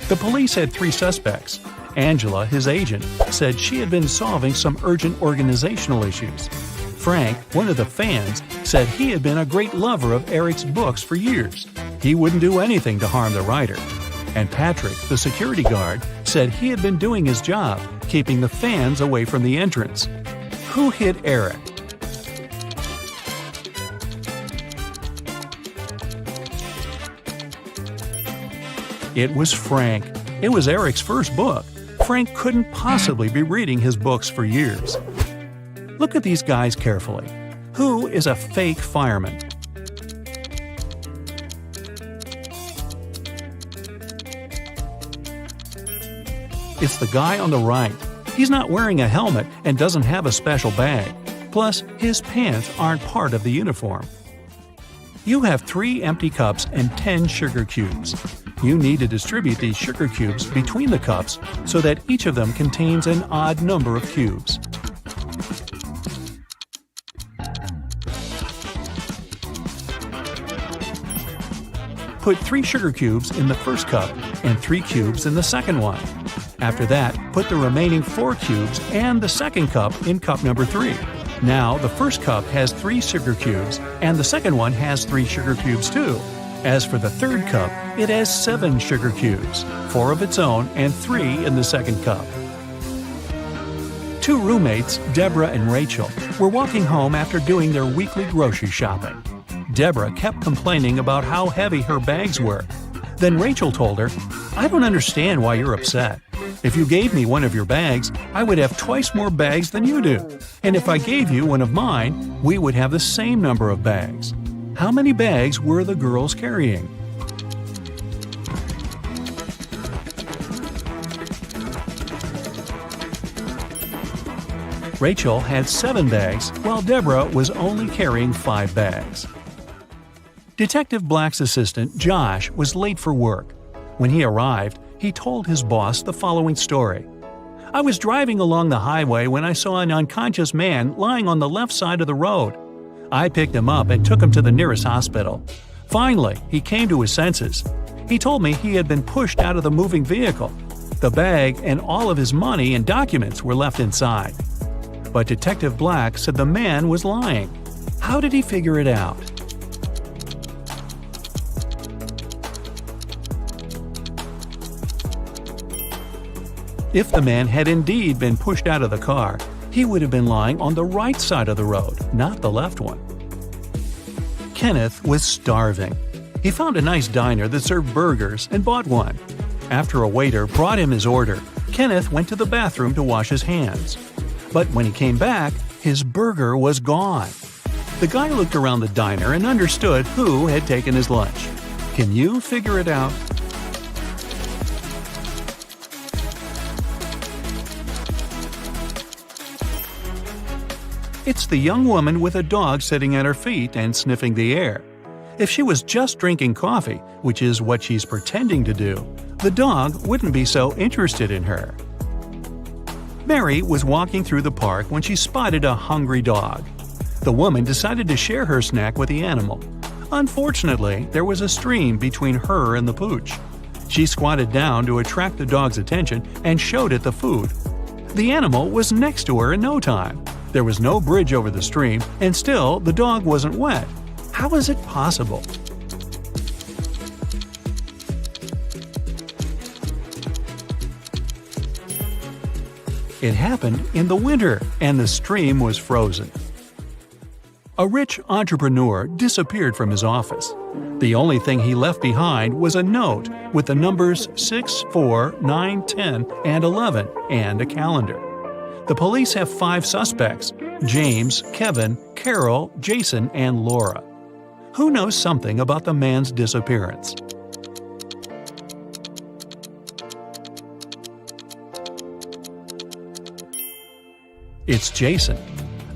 C: The police had 3 suspects. Angela, his agent, said she had been solving some urgent organizational issues. Frank, one of the fans, said he had been a great lover of Eric's books for years. He wouldn't do anything to harm the writer. And Patrick, the security guard, said he had been doing his job, keeping the fans away from the entrance. Who hit Eric? It was Frank. It was Eric's first book. Frank couldn't possibly be reading his books for years. Look at these guys carefully. Who is a fake fireman? It's the guy on the right. He's not wearing a helmet and doesn't have a special bag. Plus, his pants aren't part of the uniform. You have 3 empty cups and 10 sugar cubes. You need to distribute these sugar cubes between the cups so that each of them contains an odd number of cubes. Put 3 sugar cubes in the first cup and 3 cubes in the second one. After that, put the remaining 4 cubes and the second cup in cup number 3. Now, the first cup has 3 sugar cubes, and the second one has 3 sugar cubes too. As for the third cup, it has 7 sugar cubes, 4 of its own and 3 in the second cup. 2 roommates, Deborah and Rachel, were walking home after doing their weekly grocery shopping. Deborah kept complaining about how heavy her bags were. Then Rachel told her, "I don't understand why you're upset. If you gave me one of your bags, I would have twice more bags than you do. And if I gave you one of mine, we would have the same number of bags." How many bags were the girls carrying? Rachel had 7 bags, while Deborah was only carrying 5 bags. Detective Black's assistant, Josh, was late for work. When he arrived, he told his boss the following story. "I was driving along the highway when I saw an unconscious man lying on the left side of the road. I picked him up and took him to the nearest hospital. Finally, he came to his senses. He told me he had been pushed out of the moving vehicle. The bag and all of his money and documents were left inside." But Detective Black said the man was lying. How did he figure it out? If the man had indeed been pushed out of the car, he would have been lying on the right side of the road, not the left one. Kenneth was starving. He found a nice diner that served burgers and bought one. After a waiter brought him his order, Kenneth went to the bathroom to wash his hands. But when he came back, his burger was gone. The guy looked around the diner and understood who had taken his lunch. Can you figure it out? It's the young woman with a dog sitting at her feet and sniffing the air. If she was just drinking coffee, which is what she's pretending to do, the dog wouldn't be so interested in her. Mary was walking through the park when she spotted a hungry dog. The woman decided to share her snack with the animal. Unfortunately, there was a stream between her and the pooch. She squatted down to attract the dog's attention and showed it the food. The animal was next to her in no time. There was no bridge over the stream, and still the dog wasn't wet. How is it possible? It happened in the winter, and the stream was frozen. A rich entrepreneur disappeared from his office. The only thing he left behind was a note with the numbers 6, 4, 9, 10, and 11, and a calendar. The police have 5 suspects: James, Kevin, Carol, Jason, and Laura. Who knows something about the man's disappearance? It's Jason.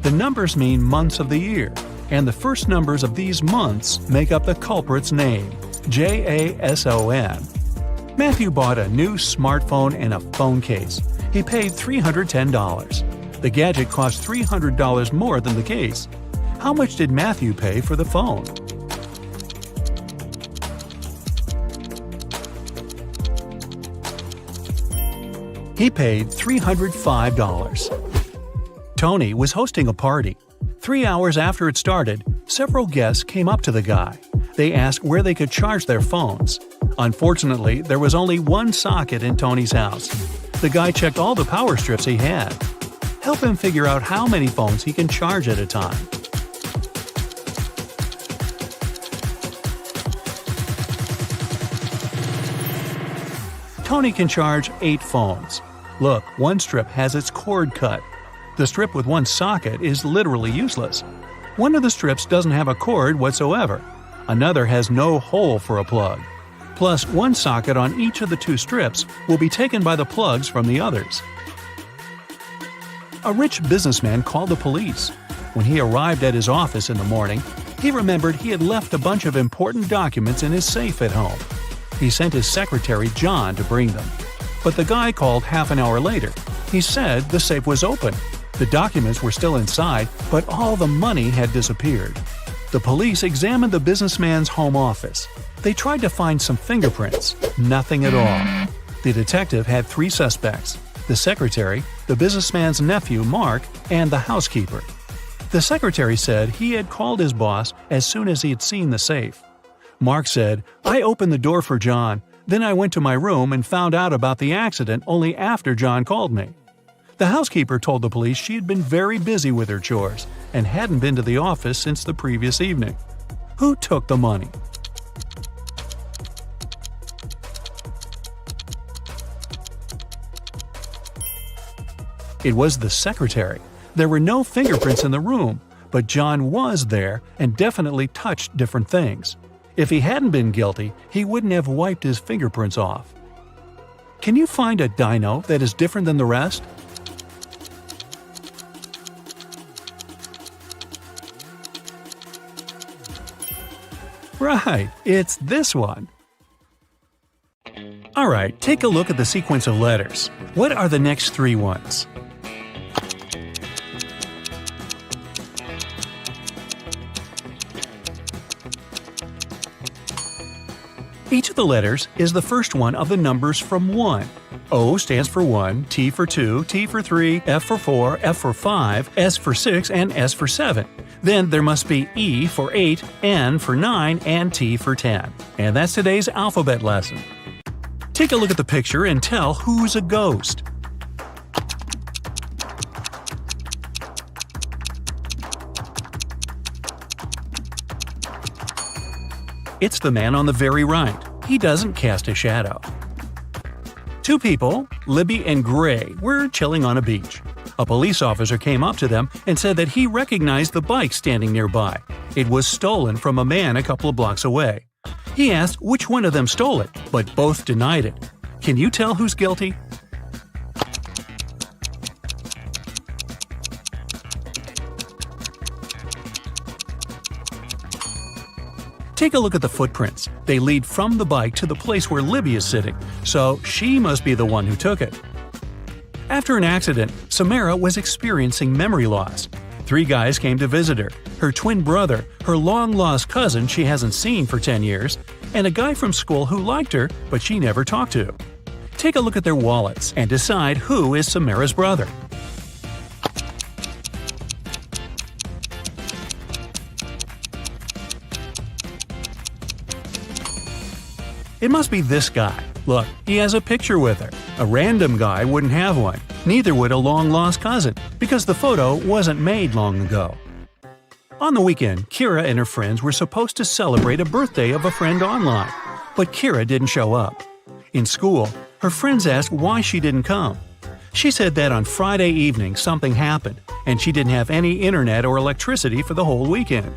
C: The numbers mean months of the year, and the first numbers of these months make up the culprit's name, Jason. Matthew bought a new smartphone and a phone case. He paid $310. The gadget cost $300 more than the case. How much did Matthew pay for the phone? He paid $305. Tony was hosting a party. 3 hours after it started, several guests came up to the guy. They asked where they could charge their phones. Unfortunately, there was only one socket in Tony's house. The guy checked all the power strips he had. Help him figure out how many phones he can charge at a time. Tony can charge 8 phones. Look, one strip has its cord cut. The strip with one socket is literally useless. One of the strips doesn't have a cord whatsoever. Another has no hole for a plug. Plus, one socket on each of the 2 strips will be taken by the plugs from the others. A rich businessman called the police. When he arrived at his office in the morning, he remembered he had left a bunch of important documents in his safe at home. He sent his secretary, John, to bring them. But the guy called half an hour later. He said the safe was open. The documents were still inside, but all the money had disappeared. The police examined the businessman's home office. They tried to find some fingerprints. Nothing at all. The detective had 3 suspects: the secretary, the businessman's nephew, Mark, and the housekeeper. The secretary said he had called his boss as soon as he had seen the safe. Mark said, "I opened the door for John. Then I went to my room and found out about the accident only after John called me." The housekeeper told the police she had been very busy with her chores and hadn't been to the office since the previous evening. Who took the money? It was the secretary. There were no fingerprints in the room, but John was there and definitely touched different things. If he hadn't been guilty, he wouldn't have wiped his fingerprints off. Can you find a dino that is different than the rest? Right, it's this one. Alright, take a look at the sequence of letters. What are the next 3 ones? Each of the letters is the first one of the numbers from 1. O stands for 1, T for 2, T for 3, F for 4, F for 5, S for 6, and S for 7. Then there must be E for 8, N for 9, and T for 10. And that's today's alphabet lesson. Take a look at the picture and tell who's a ghost. It's the man on the very right. He doesn't cast a shadow. 2 people, Libby and Gray, were chilling on a beach. A police officer came up to them and said that he recognized the bike standing nearby. It was stolen from a man a couple of blocks away. He asked which one of them stole it, but both denied it. Can you tell who's guilty? Take a look at the footprints. They lead from the bike to the place where Libby is sitting, so she must be the one who took it. After an accident, Samara was experiencing memory loss. 3 guys came to visit her: her twin brother, her long-lost cousin she hasn't seen for 10 years, and a guy from school who liked her but she never talked to. Take a look at their wallets and decide who is Samara's brother. It must be this guy. Look, he has a picture with her. A random guy wouldn't have one. Neither would a long-lost cousin, because the photo wasn't made long ago. On the weekend, Kira and her friends were supposed to celebrate a birthday of a friend online, but Kira didn't show up. In school, her friends asked why she didn't come. She said that on Friday evening something happened, and she didn't have any internet or electricity for the whole weekend.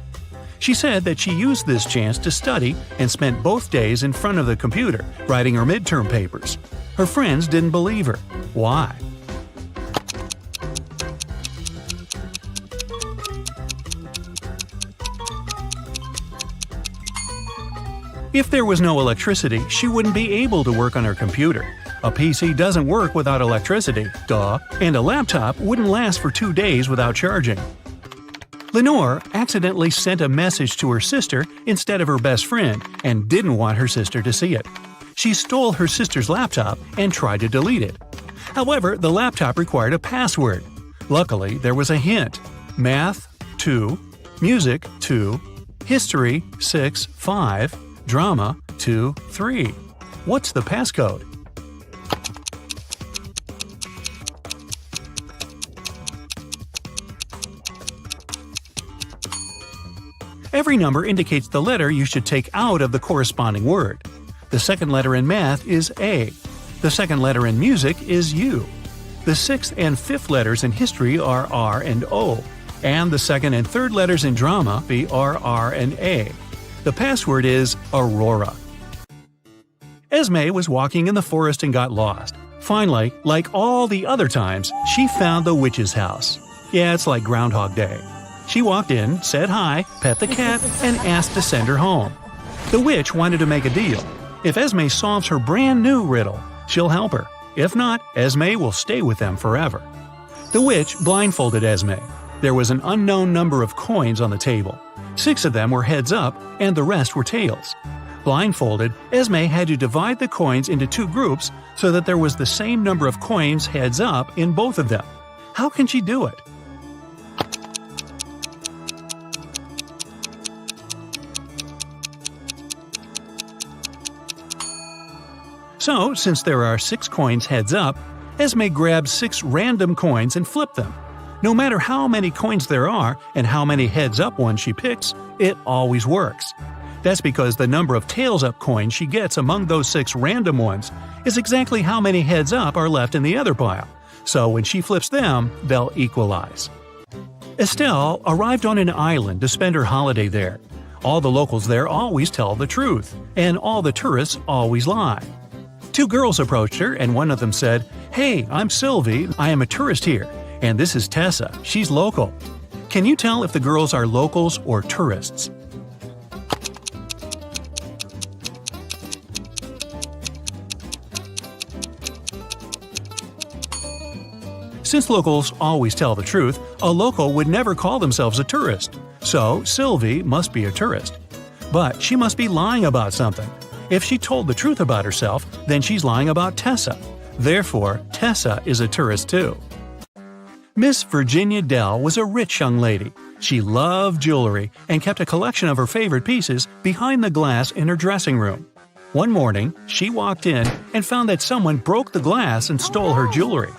C: She said that she used this chance to study and spent both days in front of the computer, writing her midterm papers. Her friends didn't believe her. Why? If there was no electricity, she wouldn't be able to work on her computer. A PC doesn't work without electricity, duh, and a laptop wouldn't last for 2 days without charging. Lenore accidentally sent a message to her sister instead of her best friend and didn't want her sister to see it. She stole her sister's laptop and tried to delete it. However, the laptop required a password. Luckily, there was a hint: Math 2, Music 2, History 6 5, Drama 2 3. What's the passcode? Every number indicates the letter you should take out of the corresponding word. The second letter in math is A. The second letter in music is U. The sixth and fifth letters in history are R and O, and the second and third letters in drama be R and A. The password is Aurora. Esme was walking in the forest and got lost. Finally, like all the other times, she found the witch's house. Yeah, it's like Groundhog Day. She walked in, said hi, pet the cat, and asked to send her home. The witch wanted to make a deal. If Esme solves her brand new riddle, she'll help her. If not, Esme will stay with them forever. The witch blindfolded Esme. There was an unknown number of coins on the table. 6 of them were heads up, and the rest were tails. Blindfolded, Esme had to divide the coins into 2 groups so that there was the same number of coins heads up in both of them. How can she do it? So, since there are 6 coins heads up, Esme grabs 6 random coins and flipped them. No matter how many coins there are and how many heads up ones she picks, it always works. That's because the number of tails up coins she gets among those 6 random ones is exactly how many heads up are left in the other pile. So when she flips them, they'll equalize. Estelle arrived on an island to spend her holiday there. All the locals there always tell the truth, and all the tourists always lie. 2 girls approached her, and one of them said, "Hey, I'm Sylvie, I am a tourist here, and this is Tessa, she's local." Can you tell if the girls are locals or tourists? Since locals always tell the truth, a local would never call themselves a tourist. So, Sylvie must be a tourist. But she must be lying about something. If she told the truth about herself, then she's lying about Tessa. Therefore, Tessa is a tourist too. Miss Virginia Dell was a rich young lady. She loved jewelry and kept a collection of her favorite pieces behind the glass in her dressing room. One morning, she walked in and found that someone broke the glass and stole her jewelry.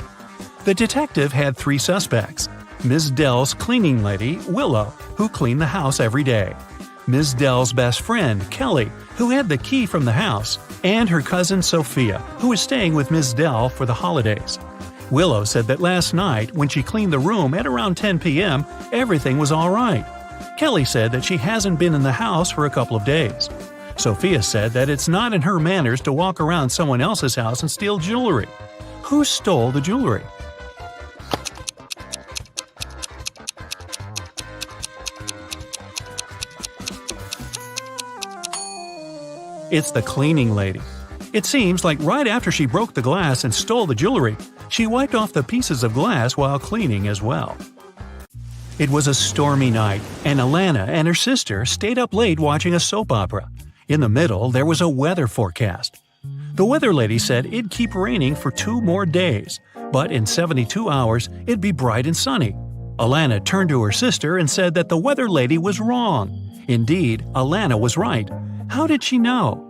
C: The detective had 3 suspects: Ms. Dell's cleaning lady, Willow, who cleaned the house every day; Ms. Dell's best friend, Kelly, who had the key from the house; and her cousin Sophia, who was staying with Ms. Dell for the holidays. Willow said that last night, when she cleaned the room at around 10 p.m., everything was all right. Kelly said that she hasn't been in the house for a couple of days. Sophia said that it's not in her manners to walk around someone else's house and steal jewelry. Who stole the jewelry? It's the cleaning lady. It seems like right after she broke the glass and stole the jewelry, she wiped off the pieces of glass while cleaning as well. It was a stormy night, and Alana and her sister stayed up late watching a soap opera. In the middle, there was a weather forecast. The weather lady said it'd keep raining for 2 more days, but in 72 hours, it'd be bright and sunny. Alana turned to her sister and said that the weather lady was wrong. Indeed, Alana was right. How did she know?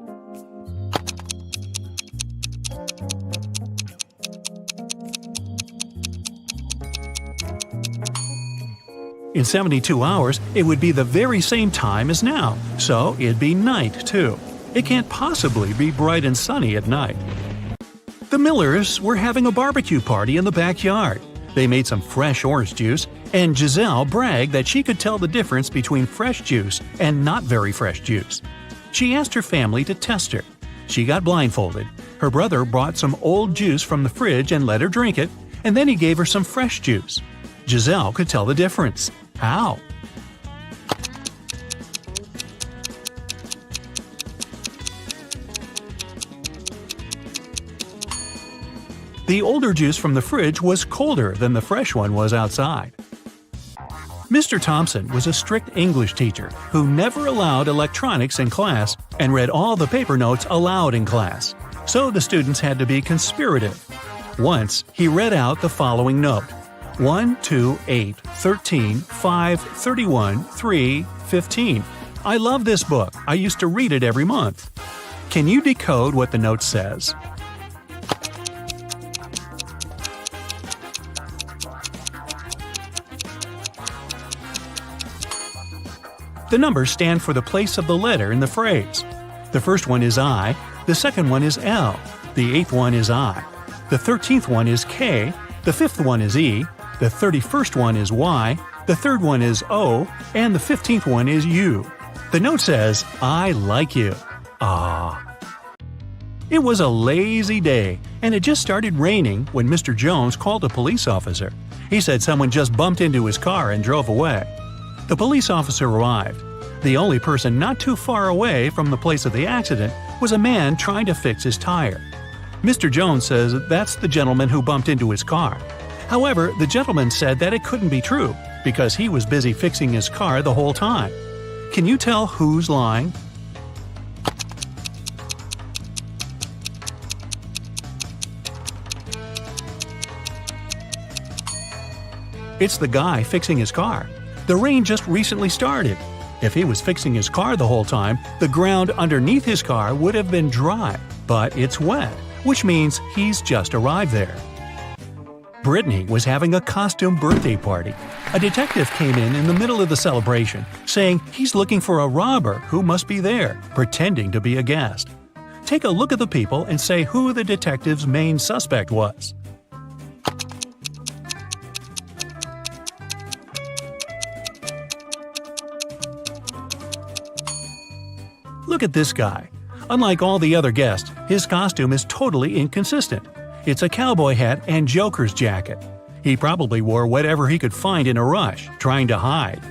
C: In 72 hours, it would be the very same time as now, so it'd be night too. It can't possibly be bright and sunny at night. The Millers were having a barbecue party in the backyard. They made some fresh orange juice, and Giselle bragged that she could tell the difference between fresh juice and not very fresh juice. She asked her family to test her. She got blindfolded. Her brother brought some old juice from the fridge and let her drink it, and then he gave her some fresh juice. Giselle could tell the difference. How? The older juice from the fridge was colder than the fresh one was outside. Mr. Thompson was a strict English teacher who never allowed electronics in class and read all the paper notes aloud in class, so the students had to be conspirative. Once, he read out the following note: 1, 2, 8, 13, 5, 31, 3, 15. I love this book. I used to read it every month. Can you decode what the note says? The numbers stand for the place of the letter in the phrase. The first one is I, the second one is L, the eighth one is I, the 13th one is K, the fifth one is E, the 31st one is Y, the third one is O, and the 15th one is U. The note says, I like you. Ah. It was a lazy day, and it just started raining when Mr. Jones called a police officer. He said someone just bumped into his car and drove away. The police officer arrived. The only person not too far away from the place of the accident was a man trying to fix his tire. Mr. Jones says that's the gentleman who bumped into his car. However, the gentleman said that it couldn't be true because he was busy fixing his car the whole time. Can you tell who's lying? It's the guy fixing his car. The rain just recently started. If he was fixing his car the whole time, the ground underneath his car would have been dry, but it's wet, which means he's just arrived there. Brittany was having a costume birthday party. A detective came in the middle of the celebration, saying he's looking for a robber who must be there, pretending to be a guest. Take a look at the people and say who the detective's main suspect was. Look at this guy. Unlike all the other guests, his costume is totally inconsistent. It's a cowboy hat and Joker's jacket. He probably wore whatever he could find in a rush, trying to hide.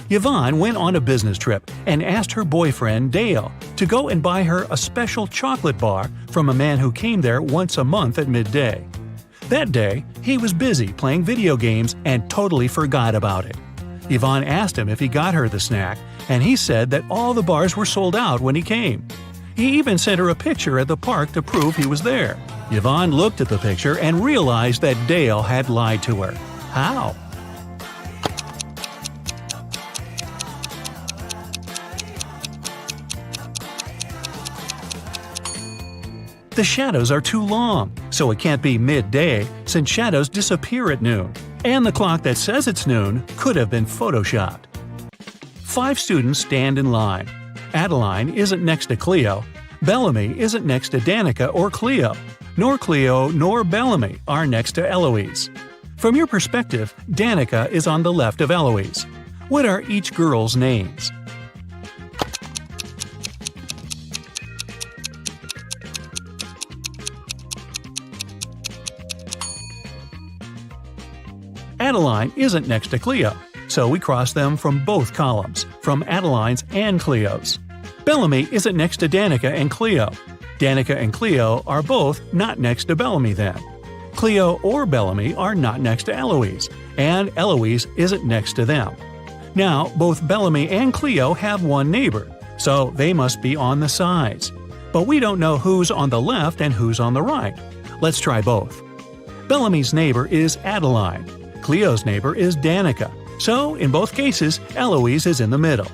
C: Yvonne went on a business trip and asked her boyfriend, Dale, to go and buy her a special chocolate bar from a man who came there once a month at midday. That day, he was busy playing video games and totally forgot about it. Yvonne asked him if he got her the snack, and he said that all the bars were sold out when he came. He even sent her a picture at the park to prove he was there. Yvonne looked at the picture and realized that Dale had lied to her. How? The shadows are too long, so it can't be midday since shadows disappear at noon. And the clock that says it's noon could have been photoshopped. 5 students stand in line. Adeline isn't next to Cleo. Bellamy isn't next to Danica or Cleo. Nor Cleo nor Bellamy are next to Eloise. From your perspective, Danica is on the left of Eloise. What are each girl's names? Adeline isn't next to Cleo, so we cross them from both columns, from Adeline's and Cleo's. Bellamy isn't next to Danica and Cleo. Danica and Cleo are both not next to Bellamy then. Cleo or Bellamy are not next to Eloise, and Eloise isn't next to them. Now, both Bellamy and Cleo have one neighbor, so they must be on the sides. But we don't know who's on the left and who's on the right. Let's try both. Bellamy's neighbor is Adeline. Cleo's neighbor is Danica. So, in both cases, Eloise is in the middle.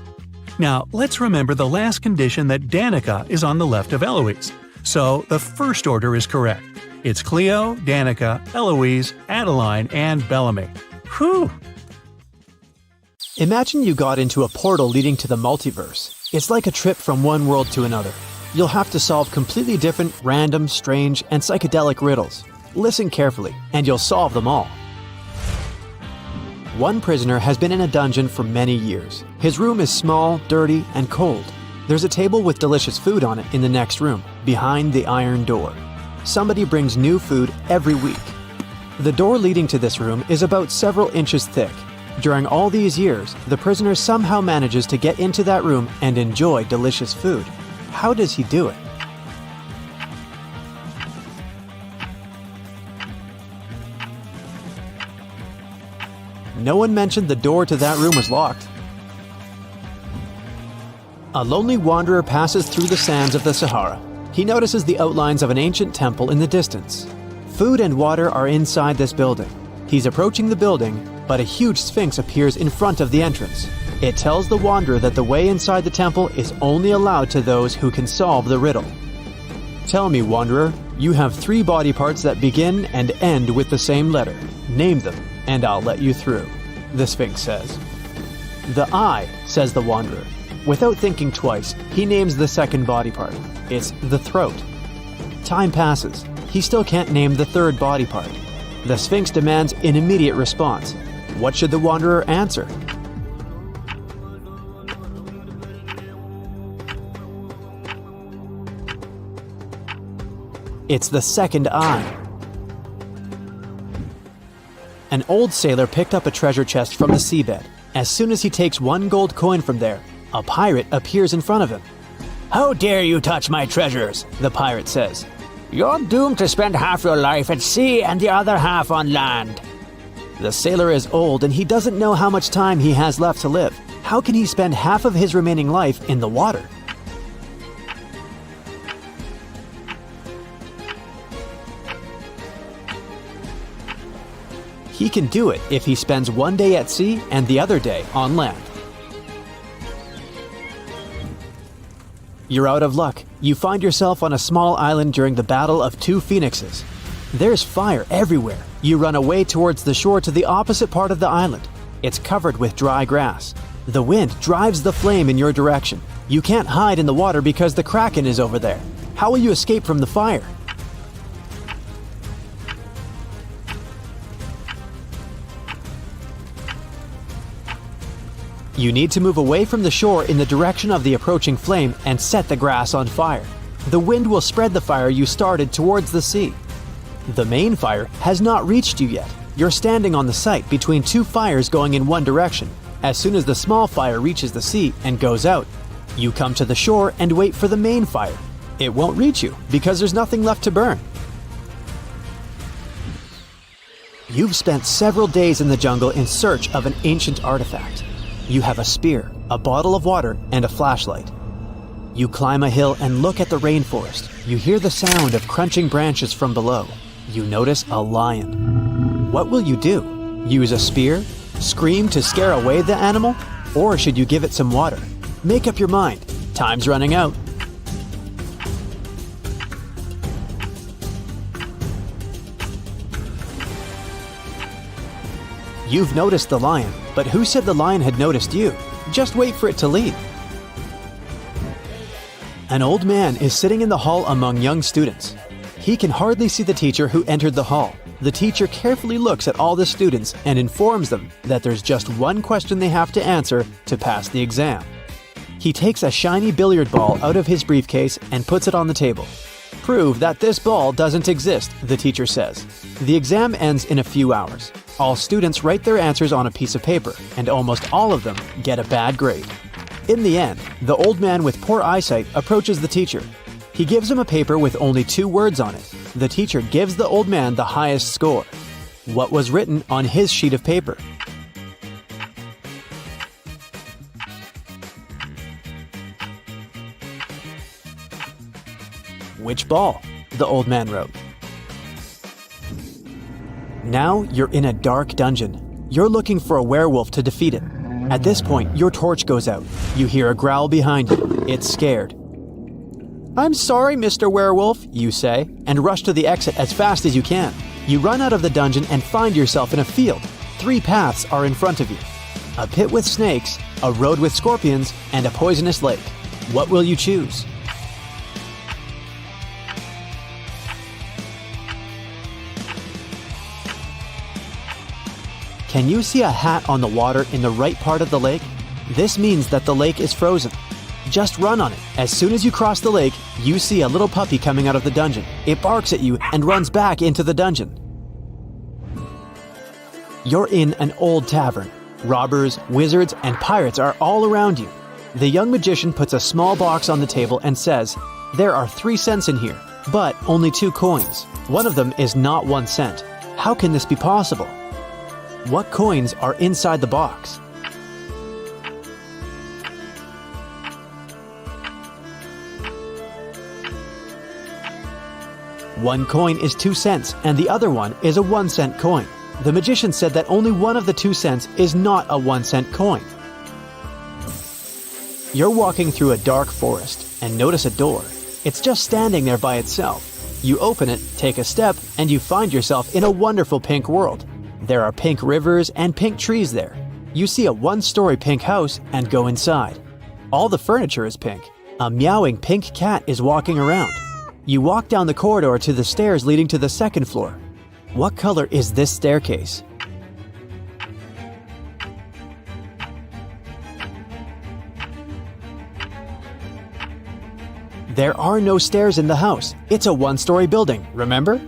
C: Now, let's remember the last condition that Danica is on the left of Eloise. So, the first order is correct. It's Cleo, Danica, Eloise, Adeline, and Bellamy. Whew!
A: Imagine you got into a portal leading to the multiverse. It's like a trip from one world to another. You'll have to solve completely different, random, strange, and psychedelic riddles. Listen carefully, and you'll solve them all. One prisoner has been in a dungeon for many years. His room is small, dirty, and cold. There's a table with delicious food on it in the next room, behind the iron door. Somebody brings new food every week. The door leading to this room is about several inches thick. During all these years, the prisoner somehow manages to get into that room and enjoy delicious food. How does he do it? No one mentioned the door to that room was locked. A lonely wanderer passes through the sands of the Sahara. He notices the outlines of an ancient temple in the distance. Food and water are inside this building. He's approaching the building, but a huge sphinx appears in front of the entrance. It tells the wanderer that the way inside the temple is only allowed to those who can solve the riddle. Tell me, wanderer, you have 3 body parts that begin and end with the same letter. Name them, and I'll let you through, the sphinx says. The eye, says the wanderer. Without thinking twice, he names the second body part. It's the throat. Time passes. He still can't name the third body part. The sphinx demands an immediate response. What should the wanderer answer? It's the second eye. An old sailor picked up a treasure chest from the seabed. As soon as he takes 1 gold coin from there, a pirate appears in front of him. "How dare you touch my treasures?" the pirate says. "You're doomed to spend half your life at sea and the other half on land." The sailor is old and he doesn't know how much time he has left to live. How can he spend half of his remaining life in the water? He can do it if he spends 1 day at sea and the other day on land. You're out of luck. You find yourself on a small island during the battle of 2 phoenixes. There's fire everywhere. You run away towards the shore to the opposite part of the island. It's covered with dry grass. The wind drives the flame in your direction. You can't hide in the water because the kraken is over there. How will you escape from the fire? You need to move away from the shore in the direction of the approaching flame and set the grass on fire. The wind will spread the fire you started towards the sea. The main fire has not reached you yet. You're standing on the site between 2 fires going in one direction. As soon as the small fire reaches the sea and goes out, you come to the shore and wait for the main fire. It won't reach you because there's nothing left to burn. You've spent several days in the jungle in search of an ancient artifact. You have a spear, a bottle of water, and a flashlight. You climb a hill and look at the rainforest. You hear the sound of crunching branches from below. You notice a lion. What will you do? Use a spear? Scream to scare away the animal? Or should you give it some water? Make up your mind. Time's running out. You've noticed the lion, but who said the lion had noticed you? Just wait for it to leave. An old man is sitting in the hall among young students. He can hardly see the teacher who entered the hall. The teacher carefully looks at all the students and informs them that there's just 1 question they have to answer to pass the exam. He takes a shiny billiard ball out of his briefcase and puts it on the table. Prove that this ball doesn't exist, the teacher says. The exam ends in a few hours. All students write their answers on a piece of paper, and almost all of them get a bad grade. In the end, the old man with poor eyesight approaches the teacher. He gives him a paper with only 2 words on it. The teacher gives the old man the highest score. What was written on his sheet of paper? Which ball? The old man wrote. Now you're in a dark dungeon. You're looking for a werewolf to defeat it. At this point, your torch goes out. You hear a growl behind you. It's scared. "I'm sorry, Mr. Werewolf," you say, and rush to the exit as fast as you can. You run out of the dungeon and find yourself in a field. 3 paths are in front of you. A pit with snakes, a road with scorpions, and a poisonous lake. What will you choose? Can you see a hat on the water in the right part of the lake? This means that the lake is frozen. Just run on it. As soon as you cross the lake, you see a little puppy coming out of the dungeon. It barks at you and runs back into the dungeon. You're in an old tavern. Robbers, wizards, and pirates are all around you. The young magician puts a small box on the table and says, "There are 3 cents in here, but only 2 coins. One of them is not 1 cent. How can this be possible?" What coins are inside the box? One coin is 2 cents, and the other one is a 1 cent coin. The magician said that only one of the 2 cents is not a 1 cent coin. You're walking through a dark forest and notice a door. It's just standing there by itself. You open it, take a step, and you find yourself in a wonderful pink world. There are pink rivers and pink trees there. You see a 1-story pink house and go inside. All the furniture is pink. A meowing pink cat is walking around. You walk down the corridor to the stairs leading to the 2nd floor. What color is this staircase? There are no stairs in the house. It's a 1-story building, remember?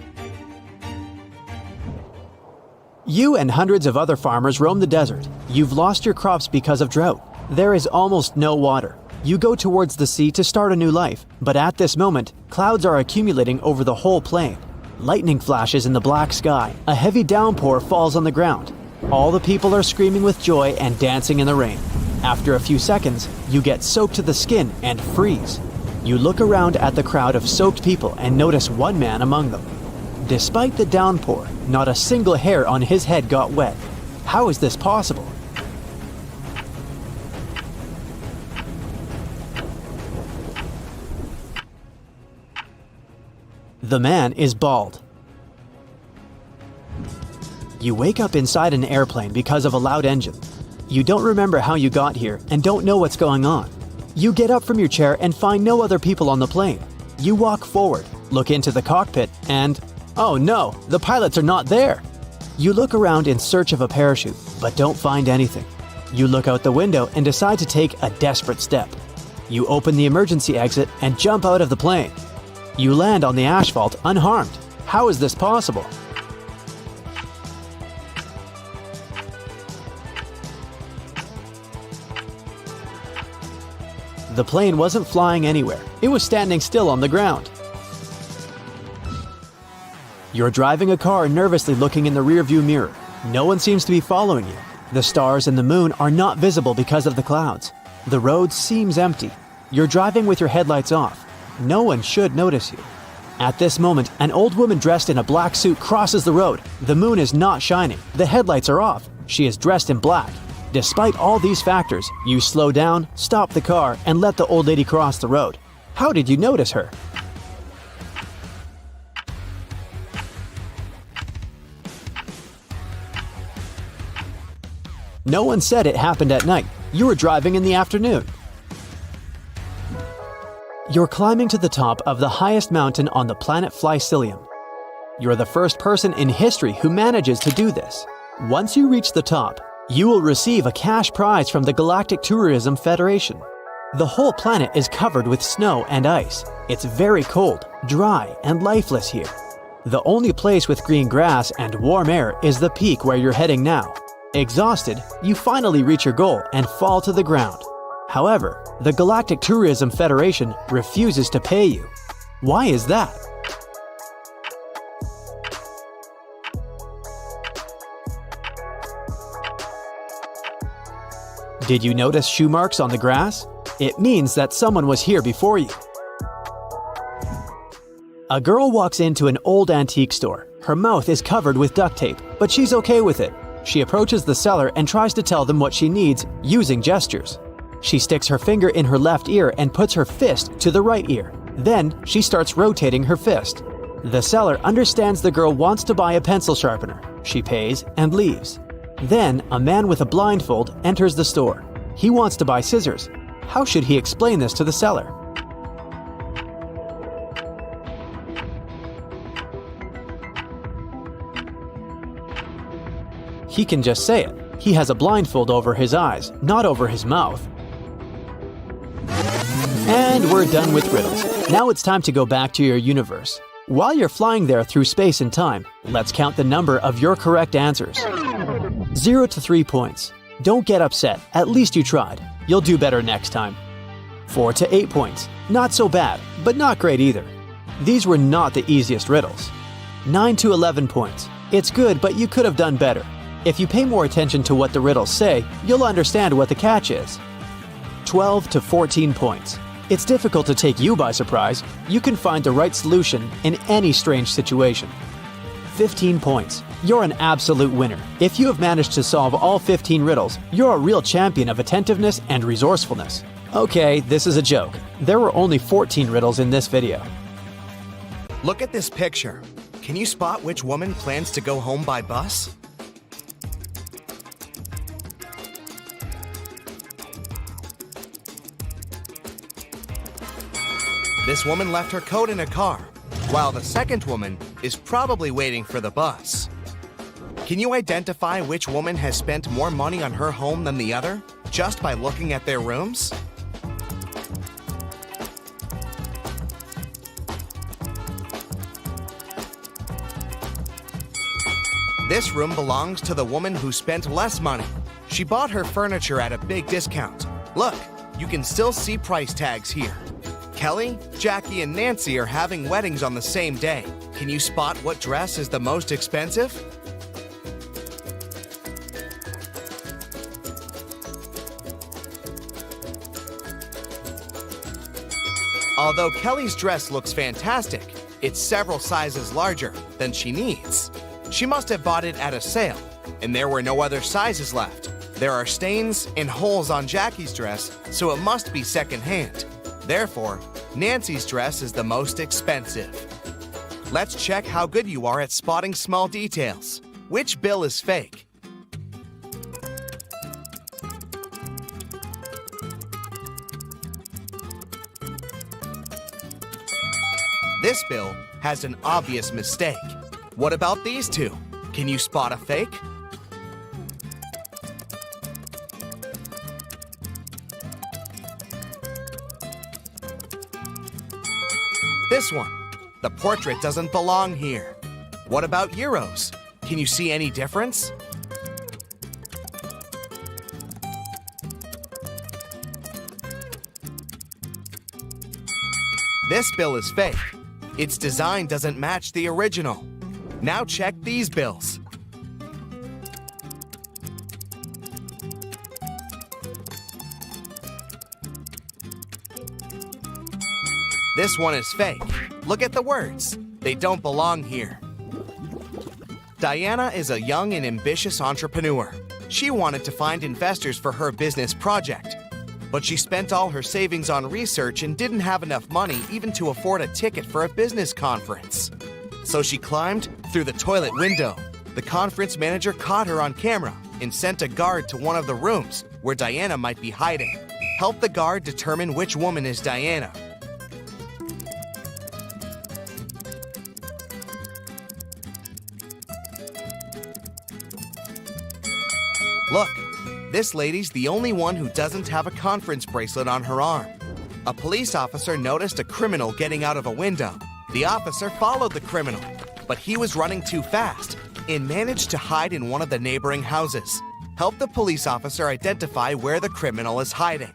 A: You and hundreds of other farmers roam the desert. You've lost your crops because of drought. There is almost no water. You go towards the sea to start a new life, but at this moment, clouds are accumulating over the whole plain. Lightning flashes in the black sky. A heavy downpour falls on the ground. All the people are screaming with joy and dancing in the rain. After a few seconds, you get soaked to the skin and freeze. You look around at the crowd of soaked people and notice one man among them. Despite the downpour, not a single hair on his head got wet. How is this possible? The man is bald. You wake up inside an airplane because of a loud engine. You don't remember how you got here and don't know what's going on. You get up from your chair and find no other people on the plane. You walk forward, look into the cockpit, and oh no, the pilots are not there. You look around in search of a parachute, but don't find anything. You look out the window and decide to take a desperate step. You open the emergency exit and jump out of the plane. You land on the asphalt unharmed. How is this possible? The plane wasn't flying anywhere. It was standing still on the ground. You're driving a car nervously looking in the rearview mirror. No one seems to be following you. The stars and the moon are not visible because of the clouds. The road seems empty. You're driving with your headlights off. No one should notice you. At this moment, an old woman dressed in a black suit crosses the road. The moon is not shining. The headlights are off. She is dressed in black. Despite all these factors, you slow down, stop the car, and let the old lady cross the road. How did you notice her? No one said it happened at night. You were driving in the afternoon. You're climbing to the top of the highest mountain on the planet Flycilium. You're the first person in history who manages to do this. Once you reach the top, you will receive a cash prize from the Galactic Tourism Federation. The whole planet is covered with snow and ice. It's very cold, dry, and lifeless here. The only place with green grass and warm air is the peak where you're heading now. Exhausted, you finally reach your goal and fall to the ground. However, the Galactic Tourism Federation refuses to pay you. Why is that? Did you notice shoe marks on the grass? It means that someone was here before you. A girl walks into an old antique store. Her mouth is covered with duct tape, but she's okay with it. She approaches the seller and tries to tell them what she needs using gestures. She sticks her finger in her left ear and puts her fist to the right ear. Then she starts rotating her fist. The seller understands the girl wants to buy a pencil sharpener. She pays and leaves. Then, a man with a blindfold enters the store. He wants to buy scissors. How should he explain this to the seller? He can just say it. He has a blindfold over his eyes, not over his mouth. And we're done with riddles. Now it's time to go back to your universe. While you're flying there through space and time, let's count the number of your correct answers. 0 to 3 points. Don't get upset, at least you tried. You'll do better next time. 4 to 8 points. Not so bad, but not great either. These were not the easiest riddles. 9 to 11 points. It's good, but you could have done better. If you pay more attention to what the riddles say, you'll understand what the catch is. 12 to 14 points. It's difficult to take you by surprise. You can find the right solution in any strange situation. 15 points. You're an absolute winner. If you have managed to solve all 15 riddles, you're a real champion of attentiveness and resourcefulness. Okay, this is a joke. There were only 14 riddles in this video.
B: Look at this picture. Can you spot which woman plans to go home by bus? This woman left her coat in a car, while the second woman is probably waiting for the bus. Can you identify which woman has spent more money on her home than the other, just by looking at their rooms? This room belongs to the woman who spent less money. She bought her furniture at a big discount. Look, you can still see price tags here. Kelly, Jackie, and Nancy are having weddings on the same day. Can you spot what dress is the most expensive? Although Kelly's dress looks fantastic, it's several sizes larger than she needs. She must have bought it at a sale, and there were no other sizes left. There are stains and holes on Jackie's dress, so it must be secondhand. Therefore, Nancy's dress is the most expensive. Let's check how good you are at spotting small details. Which bill is fake? This bill has an obvious mistake. What about these two? Can you spot a fake? This one. The portrait doesn't belong here. What about euros? Can you see any difference? This bill is fake. Its design doesn't match the original. Now check these bills. This one is fake. Look at the words. They don't belong here. Diana is a young and ambitious entrepreneur. She wanted to find investors for her business project, but she spent all her savings on research and didn't have enough money even to afford a ticket for a business conference. So she climbed through the toilet window. The conference manager caught her on camera and sent a guard to one of the rooms where Diana might be hiding. Help the guard determine which woman is Diana. Look, this lady's the only one who doesn't have a conference bracelet on her arm. A police officer noticed a criminal getting out of a window. The officer followed the criminal, but he was running too fast and managed to hide in one of the neighboring houses. Help the police officer identify where the criminal is hiding.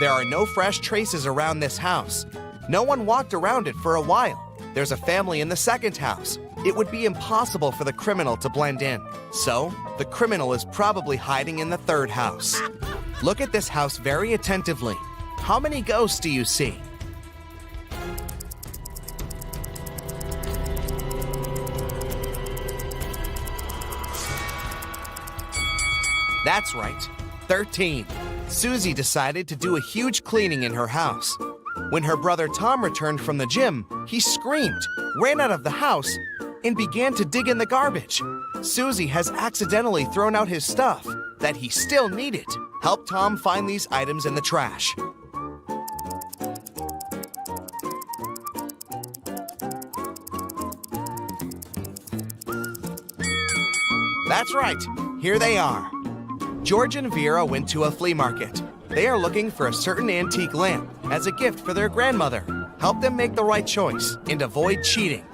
B: There are no fresh traces around this house. No one walked around it for a while. There's a family in the second house. It would be impossible for the criminal to blend in. So, the criminal is probably hiding in the third house. Look at this house very attentively. How many ghosts do you see? That's right, 13. Susie decided to do a huge cleaning in her house. When her brother Tom returned from the gym, he screamed, ran out of the house, and began to dig in the garbage. Susie has accidentally thrown out his stuff that he still needed. Help Tom find these items in the trash. That's right, here they are. George and Vera went to a flea market. They are looking for a certain antique lamp as a gift for their grandmother. Help them make the right choice and avoid cheating.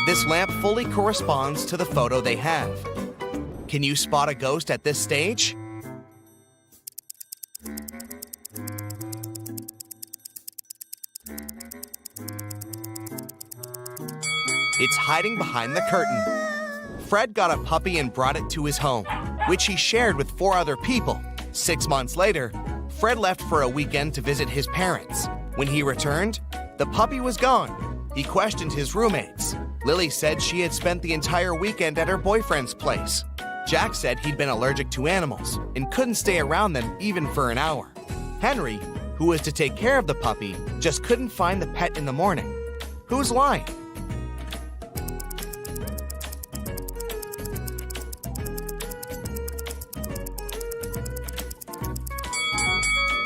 B: This lamp fully corresponds to the photo they have. Can you spot a ghost at this stage? It's hiding behind the curtain. Fred got a puppy and brought it to his home, which he shared with 4 other people. 6 months later, Fred left for a weekend to visit his parents. When he returned, the puppy was gone. He questioned his roommates. Lily said she had spent the entire weekend at her boyfriend's place. Jack said he'd been allergic to animals and couldn't stay around them even for an hour. Henry, who was to take care of the puppy, just couldn't find the pet in the morning. Who's lying?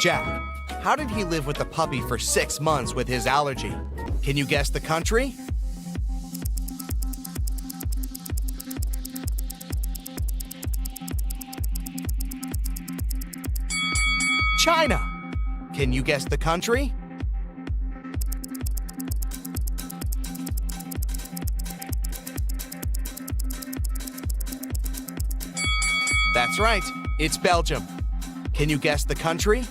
B: Jack. How did he live with the puppy for 6 months with his allergy? Can you guess the country? China. Can you guess the country? That's right, it's Belgium. Can you guess the country?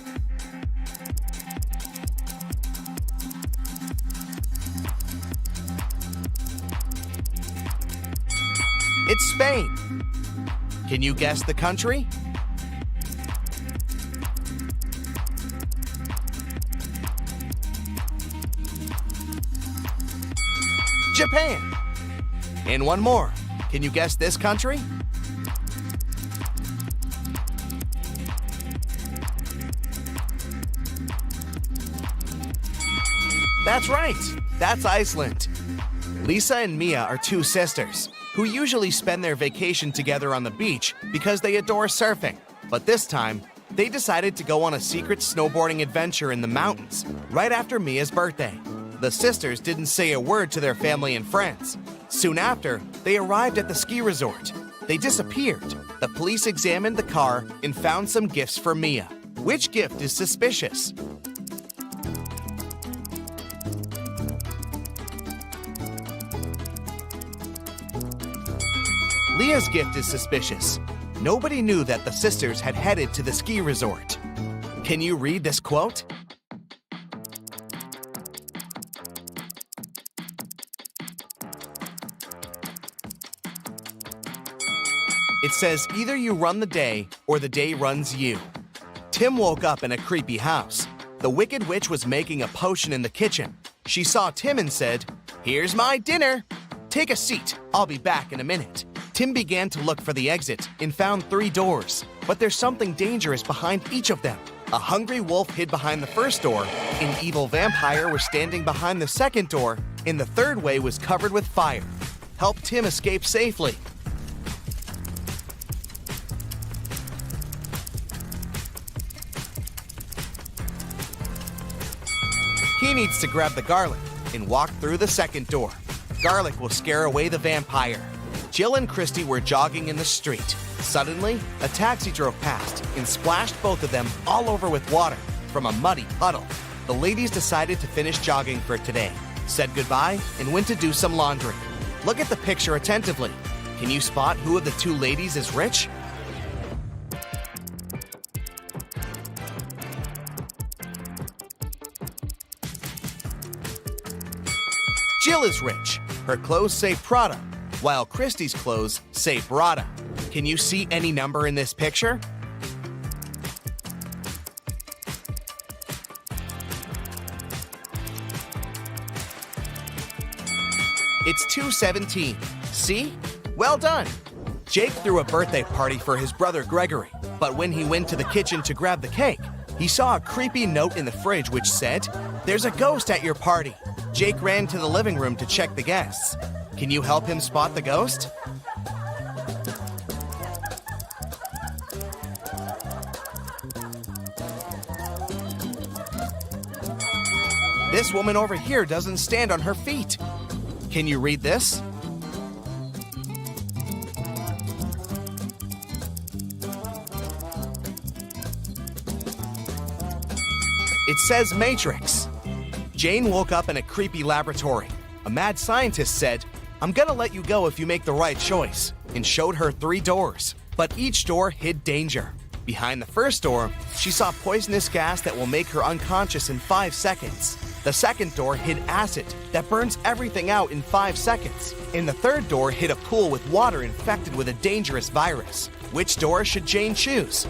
B: It's Spain. Can you guess the country? Japan. And one more. Can you guess this country? That's right. That's Iceland. Lisa and Mia are 2 sisters who usually spend their vacation together on the beach because they adore surfing. But this time, they decided to go on a secret snowboarding adventure in the mountains right after Mia's birthday. The sisters didn't say a word to their family and friends. Soon after, they arrived at the ski resort. They disappeared. The police examined the car and found some gifts for Mia. Which gift is suspicious? Leah's gift is suspicious. Nobody knew that the sisters had headed to the ski resort. Can you read this quote? It says, either you run the day or the day runs you. Tim woke up in a creepy house. The Wicked Witch was making a potion in the kitchen. She saw Tim and said, "Here's my dinner. Take a seat. I'll be back in a minute." Tim began to look for the exit and found 3 doors, but there's something dangerous behind each of them. A hungry wolf hid behind the first door, an evil vampire was standing behind the second door, and the third way was covered with fire. Help Tim escape safely. He needs to grab the garlic and walk through the second door. Garlic will scare away the vampire. Jill and Christy were jogging in the street. Suddenly, a taxi drove past and splashed both of them all over with water from a muddy puddle. The ladies decided to finish jogging for today, said goodbye, and went to do some laundry. Look at the picture attentively. Can you spot who of the 2 ladies is rich? Jill is rich. Her clothes say Prada, while Christy's clothes say Brada. Can you see any number in this picture? It's 217. See? Well done. Jake threw a birthday party for his brother Gregory, but when he went to the kitchen to grab the cake, he saw a creepy note in the fridge which said, "There's a ghost at your party." Jake ran to the living room to check the guests. Can you help him spot the ghost? This woman over here doesn't stand on her feet. Can you read this? It says Matrix. Jane woke up in a creepy laboratory. A mad scientist said, "I'm gonna let you go if you make the right choice," and showed her 3 doors. But each door hid danger. Behind the first door, she saw poisonous gas that will make her unconscious in 5 seconds. The second door hid acid that burns everything out in 5 seconds. And the third door hid a pool with water infected with a dangerous virus. Which door should Jane choose?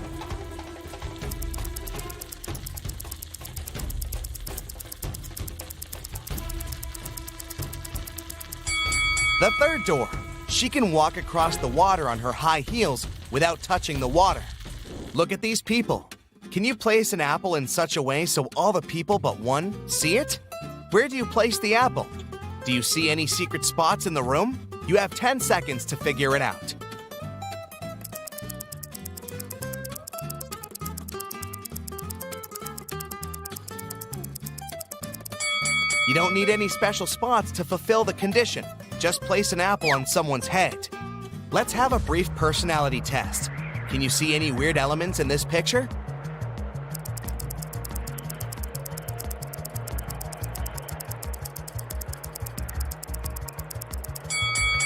B: The third door. She can walk across the water on her high heels without touching the water. Look at these people. Can you place an apple in such a way so all the people but one see it? Where do you place the apple? Do you see any secret spots in the room? You have 10 seconds to figure it out. You don't need any special spots to fulfill the condition. Just place an apple on someone's head. Let's have a brief personality test. Can you see any weird elements in this picture?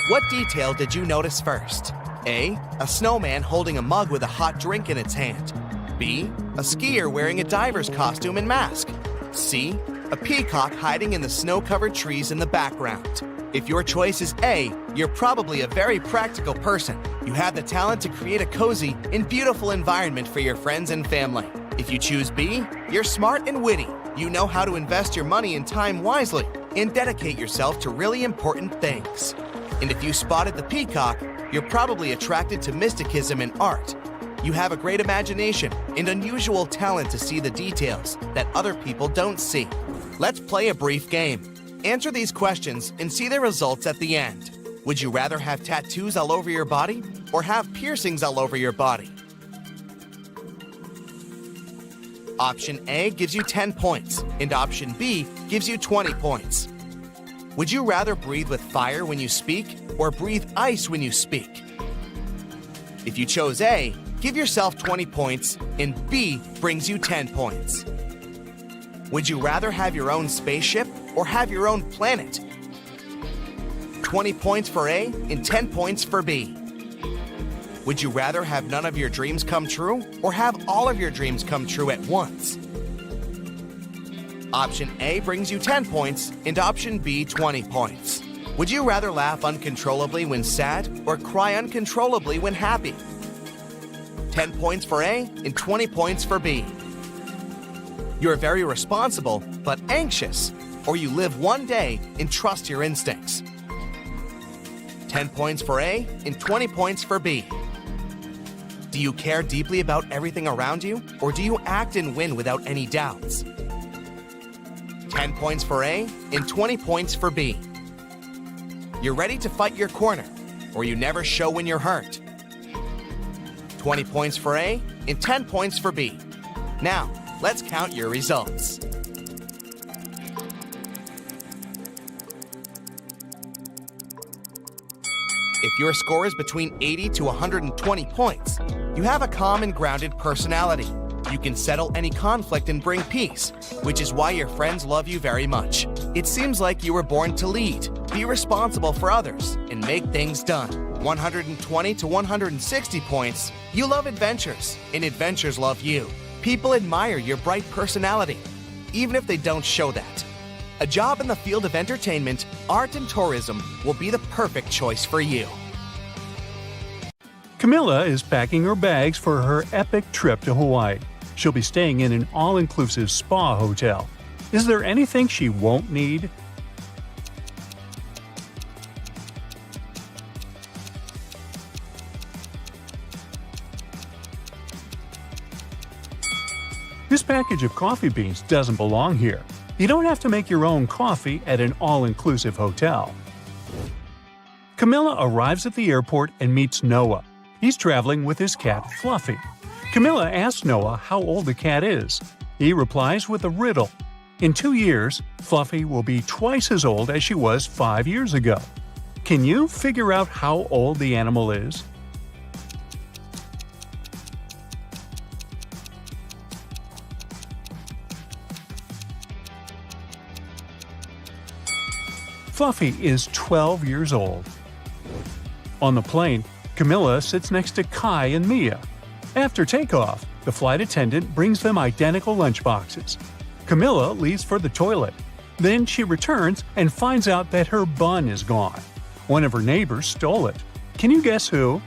B: What detail did you notice first? A snowman holding a mug with a hot drink in its hand. B, a skier wearing a diver's costume and mask. C, a peacock hiding in the snow-covered trees in the background. If your choice is A, you're probably a very practical person. You have the talent to create a cozy and beautiful environment for your friends and family. If you choose B, you're smart and witty. You know how to invest your money and time wisely and dedicate yourself to really important things. And if you spotted the peacock, you're probably attracted to mysticism and art. You have a great imagination and unusual talent to see the details that other people don't see. Let's play a brief game. Answer these questions and see the results at the end. Would you rather have tattoos all over your body or have piercings all over your body? Option A gives you 10 points, and option B gives you 20 points. Would you rather breathe with fire when you speak or breathe ice when you speak? If you chose A, give yourself 20 points, and B brings you 10 points. Would you rather have your own spaceship or have your own planet? 20 points for A and 10 points for B. Would you rather have none of your dreams come true or have all of your dreams come true at once? Option A brings you 10 points and option B 20 points. Would you rather laugh uncontrollably when sad or cry uncontrollably when happy? 10 points for A and 20 points for B. You're very responsible but anxious, or you live one day and trust your instincts. 10 points for A and 20 points for B. Do you care deeply about everything around you, or do you act and win without any doubts? 10 points for A and 20 points for B. You're ready to fight your corner, or you never show when you're hurt. 20 points for A and 10 points for B. Now, let's count your results. If your score is between 80 to 120 points, you have a calm and grounded personality. You can settle any conflict and bring peace, which is why your friends love you very much. It seems like you were born to lead, be responsible for others, and make things done. 120 to 160 points, you love adventures, and adventures love you. People admire your bright personality, even if they don't show that. A job in the field of entertainment, art, and tourism will be the perfect choice for you.
C: Camilla is packing her bags for her epic trip to Hawaii. She'll be staying in an all-inclusive spa hotel. Is there anything she won't need? This package of coffee beans doesn't belong here. You don't have to make your own coffee at an all-inclusive hotel. Camilla arrives at the airport and meets Noah. He's traveling with his cat, Fluffy. Camilla asks Noah how old the cat is. He replies with a riddle. In 2 years, Fluffy will be twice as old as she was 5 years ago. Can you figure out how old the animal is? Fluffy is 12 years old. On the plane, Camilla sits next to Kai and Mia. After takeoff, the flight attendant brings them identical lunchboxes. Camilla leaves for the toilet. Then she returns and finds out that her bun is gone. One of her neighbors stole it. Can you guess who?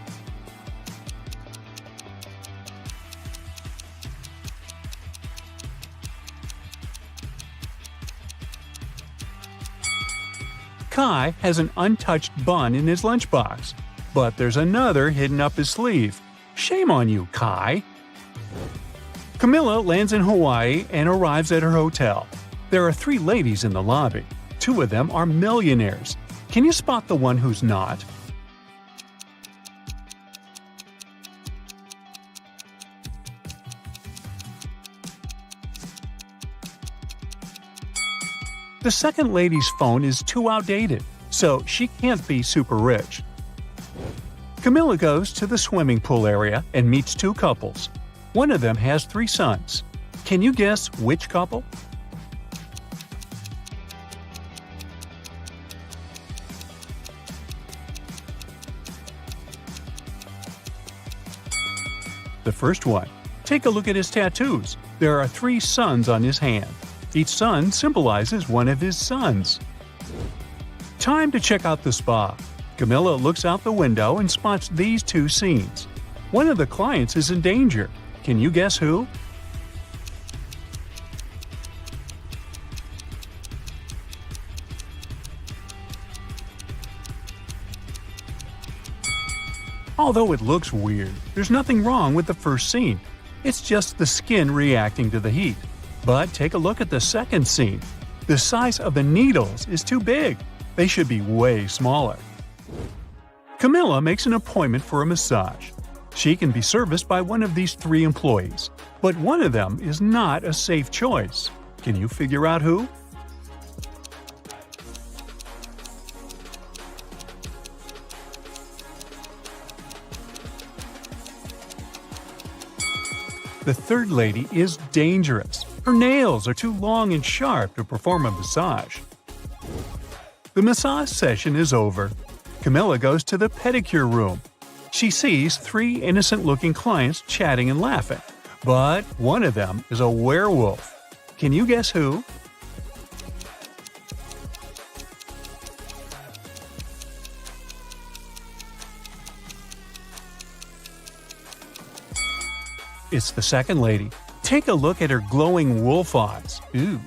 C: Kai has an untouched bun in his lunchbox, but there's another hidden up his sleeve. Shame on you, Kai! Camilla lands in Hawaii and arrives at her hotel. There are 3 ladies in the lobby. 2 of them are millionaires. Can you spot the one who's not? The second lady's phone is too outdated, so she can't be super rich. Camilla goes to the swimming pool area and meets 2 couples. One of them has 3 sons. Can you guess which couple? The first one. Take a look at his tattoos. There are 3 suns on his hand. Each sun symbolizes one of his sons. Time to check out the spa. Camilla looks out the window and spots these 2 scenes. One of the clients is in danger. Can you guess who? Although it looks weird, there's nothing wrong with the first scene. It's just the skin reacting to the heat. But take a look at the second scene. The size of the needles is too big. They should be way smaller. Camilla makes an appointment for a massage. She can be serviced by one of these 3 employees, but one of them is not a safe choice. Can you figure out who? The third lady is dangerous. Her nails are too long and sharp to perform a massage. The massage session is over. Camilla goes to the pedicure room. She sees 3 innocent-looking clients chatting and laughing, but one of them is a werewolf. Can you guess who? It's the second lady. Take a look at her glowing wolf eyes. Ooh.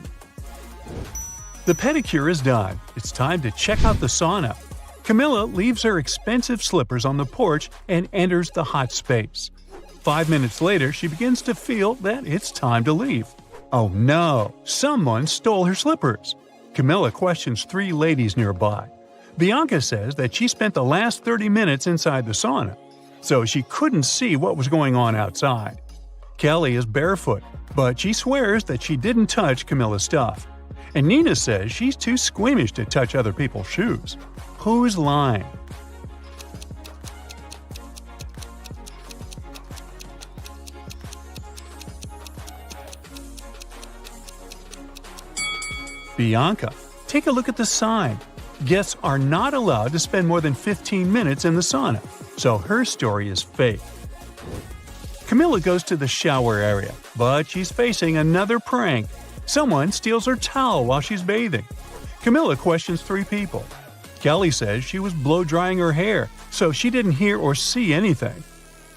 C: The pedicure is done. It's time to check out the sauna. Camilla leaves her expensive slippers on the porch and enters the hot space. 5 minutes later, she begins to feel that it's time to leave. Oh no! Someone stole her slippers. Camilla questions 3 ladies nearby. Bianca says that she spent the last 30 minutes inside the sauna, so she couldn't see what was going on outside. Kelly is barefoot, but she swears that she didn't touch Camilla's stuff. And Nina says she's too squeamish to touch other people's shoes. Who's lying? Bianca. Take a look at the sign. Guests are not allowed to spend more than 15 minutes in the sauna, so her story is fake. Camilla goes to the shower area, but she's facing another prank. Someone steals her towel while she's bathing. Camilla questions 3 people. Kelly says she was blow-drying her hair, so she didn't hear or see anything.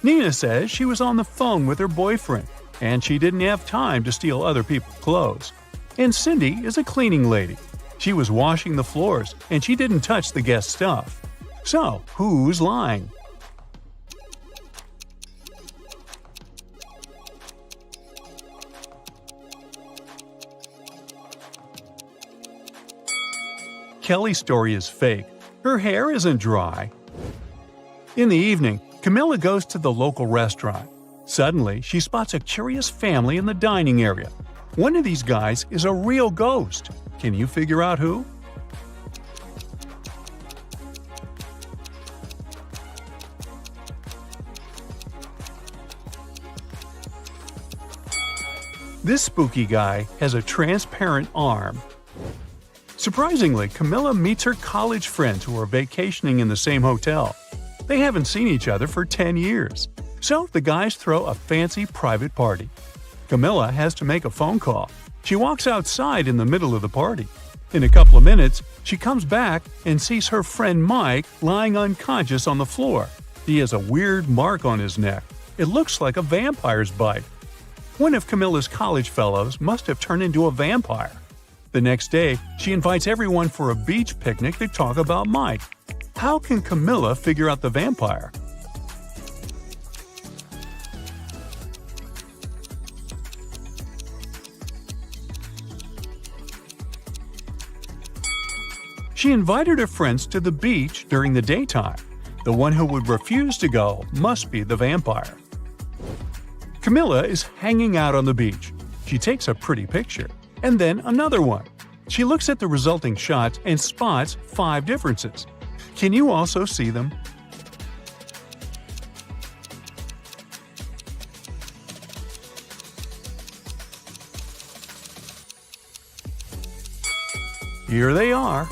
C: Nina says she was on the phone with her boyfriend, and she didn't have time to steal other people's clothes. And Cindy is a cleaning lady. She was washing the floors, and she didn't touch the guest stuff. So, who's lying? Kelly's story is fake. Her hair isn't dry. In the evening, Camilla goes to the local restaurant. Suddenly, she spots a curious family in the dining area. One of these guys is a real ghost. Can you figure out who? This spooky guy has a transparent arm. Surprisingly, Camilla meets her college friends who are vacationing in the same hotel. They haven't seen each other for 10 years. So the guys throw a fancy private party. Camilla has to make a phone call. She walks outside in the middle of the party. In a couple of minutes, she comes back and sees her friend Mike lying unconscious on the floor. He has a weird mark on his neck. It looks like a vampire's bite. One of Camilla's college fellows must have turned into a vampire. The next day, she invites everyone for a beach picnic to talk about Mike. How can Camilla figure out the vampire? She invited her friends to the beach during the daytime. The one who would refuse to go must be the vampire. Camilla is hanging out on the beach. She takes a pretty picture, and then another one. She looks at the resulting shots and spots 5 differences. Can you also see them? Here they are.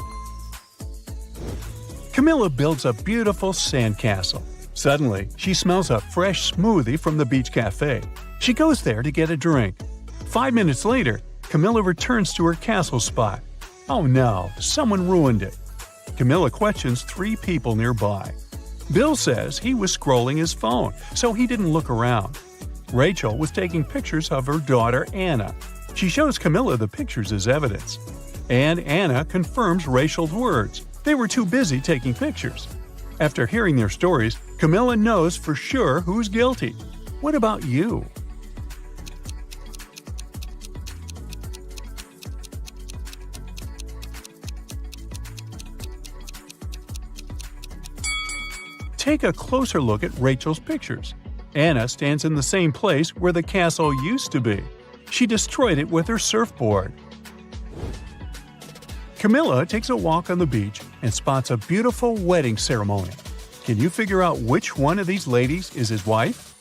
C: Camilla builds a beautiful sandcastle. Suddenly, she smells a fresh smoothie from the beach cafe. She goes there to get a drink. 5 minutes later, Camilla returns to her castle spot. Oh no, someone ruined it. Camilla questions 3 people nearby. Bill says he was scrolling his phone, so he didn't look around. Rachel was taking pictures of her daughter Anna. She shows Camilla the pictures as evidence. And Anna confirms Rachel's words. They were too busy taking pictures. After hearing their stories, Camilla knows for sure who's guilty. What about you? Take a closer look at Rachel's pictures. Anna stands in the same place where the castle used to be. She destroyed it with her surfboard. Camilla takes a walk on the beach and spots a beautiful wedding ceremony. Can you figure out which one of these ladies is his wife?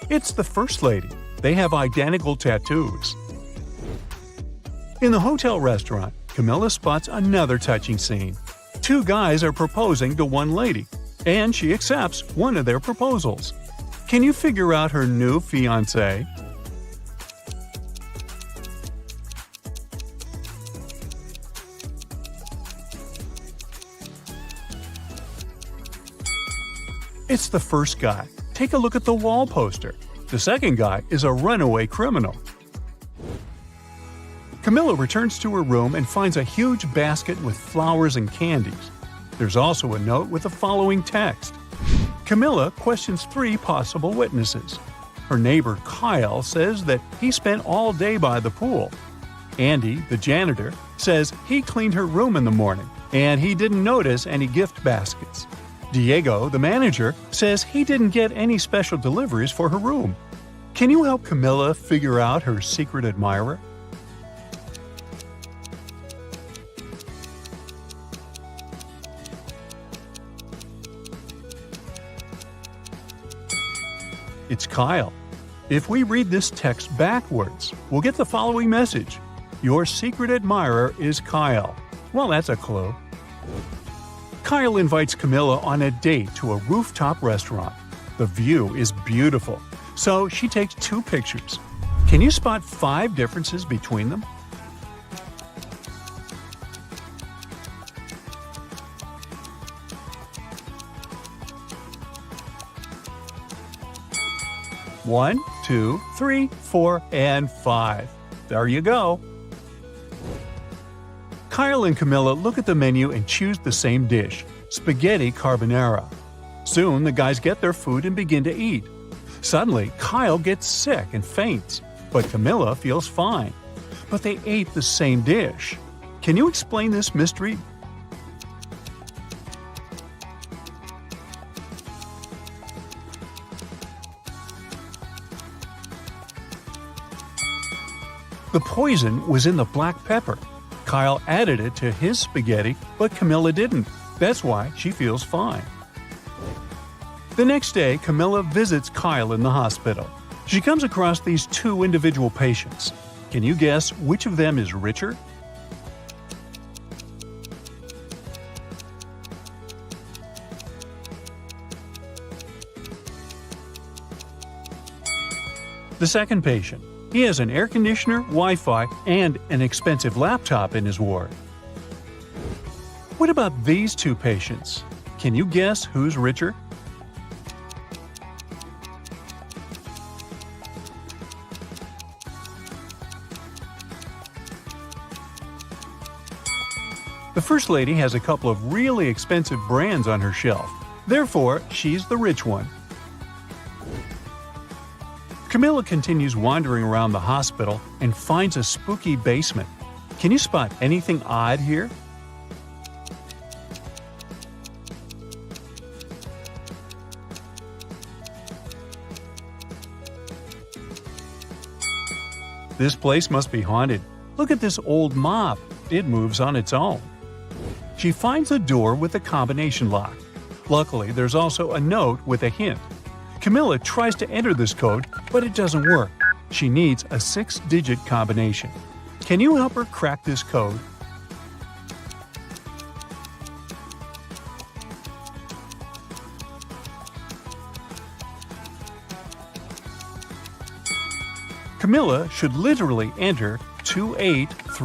C: It's the first lady. They have identical tattoos. In the hotel restaurant, Camilla spots another touching scene. 2 guys are proposing to one lady, and she accepts one of their proposals. Can you figure out her new fiancé? It's the first guy. Take a look at the wall poster. The second guy is a runaway criminal. Camilla returns to her room and finds a huge basket with flowers and candies. There's also a note with the following text. Camilla questions 3 possible witnesses. Her neighbor Kyle says that he spent all day by the pool. Andy, the janitor, says he cleaned her room in the morning and he didn't notice any gift baskets. Diego, the manager, says he didn't get any special deliveries for her room. Can you help Camilla figure out her secret admirer? It's Kyle. If we read this text backwards, we'll get the following message. Your secret admirer is Kyle. Well, that's a clue. Kyle invites Camilla on a date to a rooftop restaurant. The view is beautiful, so she takes 2 pictures. Can you spot 5 differences between them? One, 2, 3, 4, and 5. There you go. Kyle and Camilla look at the menu and choose the same dish, spaghetti carbonara. Soon, the guys get their food and begin to eat. Suddenly, Kyle gets sick and faints, but Camilla feels fine. But they ate the same dish. Can you explain this mystery? The poison was in the black pepper. Kyle added it to his spaghetti, but Camilla didn't. That's why she feels fine. The next day, Camilla visits Kyle in the hospital. She comes across these two individual patients. Can you guess which of them is richer? The second patient. He has an air conditioner, Wi-Fi, and an expensive laptop in his ward. What about these two patients? Can you guess who's richer? The first lady has a couple of really expensive brands on her shelf. Therefore, she's the rich one. Camilla continues wandering around the hospital and finds a spooky basement. Can you spot anything odd here? This place must be haunted. Look at this old mop. It moves on its own. She finds a door with a combination lock. Luckily, there's also a note with a hint. Camilla tries to enter this code, but it doesn't work. She needs a 6-digit combination. Can you help her crack this code? Camilla should literally enter 283.